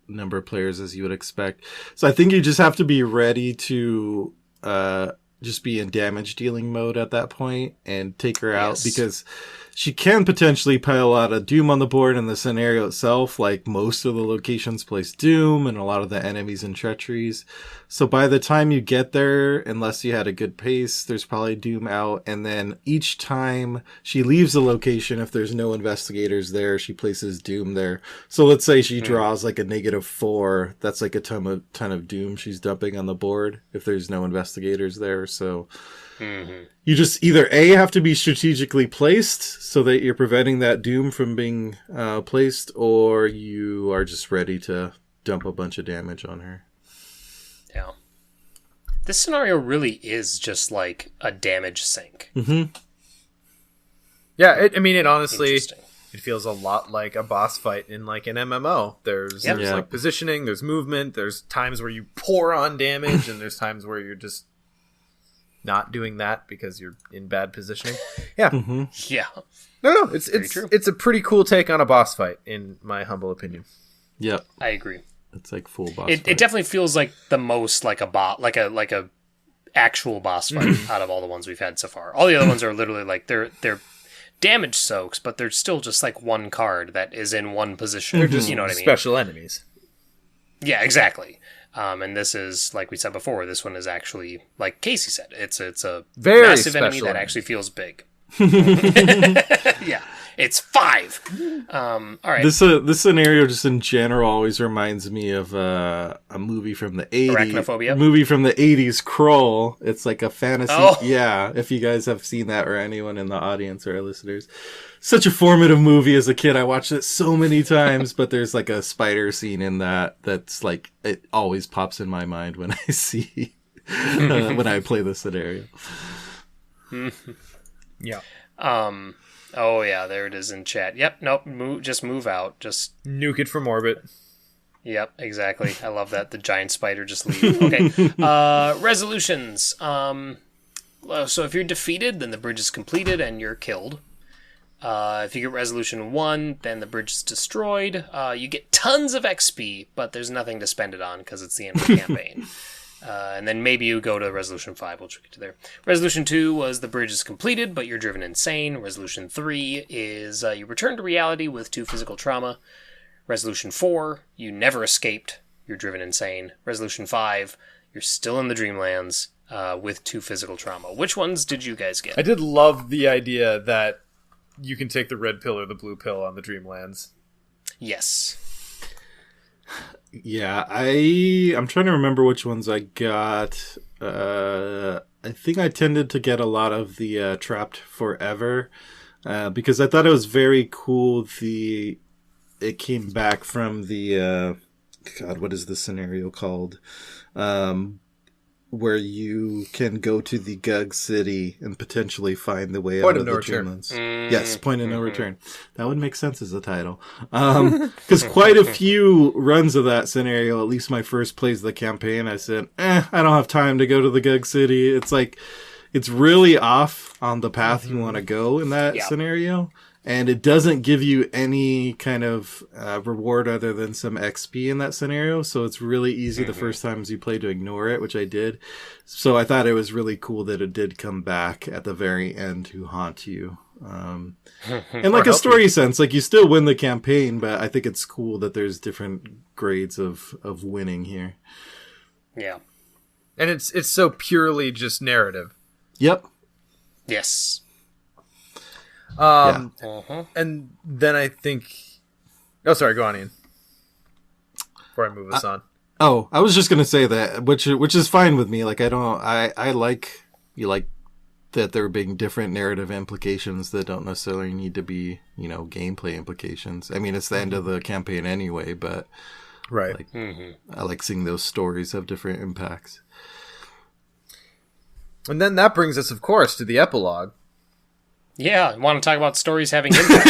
Speaker 3: number of players, as you would expect. So I think you just have to be ready to just be in damage dealing mode at that point and take her out, because she can potentially pile a lot of Doom on the board in the scenario itself. Like, most of the locations place Doom and a lot of the enemies and treacheries. So by the time you get there, unless you had a good pace, there's probably Doom out. And then each time she leaves the location, if there's no investigators there, she places Doom there. So let's say she draws like a -4. That's like a ton of Doom she's dumping on the board if there's no investigators there. So you just either A, have to be strategically placed so that you're preventing that Doom from being placed, or you are just ready to dump a bunch of damage on her.
Speaker 4: Yeah. This scenario really is just like a damage sink.
Speaker 2: Yeah, it honestly, it feels a lot like a boss fight in like an MMO. There's like positioning, there's movement, there's times where you pour on damage, and there's times where you're just not doing that because you're in bad positioning. Yeah.
Speaker 4: Yeah.
Speaker 2: No, it's a pretty cool take on a boss fight, in my humble opinion.
Speaker 3: Yep.
Speaker 4: I agree.
Speaker 3: It's like full boss
Speaker 4: fight. It definitely feels like the most like a like a actual boss fight out of all the ones we've had so far. All the other ones are literally like they're damage soaks, but they're still just like one card that is in one position.
Speaker 2: They're just,
Speaker 4: you know what I mean?
Speaker 2: Special enemies.
Speaker 4: Yeah, exactly. And this is, like we said before, this one is actually, like Casey said, it's a
Speaker 2: very
Speaker 4: massive enemy that actually feels big. Yeah, it's 5. All right.
Speaker 3: This scenario, just in general, always reminds me of a movie from the 80s.
Speaker 4: Arachnophobia?
Speaker 3: Movie from the 80s, Kroll. It's like a fantasy.
Speaker 4: Oh.
Speaker 3: Yeah, if you guys have seen that, or anyone in the audience or our listeners. Such a formative movie as a kid. I watched it so many times, but there's like a spider scene in that's like, it always pops in my mind when I see, when I play this scenario.
Speaker 2: Yeah.
Speaker 4: Oh yeah, there it is in chat. Yep. Nope. Just move out. Just
Speaker 2: nuke it from orbit.
Speaker 4: Yep. Exactly. I love that. The giant spider just leave. Okay. Resolutions. So if you're defeated, then the bridge is completed and you're killed. If you get resolution 1, then the bridge is destroyed. You get tons of XP, but there's nothing to spend it on because it's the end of the campaign. And then maybe you go to resolution 5, which we'll get to there. Resolution 2 was the bridge is completed, but you're driven insane. Resolution 3 is you return to reality with 2 physical trauma. Resolution 4, you never escaped. You're driven insane. Resolution 5, you're still in the Dreamlands with 2 physical trauma. Which ones did you guys get?
Speaker 2: I did love the idea that you can take the red pill or the blue pill on the Dreamlands.
Speaker 4: Yes.
Speaker 3: Yeah, I'm trying to remember which ones I got. I think I tended to get a lot of the Trapped Forever because I thought it was very cool. It came back from the God, what is the scenario called? Where you can go to the Gug City and potentially find the way out of the Dreamlands. Yes, Point of No Return. That would make sense as a title. Because quite a few runs of that scenario, at least my first plays of the campaign, I said, I don't have time to go to the Gug City. It's like, it's really off on the path you want to go in that scenario. And it doesn't give you any kind of reward other than some XP in that scenario. So it's really easy the first times you play to ignore it, which I did. So I thought it was really cool that it did come back at the very end to haunt you. And like a story sense, like you still win the campaign, but I think it's cool that there's different grades of winning here.
Speaker 4: Yeah.
Speaker 2: And it's so purely just narrative.
Speaker 3: Yep.
Speaker 4: Yes.
Speaker 2: And then I think... Oh, sorry, go on, Ian. Before I move us on.
Speaker 3: Oh, I was just going to say that, which is fine with me. Like, I like that there being different narrative implications that don't necessarily need to be, gameplay implications. I mean, it's the end of the campaign anyway, but
Speaker 2: right.
Speaker 3: Like, I like seeing those stories have different impacts.
Speaker 2: And then that brings us, of course, to the epilogue.
Speaker 4: Yeah, I want to talk about stories having impact.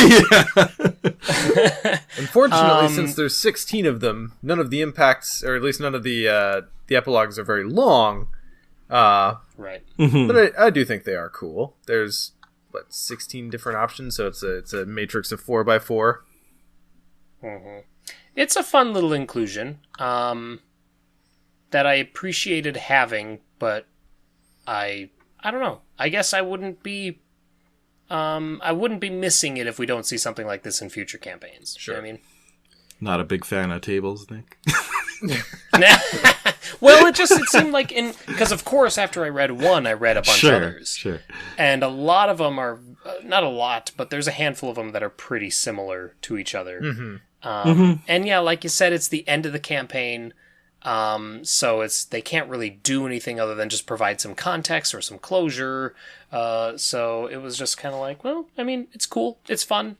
Speaker 2: Unfortunately, since there's 16 of them, none of the impacts, or at least none of the epilogues are very long.
Speaker 4: Right.
Speaker 2: But I do think they are cool. There's, 16 different options, so it's a matrix of 4x4.
Speaker 4: It's a fun little inclusion that I appreciated having, but I don't know. I guess I wouldn't be missing it if we don't see something like this in future campaigns.
Speaker 2: Sure.
Speaker 4: You know what I mean?
Speaker 3: Not a big fan of tables, Nick.
Speaker 4: Well, it seemed like because of course after I read one, I read a bunch of others.
Speaker 3: Sure.
Speaker 4: And a lot of them are not a lot, but there's a handful of them that are pretty similar to each other. And yeah, like you said, it's the end of the campaign. So they can't really do anything other than just provide some context or some closure. So it was just kind of like, well, I mean, it's cool. It's fun.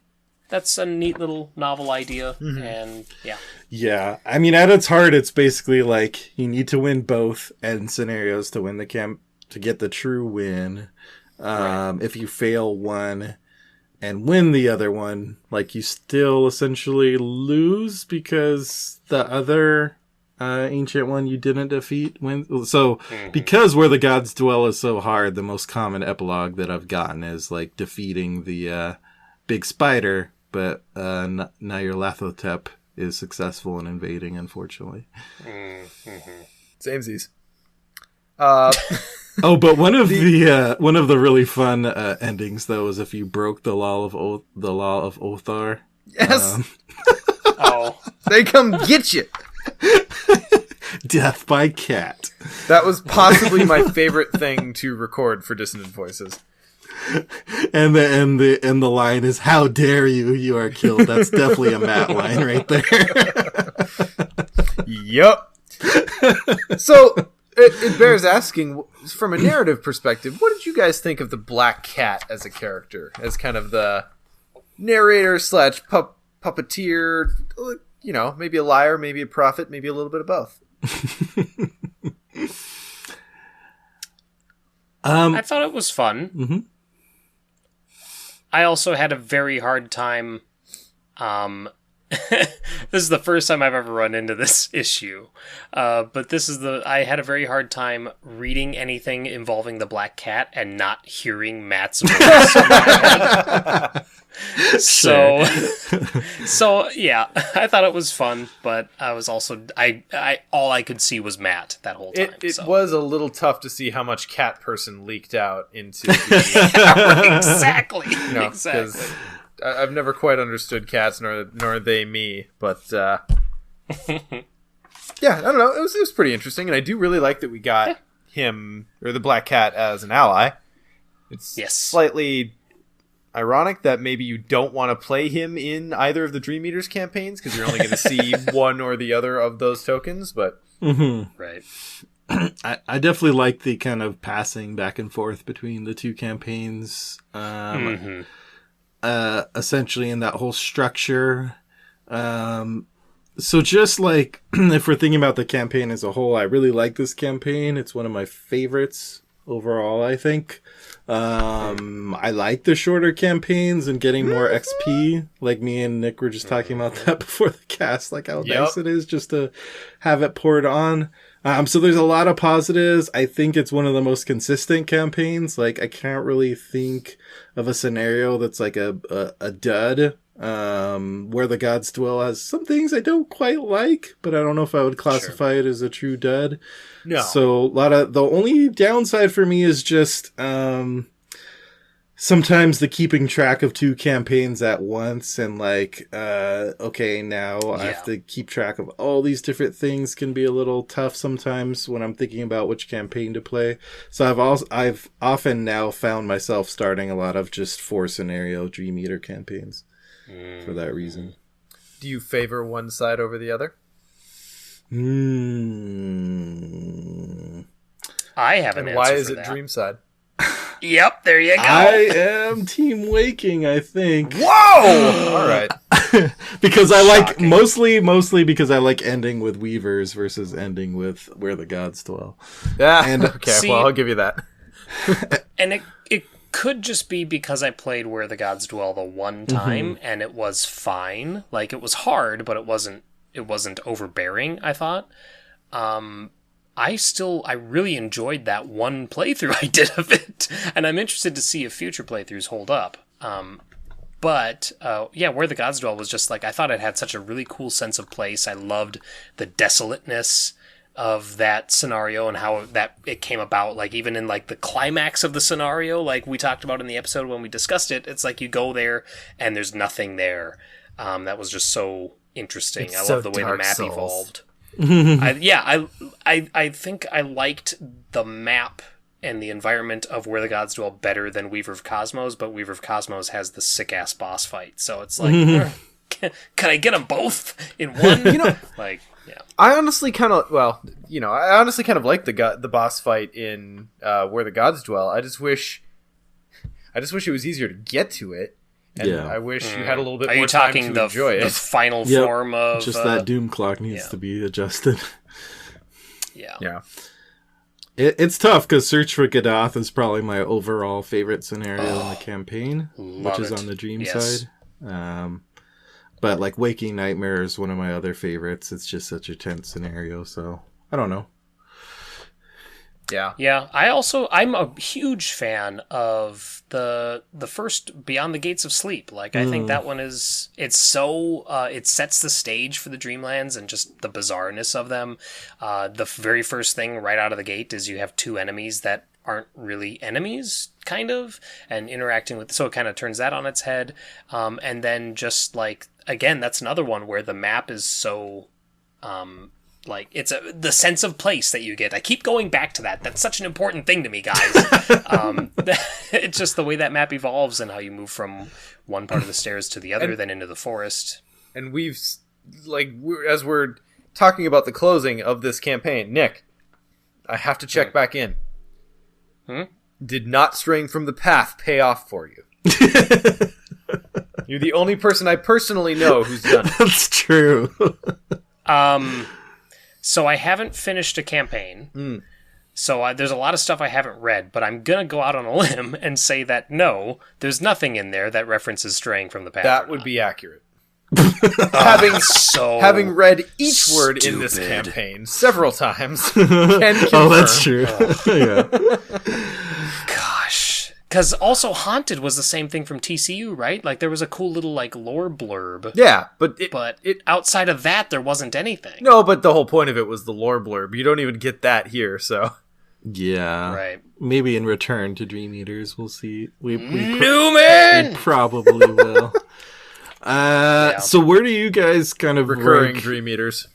Speaker 4: That's a neat little novel idea. And yeah.
Speaker 3: Yeah. I mean, at its heart, it's basically like you need to win both end scenarios to win to get the true win. Right. If you fail one and win the other one, like you still essentially lose because the other ancient one you didn't defeat wins. So because Where the Gods Dwell is so hard, the most common epilogue that I've gotten is like defeating the big spider, but now your Lathotep is successful in invading, unfortunately.
Speaker 2: Samesies.
Speaker 3: Oh, but one of the really fun endings though is if you broke the law of Othar.
Speaker 2: Yes.
Speaker 4: Oh,
Speaker 2: they come get you.
Speaker 3: Death by cat.
Speaker 2: That was possibly my favorite thing to record for Dissonant Voices.
Speaker 3: And the line is, "How dare you? You are killed." That's definitely a Matt line right there.
Speaker 2: Yup. So it bears asking, from a narrative perspective, what did you guys think of the Black Cat as a character, as kind of the narrator / puppeteer? Maybe a liar, maybe a prophet, maybe a little bit of both.
Speaker 4: I thought it was fun. I also had a very hard time this is the first time I've ever run into this issue. But I had a very hard time reading anything involving the Black Cat and not hearing Matt's voice in my head. So yeah, I thought it was fun, but I was also all I could see was Matt that whole time.
Speaker 2: It was a little tough to see how much cat person leaked out into the
Speaker 4: exactly.
Speaker 2: Exactly. I've never quite understood cats, nor they me, but yeah, I don't know. It was pretty interesting, and I do really like that we got him or the Black Cat as an ally. It's slightly ironic that maybe you don't want to play him in either of the Dream Eaters campaigns because you're only going to see one or the other of those tokens, but
Speaker 4: right.
Speaker 3: I definitely like the kind of passing back and forth between the two campaigns. Essentially in that whole structure. So just like if we're thinking about the campaign as a whole, I really like this campaign. It's one of my favorites overall, I think. I like the shorter campains and getting more XP. Like me and Nick were just talking about that before the cast, like how nice it is just to have it poured on. So there's a lot of positives. I think it's one of the most consistent campaigns. Like I can't really think of a scenario that's like a dud. Where the Gods Dwell has some things I don't quite like, but I don't know if I would classify it as a true dud.
Speaker 2: No.
Speaker 3: So the only downside for me is just sometimes the keeping track of two campaigns at once and like okay, now I have to keep track of all these different things can be a little tough sometimes when I'm thinking about which campaign to play. So I've often now found myself starting a lot of just 4-scenario Dream Eater campaigns for that reason.
Speaker 2: Do you favor one side over the other?
Speaker 4: I have an answer.
Speaker 2: Why is
Speaker 4: for
Speaker 2: it
Speaker 4: that.
Speaker 2: Dream side?
Speaker 4: Yep, there you go.
Speaker 3: I am Team Waking, I think.
Speaker 2: Whoa! All right.
Speaker 3: Because I like mostly because I like ending with Weavers versus ending with Where the Gods Dwell.
Speaker 2: Yeah.
Speaker 3: And
Speaker 2: okay, well, I'll give you that.
Speaker 4: And it could just be because I played Where the Gods Dwell the one time and it was fine. Like it was hard, but it wasn't overbearing, I thought. I really enjoyed that one playthrough I did of it, and I'm interested to see if future playthroughs hold up. But Where the Gods Dwell was just like, I thought it had such a really cool sense of place. I loved the desolateness of that scenario and how it came about. Like even in like the climax of the scenario, like we talked about in the episode when we discussed it, it's like you go there and there's nothing there. That was just so interesting. I love the way the map evolved. I think I liked the map and the environment of Where the Gods Dwell better than Weaver of Cosmos, but Weaver of Cosmos has the sick-ass boss fight, so it's like, can I get them both in one? Like, yeah.
Speaker 2: I honestly kind of like the boss fight in Where the Gods Dwell. I just wish it was easier to get to it. And I wish you had a little bit more time to enjoy it.
Speaker 4: The final form of...
Speaker 3: Just that doom clock needs to be adjusted.
Speaker 2: Yeah.
Speaker 3: It's tough, because Search for Gaddath is probably my overall favorite scenario in the campaign, which is on the Dream side. But, like, Waking Nightmare is one of my other favorites. It's just such a tense scenario, so I don't know.
Speaker 2: Yeah.
Speaker 4: I'm a huge fan of the first Beyond the Gates of Sleep. Like, I think that one it sets the stage for the Dreamlands and just the bizarreness of them. The very first thing right out of the gate is you have two enemies that aren't really enemies, kind of, and interacting with, so it kind of turns that on its head. And then just like, again, that's another one where the map is so, like, it's the sense of place that you get. I keep going back to that. That's such an important thing to me, guys. It's just the way that map evolves and how you move from one part of the stairs to the other, then into the forest.
Speaker 2: And as we're talking about the closing of this campaign, Nick, I have to check back in. Did not straying from the path pay off for you? You're the only person I personally know who's done it.
Speaker 3: That's true.
Speaker 4: So I haven't finished a campaign. So there's a lot of stuff I haven't read, but I'm going to go out on a limb and say that no, there's nothing in there that references straying from the path.
Speaker 2: That would be accurate. having read each word in this campaign several times, can confirm.
Speaker 3: Oh, that's true. Yeah.
Speaker 4: Gosh. Because also Haunted was the same thing from TCU, right? Like, there was a cool little, like, lore blurb.
Speaker 2: Yeah, but
Speaker 4: outside of that, there wasn't anything.
Speaker 2: No, but the whole point of it was the lore blurb. You don't even get that here, so...
Speaker 3: Yeah.
Speaker 4: Right.
Speaker 3: Maybe in return to Dream Eaters, we'll see.
Speaker 4: Newman!
Speaker 3: We probably will. So where do you guys kind of
Speaker 2: recurring
Speaker 3: rank...
Speaker 2: Dream Eaters?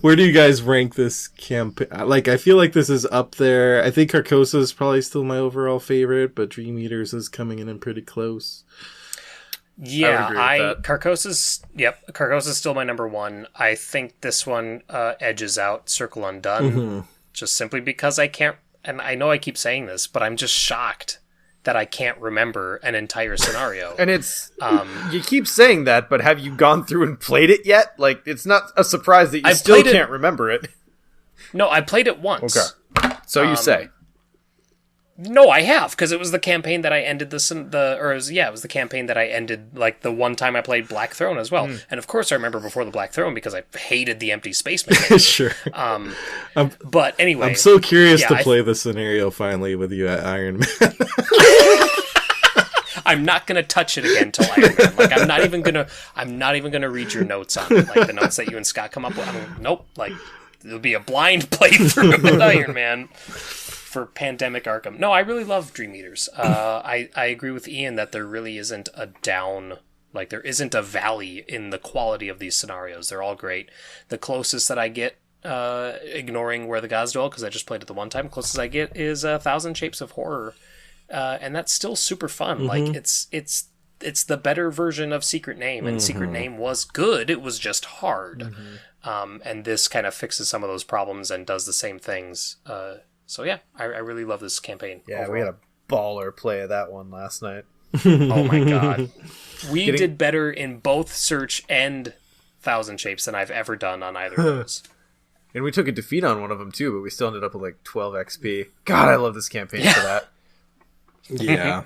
Speaker 3: Where do you guys rank this campaign? Like, I feel like this is up there. I think Carcosa is probably still my overall favorite, but Dream Eaters is coming in pretty close.
Speaker 4: Yeah, Carcosa's still my number one. I think this one edges out Circle Undone, just simply because I can't, and I know I keep saying this, but I'm just shocked that I can't remember an entire scenario.
Speaker 2: And it's, you keep saying that, but have you gone through and played it yet? Like, it's not a surprise that you still can't remember it.
Speaker 4: No, I played it once.
Speaker 2: Okay. So you say.
Speaker 4: No, I have, because it was the campaign that I ended it was the campaign that I ended, like, the one time I played Black Throne as well. And of course I remember before the Black Throne, because I hated the empty space mechanic.
Speaker 3: Sure.
Speaker 4: But anyway.
Speaker 3: I'm so curious to play the scenario finally with you at Iron Man.
Speaker 4: I'm not gonna touch it again till Iron Man. Like, I'm not even gonna read your notes on it, like the notes that you and Scott come up with. Nope. Like, it'll be a blind playthrough with Iron Man. For Pandemic Arkham. No, I really love Dream Eaters. I agree with Ian that there really isn't a down, like there isn't a valley in the quality of these scenarios. They're all great. The closest that I get, ignoring Where the Gods Dwell, because I just played it the one time, closest I get is 1,000 Shapes of Horror. And that's still super fun. Like, it's the better version of Secret Name, and Secret Name was good. It was just hard. And this kind of fixes some of those problems and does the same things. So yeah, I really love this campaign.
Speaker 2: Yeah, overall. We had a baller play of that one last night.
Speaker 4: Oh my god. We did better in both Search and 1,000 Shapes than I've ever done on either of those.
Speaker 2: And we took a defeat on one of them too, but we still ended up with like 12 XP. God, I love this campaign for that.
Speaker 3: Yeah.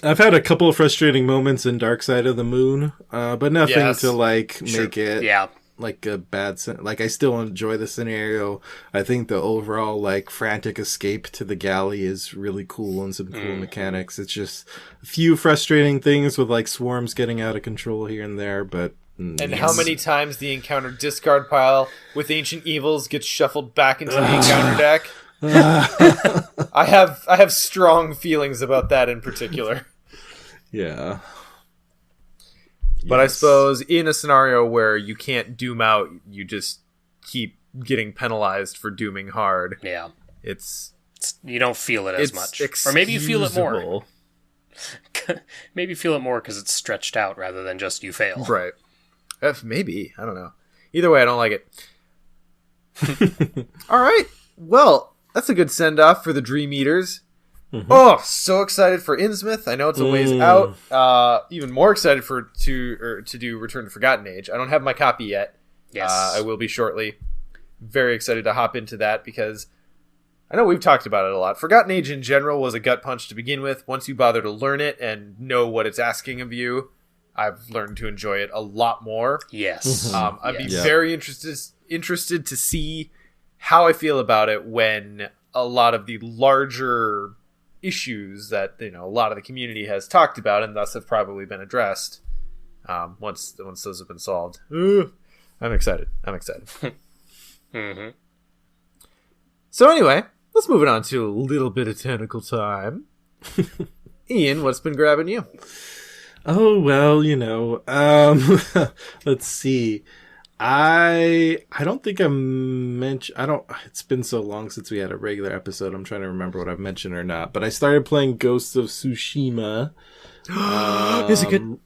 Speaker 3: I've had a couple of frustrating moments in Dark Side of the Moon, but nothing to like make it like a bad like I still enjoy the scenario. I think the overall like frantic escape to the galley is really cool and some cool mechanics. It's just a few frustrating things with like swarms getting out of control here and there, but
Speaker 2: and how many times the encounter discard pile with Ancient Evils gets shuffled back into the encounter deck. I have strong feelings about that in particular.
Speaker 3: Yeah.
Speaker 2: But I suppose in a scenario where you can't doom out, you just keep getting penalized for dooming hard.
Speaker 4: Yeah.
Speaker 2: It's
Speaker 4: you don't feel it as much. Or maybe you feel it more. Maybe you feel it more because it's stretched out rather than just you fail.
Speaker 2: Right. Maybe. I don't know. Either way, I don't like it. All right. Well, that's a good send-off for the Dream Eaters. Oh, so excited for Innsmouth. I know it's a ways out. Even more excited to do Return to Forgotten Age. I don't have my copy yet.
Speaker 4: Yes.
Speaker 2: I will be shortly. Very excited to hop into that because I know we've talked about it a lot. Forgotten Age in general was a gut punch to begin with. Once you bother to learn it and know what it's asking of you, I've learned to enjoy it a lot more.
Speaker 4: Yes.
Speaker 2: I'd be very interested to see how I feel about it when a lot of the larger issues that a lot of the community has talked about and thus have probably been addressed once those have been solved. I'm excited. So anyway, let's move it on to a little bit of technical time. Ian, what's been grabbing you?
Speaker 3: Oh, well, let's see. I don't think it's been so long since we had a regular episode. I'm trying to remember what I've mentioned or not, but I started playing Ghosts of Tsushima.
Speaker 2: Is it good?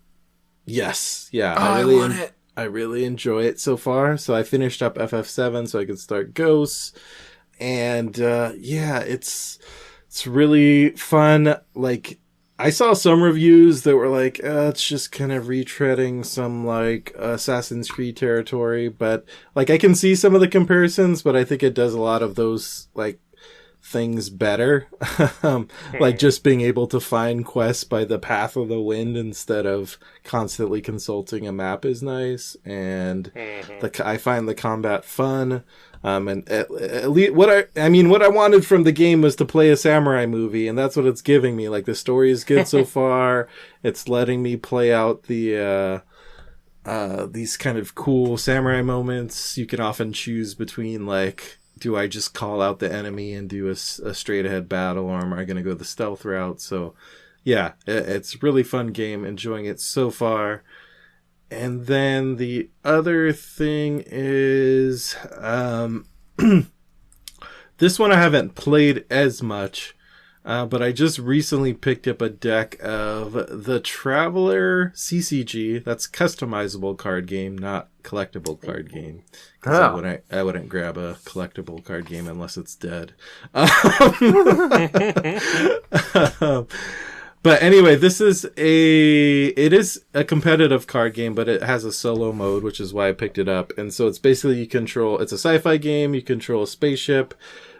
Speaker 3: Yes. Yeah.
Speaker 2: I
Speaker 3: really enjoy it so far. So I finished up FF7 so I could start Ghosts. And, it's really fun. Like, I saw some reviews that were like, it's just kind of retreading some, like, Assassin's Creed territory. But, like, I can see some of the comparisons, but I think it does a lot of those, like, things better. Like just being able to find quests by the path of the wind instead of constantly consulting a map is nice. And I find the combat fun. And at least what I wanted from the game was to play a samurai movie, and that's what it's giving me. Like, the story is good so far. It's letting me play out the these kind of cool samurai moments. You can often choose between, like, do I just call out the enemy and do a straight ahead battle, or am I going to go the stealth route? So yeah, it's a really fun game. Enjoying it so far. And then the other thing is, this one I haven't played as much, but I just recently picked up a deck of the Traveler CCG. That's customizable card game, not collectible card game. Because I wouldn't grab a collectible card game unless it's dead. But anyway, it is a competitive card game, but it has a solo mode, which is why I picked it up. And so it's basically it's a sci-fi game, you control a spaceship.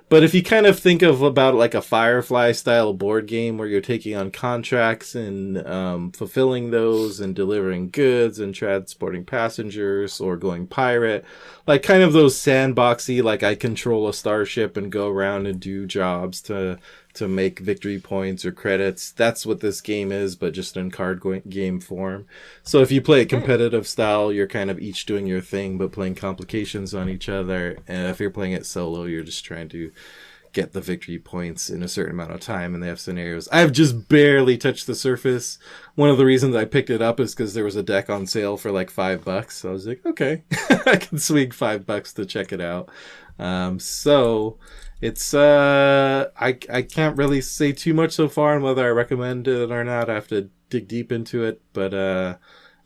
Speaker 3: But if you kind of think about it like a Firefly style board game where you're taking on contracts and fulfilling those and delivering goods and transporting passengers or going pirate, like kind of those sandboxy, like I control a starship and go around and do jobs to make victory points or credits. That's what this game is, but just in card game form. So if you play it competitive style, you're kind of each doing your thing, but playing complications on each other. And if you're playing it solo, you're just trying to get the victory points in a certain amount of time, and they have scenarios. I've just barely touched the surface. One of the reasons I picked it up is because there was a deck on sale for like $5. So I was like, okay, I can swing $5 to check it out. So it's I can't really say too much so far on whether I recommend it or not. I have to dig deep into it, but it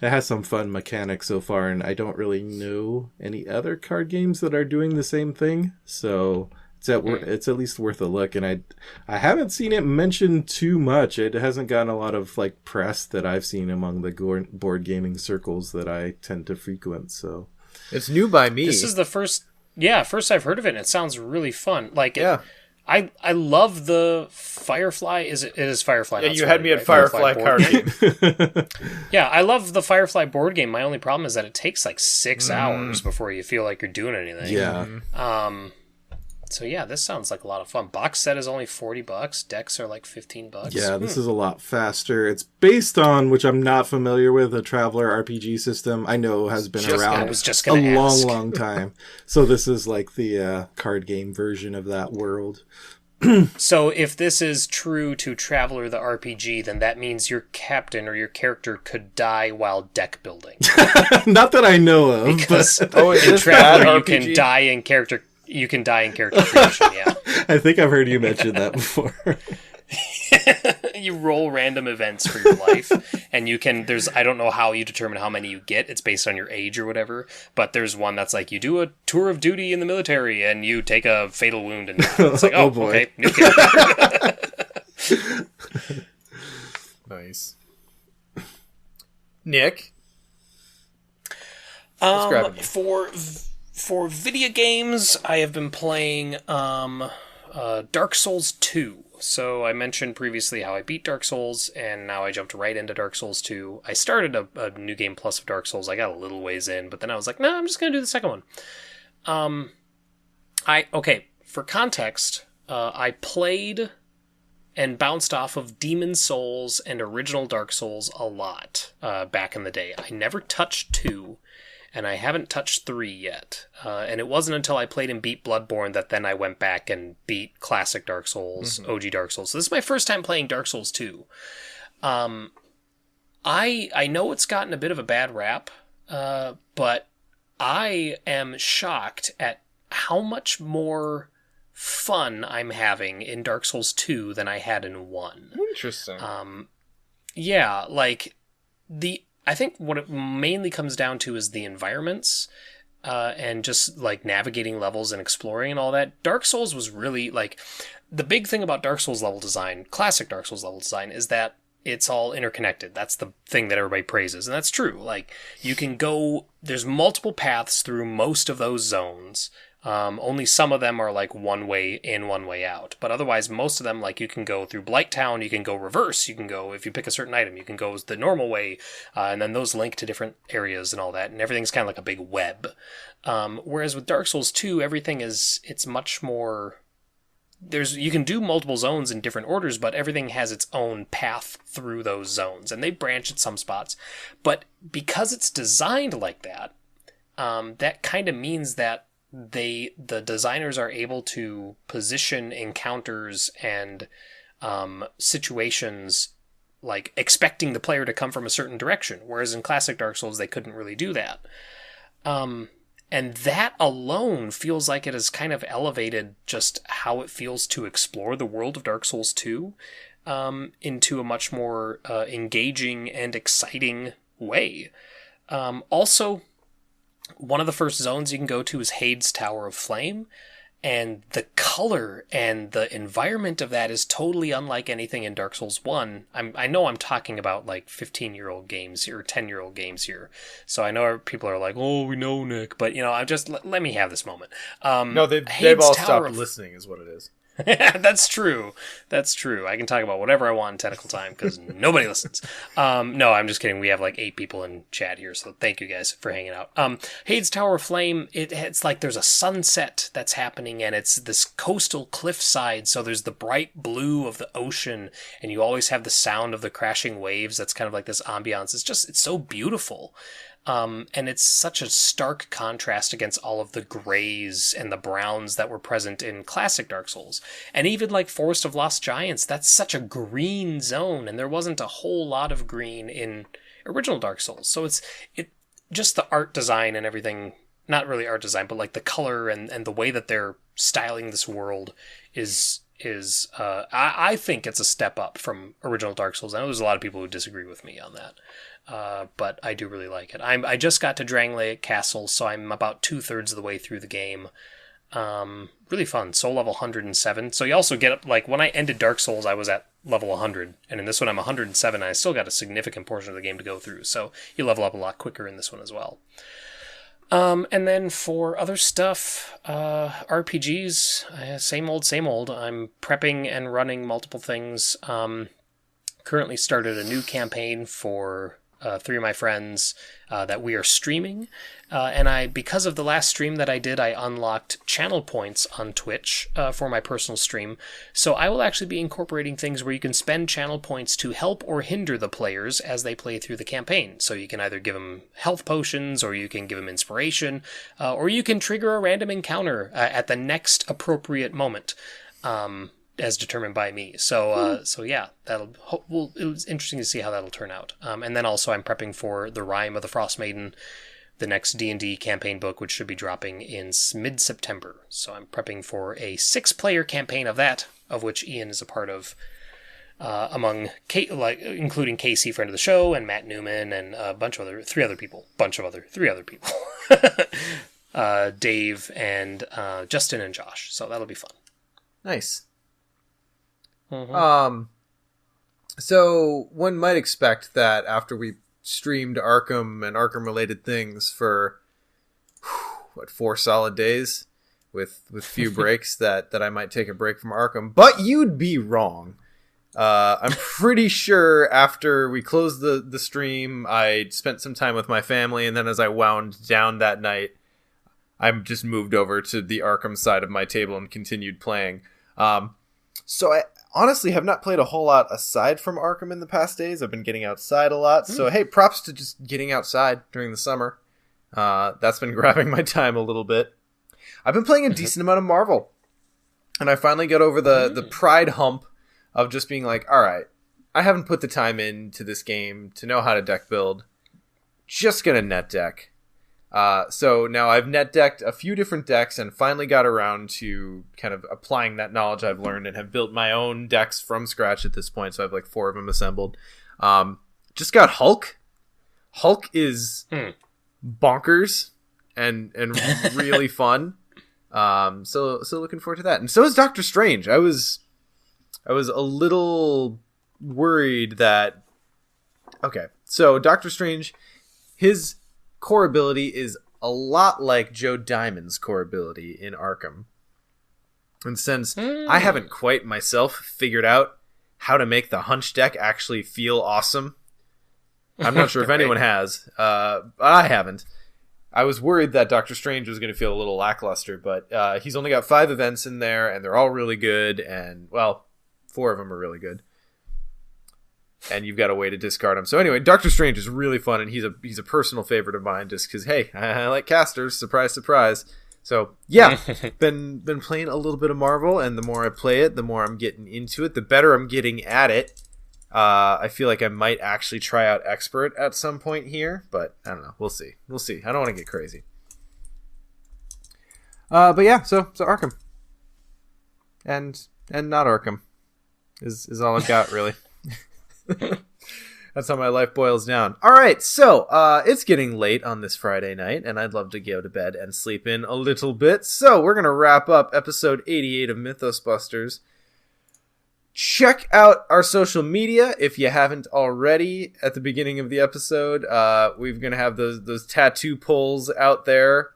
Speaker 3: has some fun mechanics so far, and I don't really know any other card games that are doing the same thing. So it's at least worth a look, and I haven't seen it mentioned too much. It hasn't gotten a lot of like press that I've seen among the board gaming circles that I tend to frequent. So
Speaker 2: it's new by me.
Speaker 4: This is the first I've heard of it, and it sounds really fun. Like, I love the Firefly. It is Firefly.
Speaker 2: Yeah, you had me at Firefly card game.
Speaker 4: Yeah, I love the Firefly board game. My only problem is that it takes like 6 hours before you feel like you're doing anything.
Speaker 3: Yeah.
Speaker 4: So yeah, this sounds like a lot of fun. Box set is only $40. Decks are like $15.
Speaker 3: Yeah, this is a lot faster. It's based on, which I'm not familiar with, a Traveler RPG system. I know has been around a long time. So this is like the card game version of that world.
Speaker 4: So if this is true to Traveler the RPG, then that means your captain or your character could die while deck building.
Speaker 3: Not that I know of.
Speaker 4: Because
Speaker 2: in
Speaker 4: Traveler you can die in character. You can die in character creation, yeah.
Speaker 3: I think I've heard you mention that before.
Speaker 4: You roll random events for your life, and I don't know how you determine how many you get. It's based on your age or whatever, but there's one that's like, you do a tour of duty in the military, and you take a fatal wound, and it's like, oh boy. Okay, new character.
Speaker 2: Nice. Nick? Let's grab it.
Speaker 4: For video games, I have been playing Dark Souls 2. So I mentioned previously how I beat Dark Souls, and now I jumped right into Dark Souls 2. I started a New Game Plus of Dark Souls. I got a little ways in, but then I was like, I'm just going to do the second one. For context, I played and bounced off of Demon Souls and original Dark Souls a lot back in the day. I never touched 2. And I haven't touched 3 yet. And it wasn't until I played and beat Bloodborne that then I went back and beat classic Dark Souls, OG Dark Souls. So this is my first time playing Dark Souls 2. I know it's gotten a bit of a bad rap, but I am shocked at how much more fun I'm having in Dark Souls 2 than I had in 1.
Speaker 2: Interesting.
Speaker 4: Yeah, like I think what it mainly comes down to is the environments and just like navigating levels and exploring and all that. Dark Souls was really like the big thing about Dark Souls level design, classic Dark Souls level design, is that it's all interconnected. That's the thing that everybody praises, and that's true. Like, you can go, there's multiple paths through most of those zones, Only some of them are like one way in, one way out. But otherwise, most of them, like you can go through Blight Town, you can go reverse, you can go, if you pick a certain item, you can go the normal way, and then those link to different areas and all that, and everything's kind of like a big web. Whereas with Dark Souls 2, everything it's much more... You can do multiple zones in different orders, but everything has its own path through those zones, and they branch at some spots. But because it's designed like that, that kind of means that the designers are able to position encounters and situations like expecting the player to come from a certain direction, whereas in classic Dark Souls they couldn't really do that. And that alone feels like it has kind of elevated just how it feels to explore the world of Dark Souls 2 into a much more engaging and exciting way. Also, one of the first zones you can go to is Hade's Tower of Flame, and the color and the environment of that is totally unlike anything in Dark Souls 1. I know I'm talking about like 15-year-old games here, or 10-year-old games here, so I know people are like, oh, we know, Nick, but I'm just, let me have this moment.
Speaker 2: No, they've all stopped listening is what it is.
Speaker 4: That's true. I can talk about whatever I want in technical time because nobody listens. No, I'm just kidding. We have like 8 people in chat here, so thank you guys for hanging out. Hade's Tower of Flame, it's like there's a sunset that's happening, and it's this coastal cliffside, so there's the bright blue of the ocean, and you always have the sound of the crashing waves. That's kind of like this ambiance. It's so beautiful. And it's such a stark contrast against all of the grays and the browns that were present in classic Dark Souls. And even like Forest of Lost Giants, that's such a green zone, and there wasn't a whole lot of green in original Dark Souls. So it just the art design and everything, not really art design, but like the color and the way that they're styling this world is I think it's a step up from original Dark Souls. I know there's a lot of people who disagree with me on that. But I do really like it. I just got to Drangleic Castle, so I'm about 2/3 of the way through the game. Really fun. Soul level 107. So you also get up, like, when I ended Dark Souls, I was at level 100, and in this one I'm 107, and I still got a significant portion of the game to go through, so you level up a lot quicker in this one as well. And then for other stuff, RPGs, same old. I'm prepping and running multiple things. Currently started a new campaign for 3 of my friends that we are streaming. And because of the last stream that I did, I unlocked channel points on Twitch for my personal stream. So I will actually be incorporating things where you can spend channel points to help or hinder the players as they play through the campaign. So you can either give them health potions, or you can give them inspiration, or you can trigger a random encounter at the next appropriate moment. As determined by me. So yeah, it was interesting to see how that'll turn out. And then also I'm prepping for The Rime of the Frost Maiden, the next D&D campaign book, which should be dropping in mid-September. So I'm prepping for a 6-player campaign of that, of which Ian is a part of, including Casey, friend of the show, and Matt Newman, and a bunch of three other people. Dave and Justin and Josh. So that'll be fun.
Speaker 2: Nice.
Speaker 4: Mm-hmm.
Speaker 2: So one might expect that after we streamed Arkham and Arkham related things for 4 solid days with few breaks that I might take a break from Arkham, but you'd be wrong. I'm pretty sure after we closed the stream, I spent some time with my family, and then as I wound down that night, I just moved over to the Arkham side of my table and continued playing. So I honestly have not played a whole lot aside from Arkham in the past days. I've been getting outside a lot. So, hey, props to just getting outside during the summer. That's been grabbing my time a little bit. I've been playing a decent amount of Marvel. And I finally got over the pride hump of just being like, all right, I haven't put the time into this game to know how to deck build. Just gonna net deck. So now I've net decked a few different decks and finally got around to kind of applying that knowledge I've learned and have built my own decks from scratch at this point. So I have like 4 of them assembled. Just got Hulk. Hulk is bonkers and really fun. So looking forward to that. And so is Doctor Strange. I was a little worried that... Okay, so Doctor Strange, his core ability is a lot like Joe Diamond's core ability in Arkham. And since I haven't quite myself figured out how to make the Hunch deck actually feel awesome, I'm not sure if anyone has, but I haven't. I was worried that Doctor Strange was going to feel a little lackluster, but he's only got 5 events in there, and they're all really good, and, well, 4 of them are really good. And you've got a way to discard them. So anyway, Doctor Strange is really fun, and he's a personal favorite of mine, just because, hey, I like casters, surprise, surprise. So, yeah, been playing a little bit of Marvel, and the more I play it, the more I'm getting into it, the better I'm getting at it. I feel like I might actually try out Expert at some point here, but I don't know. We'll see. I don't want to get crazy. But yeah, so Arkham. And not Arkham is all I've got, really. That's how my life boils down. All right, so it's getting late on this Friday night, and I'd love to go to bed and sleep in a little bit. So we're going to wrap up episode 88 of Mythos Busters. Check out our social media if you haven't already. At the beginning of the episode, we're going to have those tattoo polls out there.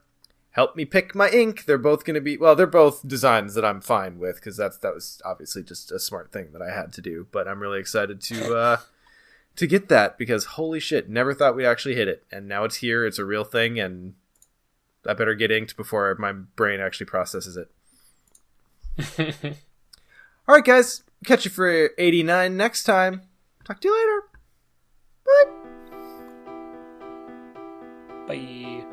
Speaker 2: Help me pick my ink. They're both going to be, well, they're both designs that I'm fine with, because that was obviously just a smart thing that I had to do. But I'm really excited to get that, because holy shit, never thought we'd actually hit it. And now it's here, it's a real thing, and I better get inked before my brain actually processes it. All right, guys. Catch you for 89 next time. Talk to you later. Bye.
Speaker 4: Bye.